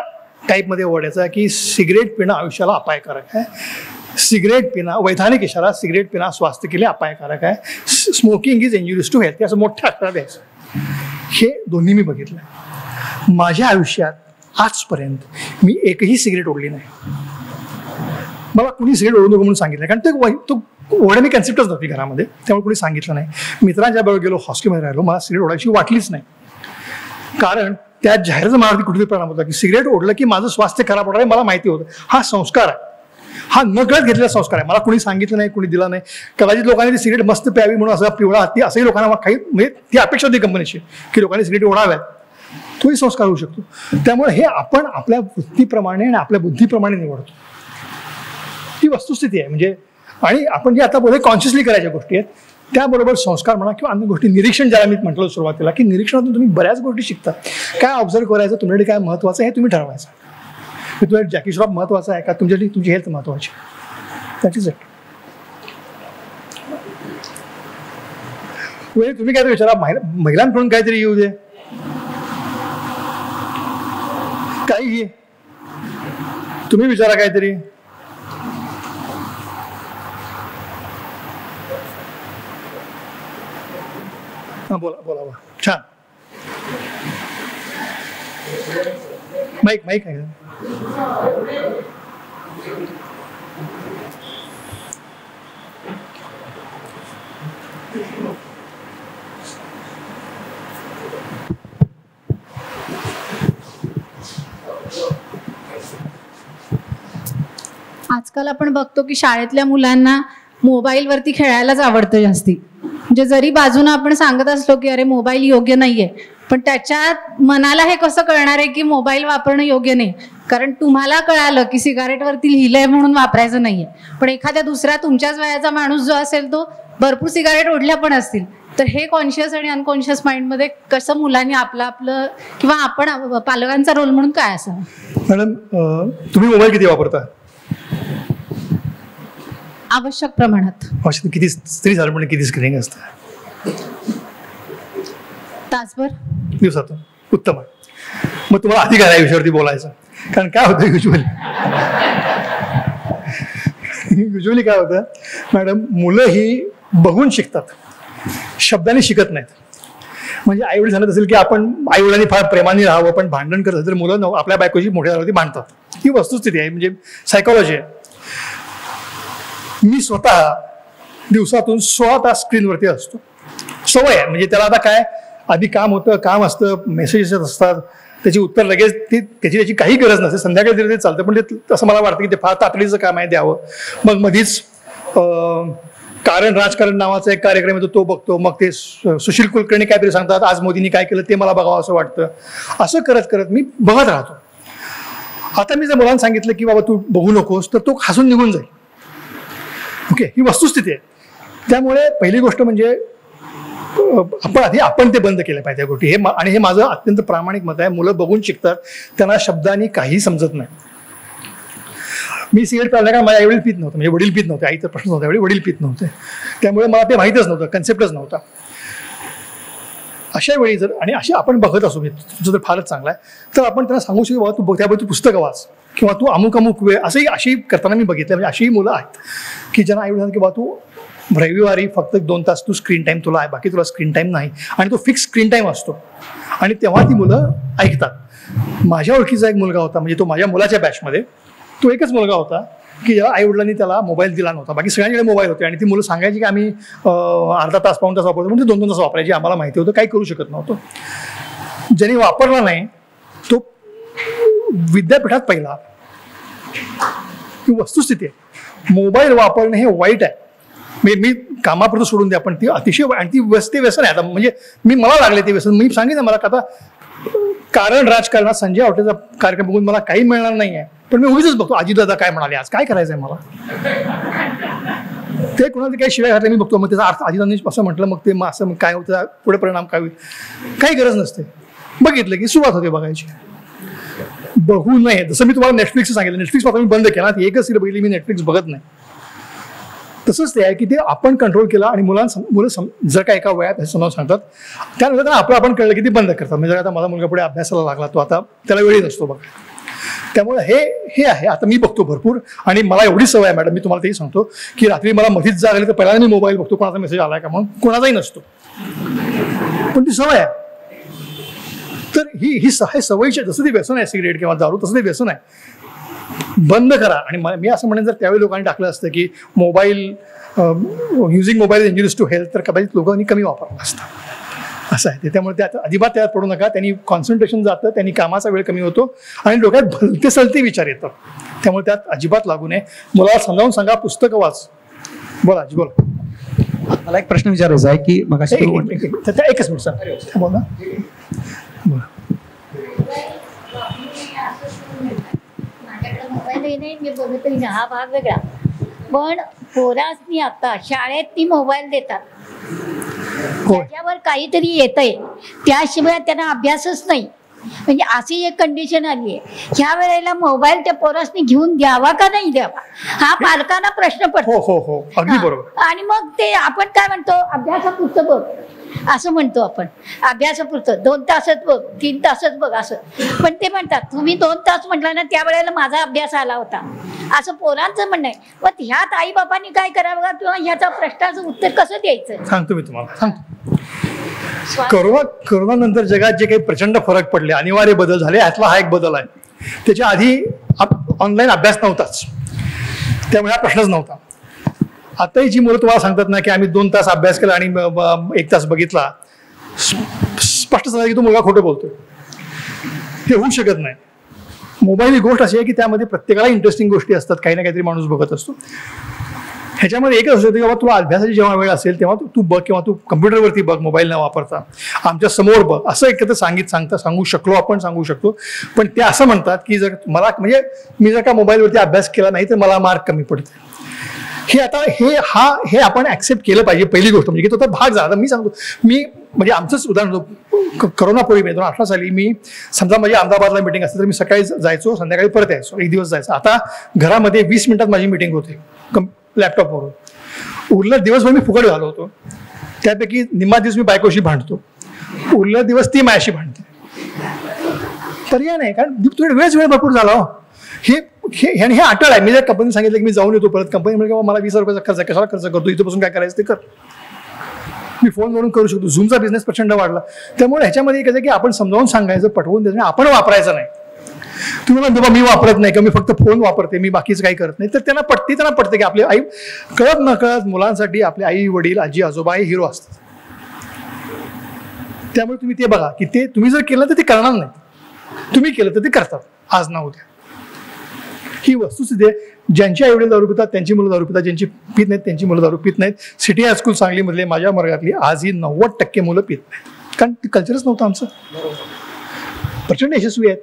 टाईपमध्ये ओढायचा की सिगरेट पिणं आयुष्याला अपायकारक आहे, सिगरेट पिणं, वैधानिक इशारा, सिगरेट पिणं स्वास्थ्य के लिए अपायकारक आहे, smoking is injurious to health, असं मोठ्या अक्षरात द्यायचं. हे दोन्ही मी बघितलं. माझ्या आयुष्यात आजपर्यंत मी एकही सिगरेट ओढली नाही. मला कुणी सिगरेट ओढू नको म्हणून सांगितलं, कारण तो ओढण्याची कन्सेप्टच नव्हती घरामध्ये, त्यामुळे कुणी सांगितलं नाही. मित्रांच्या बरोबर गेलो, हॉस्टेलमध्ये राहिलो, मला सिगरेट ओढायची वाटलीच नाही. कारण त्या जाहिरातीचा माझ्यावरती कुठेतरी परिणाम होता की सिगरेट ओढलं की माझं स्वास्थ्य खराब होणार आहे, मला माहिती होतं. हा संस्कार आहे, हा नकळत घेतलेला संस्कार आहे. मला कुणी सांगितलं नाही, कुणी दिला नाही. कदाचित लोकांनी ती सिगरेट मस्त प्यावी म्हणून असं पिवळा हत्ती असंही लोकांना काही म्हणजे ती अपेक्षा होती कंपनीची की लोकांनी सिगरेट ओढाव्यात, तोही संस्कार होऊ शकतो. त्यामुळे हे आपण आपल्या वृत्तीप्रमाणे आणि आपल्या बुद्धीप्रमाणे निवडतो, ही वस्तुस्थिती आहे. म्हणजे आणि आपण जे आता बोलतो कॉन्शियसली करायच्या गोष्टी आहेत, त्याबरोबर संस्कार म्हणा किंवा अन्य गोष्टी, निरीक्षण ज्याला मी म्हटलं सुरुवातीला की निरीक्षणातून तुम्ही बऱ्याच गोष्टी शिकता. काय ऑब्झर्व करायचं, तुमच्याकडे काय महत्त्वाचं आहे हे तुम्ही ठरवायचं. की तुला जॅकी श्रॉफ महत्त्वाचा आहे का, तुमच्यासाठी तुमची हेल्थ महत्त्वाची, दॅट इज इट. तुम्ही काय विचारा, महिलांकडून काहीतरी येऊ दे, काही तुम्ही विचारा काहीतरी. हा बोला बोला बोला. छान. माईक माईक आहे. आजकाल आपण बघतो की शाळेतल्या मुलांना मोबाईलवरती खेळायलाच आवडतं जास्ती. म्हणजे जरी बाजूने आपण सांगत असलो की अरे मोबाईल योग्य नाहीये, पण त्याच्यात मनाला हे कसं कळणार आहे की मोबाईल वापरणं योग्य नाही. कारण तुम्हाला कळालं की सिगारेटवरती लिहिलंय म्हणून वापरायचं नाहीये, पण एखाद्या दुसऱ्या तुमच्याच वयाचा माणूस जो असेल तो भरपूर सिगारेट ओढल्या पण असतील. तर हे कॉन्शियस आणि अनकॉन्शियस माइंडमध्ये कसं मुलांनी आपलं किंवा आपण पालकांचा रोल म्हणून काय असावा? मॅडम तुम्ही मोबाईल किती वापरता? आवश्यक प्रमाणात. आवश्यक किती? तरी साधारणपणे किती स्क्रीनिंग असतं? तासभर दिवसातून. उत्तम आहे. मग तुम्हाला अधिकार आहे विषयावरती बोलायचं. कारण काय होतं युजली काय होतं मॅडम, मुलं ही बघून शिकतात, शब्दाने शिकत नाहीत. म्हणजे आईवडील सांगत असेल की आपण आईवडिलांनी फार प्रेमाने राहावं, पण भांडण करत असेल तर मुलं आपल्या बायकोची मोठ्या झाल्यावरती भांडतात. ही वस्तुस्थिती आहे, म्हणजे सायकोलॉजी आहे. मी स्वतः दिवसातून 16 तास स्क्रीनवरती असतो. सवय आहे. म्हणजे त्याला आता काय, आधी काम असतं, मेसेजेस असतात, त्याची उत्तर लगेच त्याची काही गरज नसते. संध्याकाळी तरी ते चालतं, पण ते असं मला वाटतं की ते फार तातडीचं काम आहे, द्यावं. मग मधीच राजकारण नावाचा एक कार्यक्रम येतो, तो बघतो. मग ते सुशील कुलकर्णी काहीतरी सांगतात, आज मोदींनी काय केलं ते मला बघावं असं वाटतं. असं करत करत मी बघत राहतो. आता मी जर मुलांना सांगितलं की बाबा तू बघू नकोस, तर तो हसून निघून जाईल. ओके, ही वस्तुस्थिती आहे. त्यामुळे पहिली गोष्ट म्हणजे आपण ते बंद केलं पाहिजे त्या गोष्टी. आणि हे माझं अत्यंत प्रामाणिक मत आहे. मुलं बघून शिकतात, त्यांना शब्दांनी काही समजत नाही. मी सिगारेट प्यायला का माझ्या आईवडील पित नव्हतं, म्हणजे वडील पित नव्हते. आईचा प्रश्न नव्हता, वडील पित नव्हते. त्यामुळे मला ते माहीतच नव्हतं, कन्सेप्टच नव्हता. अशा वेळी अशी आपण बघत असू, तुमचं जर फारच चांगला आहे तर आपण त्यांना सांगू शकतो बाबा तू त्याबद्दल तू पुस्तकं वाच, किंवा तू अमुक वेळ अशी करताना मी बघितलं. म्हणजे अशीही मुलं आहेत की ज्यांना आई वडिलांना की बाबा तू रविवारी फक्त 2 तास तू स्क्रीन टाईम तुला आहे, बाकी तुला स्क्रीन टाईम नाही. आणि तो फिक्स स्क्रीन टाईम असतो, आणि तेव्हा ती मुलं ऐकतात. माझ्या ओळखीचा एक मुलगा होता, म्हणजे तो माझ्या मुलाच्या बॅचमध्ये तो एकच मुलगा होता की जेव्हा आई वडिलांनी त्याला मोबाईल दिला नव्हता. बाकी सगळ्यांकडे मोबाईल होते, आणि ती मुलं सांगायची की आम्ही अर्धा तास पाऊण तास वापरतो, म्हणजे 2-2 तास वापरायची. आम्हाला माहिती होतं, काही करू शकत नव्हतो. ज्यांनी वापरला नाही तो विद्यापीठात पहिला. ही वस्तुस्थिती आहे. मोबाईल वापरणे हे वाईट आहे. मी कामापुरतं सोडून द्या, पण ती अतिशय, आणि ती व्यसन आहे. आता म्हणजे मला लागले ते व्यसन. मी सांगितलं मला आता राजकारणात संजय आवटेचा कार्यक्रम बघून मला काही मिळणार नाही आहे, पण मी उगीच बघतो अजितदादा काय म्हणाले, आज काय करायचंय मला. ते कोणाला काही शिवाय घातले मी बघतो, मग त्याचा अर्थ अजितदादांनी असं म्हटलं, मग ते असं काय होतं, पुढे परिणाम काय होईल, काही गरज नसते. बघितलं की सुरुवात होते बघायची. बघू नये. जसं मी तुम्हाला नेटफ्लिक्स सांगितलं, नेटफ्लिक्स मी बंद केला, एकच सीरियल बघितली, मी नेटफ्लिक्स बघत नाही. तसंच ते आहे की ते आपण कंट्रोल केला, आणि मुलं जर का एका वयात हे समजावून सांगतात, त्यानंतर आपण कळलं की ते बंद करतात. म्हणजे आता माझा मुलगा पुढे अभ्यासाला लागला, तो आता त्याला वेळही नसतो बघा. त्यामुळे हे आहे. आता मी बघतो भरपूर, आणि मला एवढी सवय आहे मॅडम, मी तुम्हाला तेही सांगतो की रात्री मला मधीच जाग आली तर पहिल्यांदा मी मोबाईल बघतो, कोणाचा मेसेज आलाय का, मग कोणाचाही नसतो, पण ती सवय आहे. तर ही सवयीची, जसं ते व्यसन आहे सिगरेट किंवा दारू, तसं ते व्यसन आहे. बंद करा. आणि मी असं म्हणेन, जर त्यावेळी लोकांनी टाकलं असतं की mobile using mobile injurious to health, तर कदाचित लोकांनी कमी वापरला असता. असं आहे ते. त्यामुळे त्यात अजिबात त्यात पडू नका. त्यांनी कॉन्सन्ट्रेशन जातं, त्यांनी कामाचा वेळ कमी होतो, आणि डोक्यात भलते सलते विचार येतात. त्यामुळे त्यात अजिबात लागू नये. मुलाला समजावून सांगा, पुस्तकं वाच. बोला जी, बोला. मला एक प्रश्न विचारायचा आहे की मग एकच मिनिट सर, बोला. मोबाईल नाही, मी बघत नाही, हा भाग वेगळा. पण पोरासनी आता शाळेत ती मोबाईल देतात, त्याच्यावर काहीतरी येतंय, त्याशिवाय त्यांना अभ्यासच नाही. म्हणजे अशी एक कंडिशन आली आहे. ह्या वेळेला मोबाईल त्या पोरासनी घेऊन द्यावा का नाही द्यावा, हा पालकांना प्रश्न पडतो. हो, अगदी बरोबर. आणि मग ते आपण काय म्हणतो, अभ्यासापुरतं बघ. असं म्हणतो आपण. अभ्यासापुरतं 2 तासच बघ, 3 तासच बघ असं. पण ते म्हणतात तुम्ही 2 तास म्हटला ना त्यावेळेला माझा अभ्यास आला होता, असं पोरांचं म्हणणं आहे. पण ह्यात आई बाबांनी काय करावं किंवा ह्याच्या प्रश्नाचं उत्तर कसं द्यायचं? सांगतो मी तुम्हाला, सांगतो. कोरोना नंतर जगात जे काही प्रचंड फरक पडले, अनिवार्य बदल झाले, यातला हा एक बदल आहे. त्याच्या आधी ऑनलाईन अभ्यास नव्हताच, त्यामुळे हा प्रश्नच नव्हता. आताही जी मुलं तुम्हाला सांगतात ना की आम्ही 2 तास अभ्यास केला आणि 1 तास बघितला, स्पष्ट सांगा की तो मुलगा खोटं बोलतोय. हे होऊ शकत नाही. मोबाईल ही गोष्ट अशी आहे की त्यामध्ये प्रत्येकाला इंटरेस्टिंग गोष्टी असतात, काही ना काहीतरी माणूस बघत असतो. ह्याच्यामध्ये एकच असतं की बाबा तुला अभ्यासाची जेव्हा वेळ असेल तेव्हा तू बघ, किंवा तू कम्प्युटरवरती बघ, मोबाईल न वापरता आमच्या समोर बघ, असं एकत्र सांगू शकलो आपण, सांगू शकतो. पण ते असं म्हणतात की जर मला म्हणजे मी जर का मोबाईलवरती अभ्यास केला नाही तर मला मार्क कमी पडते. हे आता हे आपण ऍक्सेप्ट केलं पाहिजे. पहिली गोष्ट म्हणजे की तो भाग झाला. मी सांगतो, मी म्हणजे आमचंच उदाहरण, करोनापूर्वी 2018 साली मी समजा माझी अहमदाबादला मिटिंग असते तर मी सकाळी जायचो, संध्याकाळी परत यायचो, 1 दिवस जायचं. आता घरामध्ये 20 मिनिटात माझी मिटिंग होते लॅपटॉपवरून. उरला दिवसभर मी फुकट घालवतो, त्यापैकी निम्मा दिवस मी बायकोशी भांडतो, उरला दिवस ती माझ्याशी भांडते. पर्याय नाही, कारण तुझ्या वेळ भरपूर झाला. हे अटळ आहे. मी जर कंपनी सांगितलं की मी जाऊन येतो परत, कंपनी म्हणजे मला 20,000 रुपयाचा खर्च आहे, कशाला खर्च करतो, इथपासून काय करायचं ते कर. मी फोनवरून करू शकतो. झूमचा बिझनेस प्रचंड वाढला. त्यामुळे ह्याच्यामध्ये कसं की आपण समजावून सांगायचं, पटवून द्यायचं, आपण वापरायचं नाही. तुम्ही म्हणतो बाबा मी वापरत नाही किंवा मी फक्त फोन वापरते, मी बाकीचं काही करत नाही, तर त्यांना पटते की आपली आई कळत नकळत मुलांसाठी आपले आई वडील आजी आजोबा हे हिरो असतात. त्यामुळे तुम्ही ते बघा की ते तुम्ही जर केलं तर ते करणार नाही, तुम्ही केलं तर ते करतात आज ना उद्या. ही वस्तुस्थिती आहे. ज्यांची आई वडील दारू पितात त्यांची मुलं दारू पितात, ज्यांची पित नाहीत त्यांची मुलं दारू पित नाहीत. सिटी हायस्कूल सांगलीमधले माझ्या वर्गातली आजही 90% मुलं पित नाहीत, कारण ते कल्चरच नव्हतं आमचं. प्रचंड यशस्वी आहेत,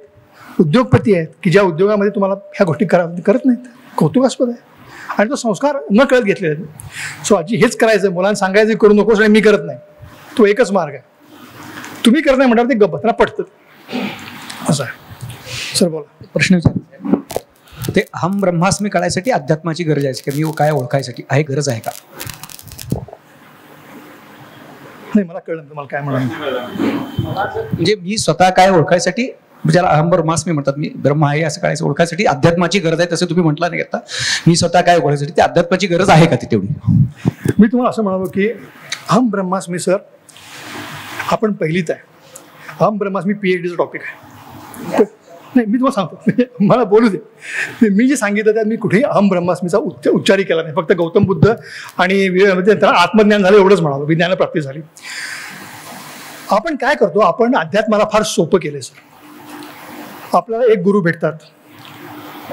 उद्योगपती आहेत की ज्या उद्योगामध्ये तुम्हाला ह्या गोष्टी करत नाहीत. कौतुकास्पद आहे. आणि तो संस्कार न कळत घेतलेला आहे. सो आजी हेच करायचं, मुलांना सांगायचं करू नकोस आणि मी करत नाही, तो एकच मार्ग आहे. तुम्ही करत नाही म्हणणार ते गप्प, त्यांना पटतं असं आहे. सर बोला. प्रश्न विचार. ते अहम ब्रह्मास्मी कळायसाठी अध्यात्माची गरज आहे की मी काय ओळखायसाठी आहे, गरज आहे का? नाही, मला कळलं तुम्हाला काय म्हणाल. म्हणजे मी स्वतः काय ओळखायसाठी, ज्याला अहम ब्रह्मास्मी म्हणतात, मी ब्रह्म आहे असं कळायचं ओळखायसाठी अध्यात्माची गरज आहे, तसं तुम्ही म्हटलं नाही आता. मी स्वतः काय ओळखायसाठी ते अध्यात्माची गरज आहे का ती तेवढी? मी तुम्हाला असं म्हणालो की अहम ब्रह्मास्मी सर आपण पहिलीच आहे. अहम ब्रह्मास्मी PhDचं टॉपिक आहे. नाही, मी तुम्हाला सांगतो, मला बोलू दे. मी जे सांगितलं त्यात मी कुठेही अहम ब्रह्मास्मीचा उच्चारही केला नाही. फक्त गौतम बुद्ध आणि त्याला आत्मज्ञान झालं एवढंच म्हणालो, विज्ञान प्राप्ती झाली. आपण काय करतो, आपण अध्यात्माला फार सोपं केलंय सर. आपल्याला एक गुरु भेटतात,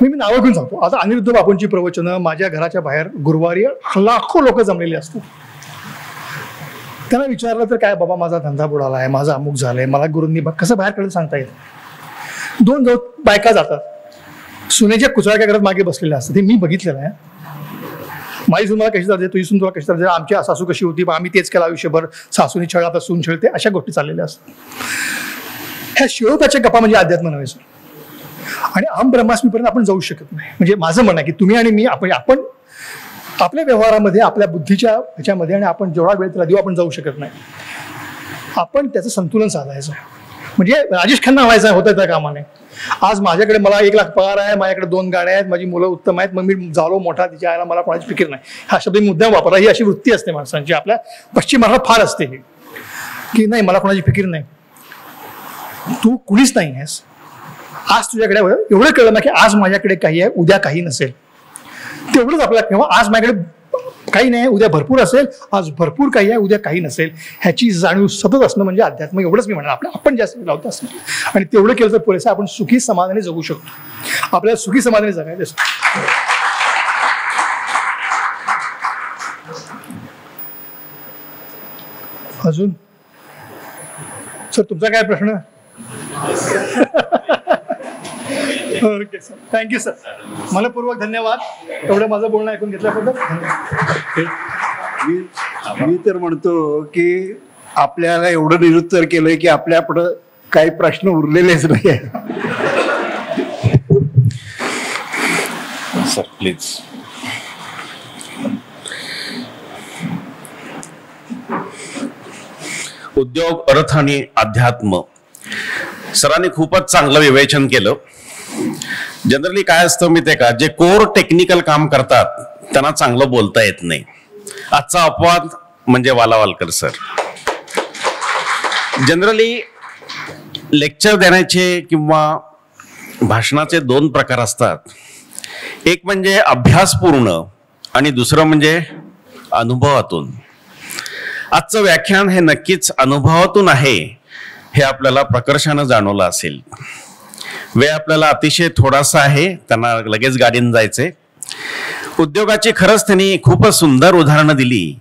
मी नावं घेऊन सांगतो. आता अनिरुद्ध बापूंची प्रवचनं माझ्या घराच्या बाहेर गुरुवारी लाखो लोक जमलेली असतात. त्यांना विचारलं तर काय बाबा माझा धंदा बुडाला आहे, माझा अमुक झालंय, मला गुरूंनी कसं बाहेर काढून सांगता येईल. 2 बायका जातात, सुनेच्या कुचळ्या करत मागे बसलेल्या असतात. हे मी बघितलेलं आहे. माझी सून मला कशी चालते, तुझी सून तुला कशी चालते, आमची सासू कशी होती, आम्ही तेच केलं आयुष्यभर, सासूनी छळ आता सून छळते, अशा गोष्टी चाललेल्या असतात. ह्या शिळोप्याच्या गप्पा म्हणजे अध्यात्म नव्हे सर. आणि अहम ब्रह्मास्मीपर्यंत आपण जाऊ शकत नाही. म्हणजे माझं म्हणणं आहे की तुम्ही आणि मी आपण आपल्या व्यवहारामध्ये, आपल्या बुद्धीच्या ह्याच्यामध्ये आणि आपण जेवढा वेळ त्याला देऊ आपण जाऊ शकत नाही. आपण त्याचं संतुलन साधायचं. म्हणजे राजेश खन्ना व्हायचा होता त्या कामाने. आज माझ्याकडे मला 1 लाख पगार आहे, माझ्याकडे 2 गाड्या आहेत, माझी मुलं उत्तम आहेत, मग मी झालो मोठा, तिच्या आईला मला कोणाची फिकीर नाही, हा शब्द मुद्दाम वापरला. ही अशी वृत्ती असते माणसांची, आपल्या पश्चिम महाराष्ट्रात फार असते ही, की नाही मला कोणाची फिकीर नाही. तू कुणीच नाही आहेस. आज तुझ्याकडे एवढं कळलं ना की आज माझ्याकडे काही आहे, उद्या काही नसेल. तेवढंच आपल्याला, किंवा आज माझ्याकडे काही नाही, उद्या भरपूर असेल, आज भरपूर काही आहे, उद्या काही नसेल, ह्याची जाणीव सतत असणं म्हणजे अध्यात्म. एवढंच मी म्हणणार. आपण जास्त लावतो असं, आणि तेवढं केलं तर पुरेसं आपण सुखी समाधाने जगू शकतो. आपल्याला सुखी समाधाने जगायचं असतं. अजून सर तुमचा काय प्रश्न? Okay sir, thank you sir. मनपूर्वक धन्यवाद एवढं माझं बोलणं ऐकून घेतल्याबद्दल. मी तर म्हणतो की आपल्याला एवढं निरुत्तर केलंय की आपल्या पुढं काही प्रश्न उरलेलेच नाही आहे. Sir please. उद्योग, अर्थ आणि अध्यात्म, सरांनी खूपच चांगलं विवेचन केलं. जनरली काय असतं माहितीये का, जे कोर टेक्निकल काम करतात त्यांना चांगलं बोलता येत नाही. आजचा अपवाद म्हणजे वालावालकर सर. जनरली लेक्चर देण्याचे किंवा भाषणाचे 2 प्रकार असतात. एक म्हणजे अभ्यासपूर्ण आणि दुसरं म्हणजे अनुभवातून. आजचं व्याख्यान हे नक्कीच अनुभवातून आहे हे आपल्याला प्रकर्षानं जाणवलं असेल. वेळ आपल्याला अतिशय थोडासा आहे, त्यांना लगेच गाडीनं जायचंय. उद्योगाची खरंच त्यांनी खूपच सुंदर उदाहरणं दिली,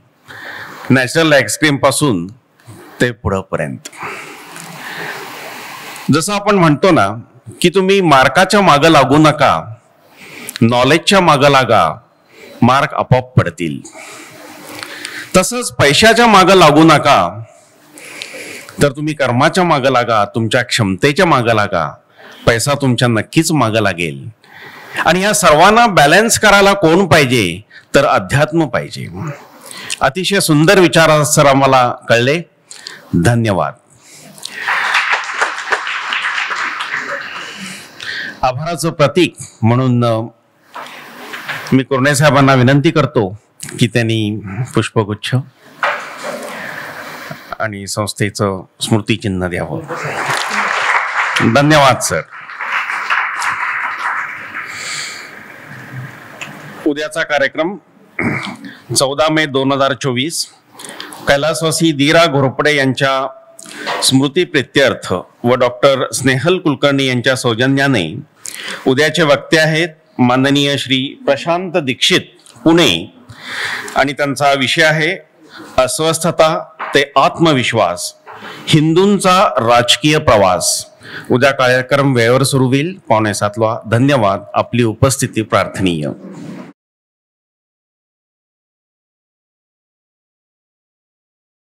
नॅचरल आईस्क्रीम पासून ते पुढंपर्यंत. जसं आपण म्हणतो ना की तुम्ही मार्काच्या मागं लागू नका, नॉलेजच्या मागं लागा, मार्क आपोआप पडतील. तसंच पैशाच्या मागं लागू नका, तर तुम्ही कर्माच्या मागं लागा, तुमच्या क्षमतेच्या मागं लागा, पैसा तुमच्या नक्कीच मागं लागेल. आणि या सर्वांना बॅलन्स करायला कोण पाहिजे, तर अध्यात्म पाहिजे. अतिशय सुंदर विचार सर आम्हाला कळले. धन्यवाद. आभाराचं प्रतीक म्हणून मी कुरणे साहेबांना विनंती करतो की त्यांनी पुष्पगुच्छ आणि संस्थेचं स्मृतिचिन्ह द्यावं. धन्यवाद सर. उद्याचा कार्यक्रम 14 मे 2024 कैलासवासी दीरा घोरपडे यांच्या स्मृती प्रित्यर्थ व डॉक्टर स्नेहल कुलकर्णी यांच्या सौजन्याने उद्याचे वक्ते आहेत माननीय श्री प्रशांत दीक्षित पुणे, आणि त्यांचा विषय आहे अस्वस्थता ते आत्मविश्वास, हिंदूंचा राजकीय प्रवास. उद्या कार्यक्रम वेळेवर सुरू होईल 6:45. धन्यवाद. आपली उपस्थिती प्रार्थनीय.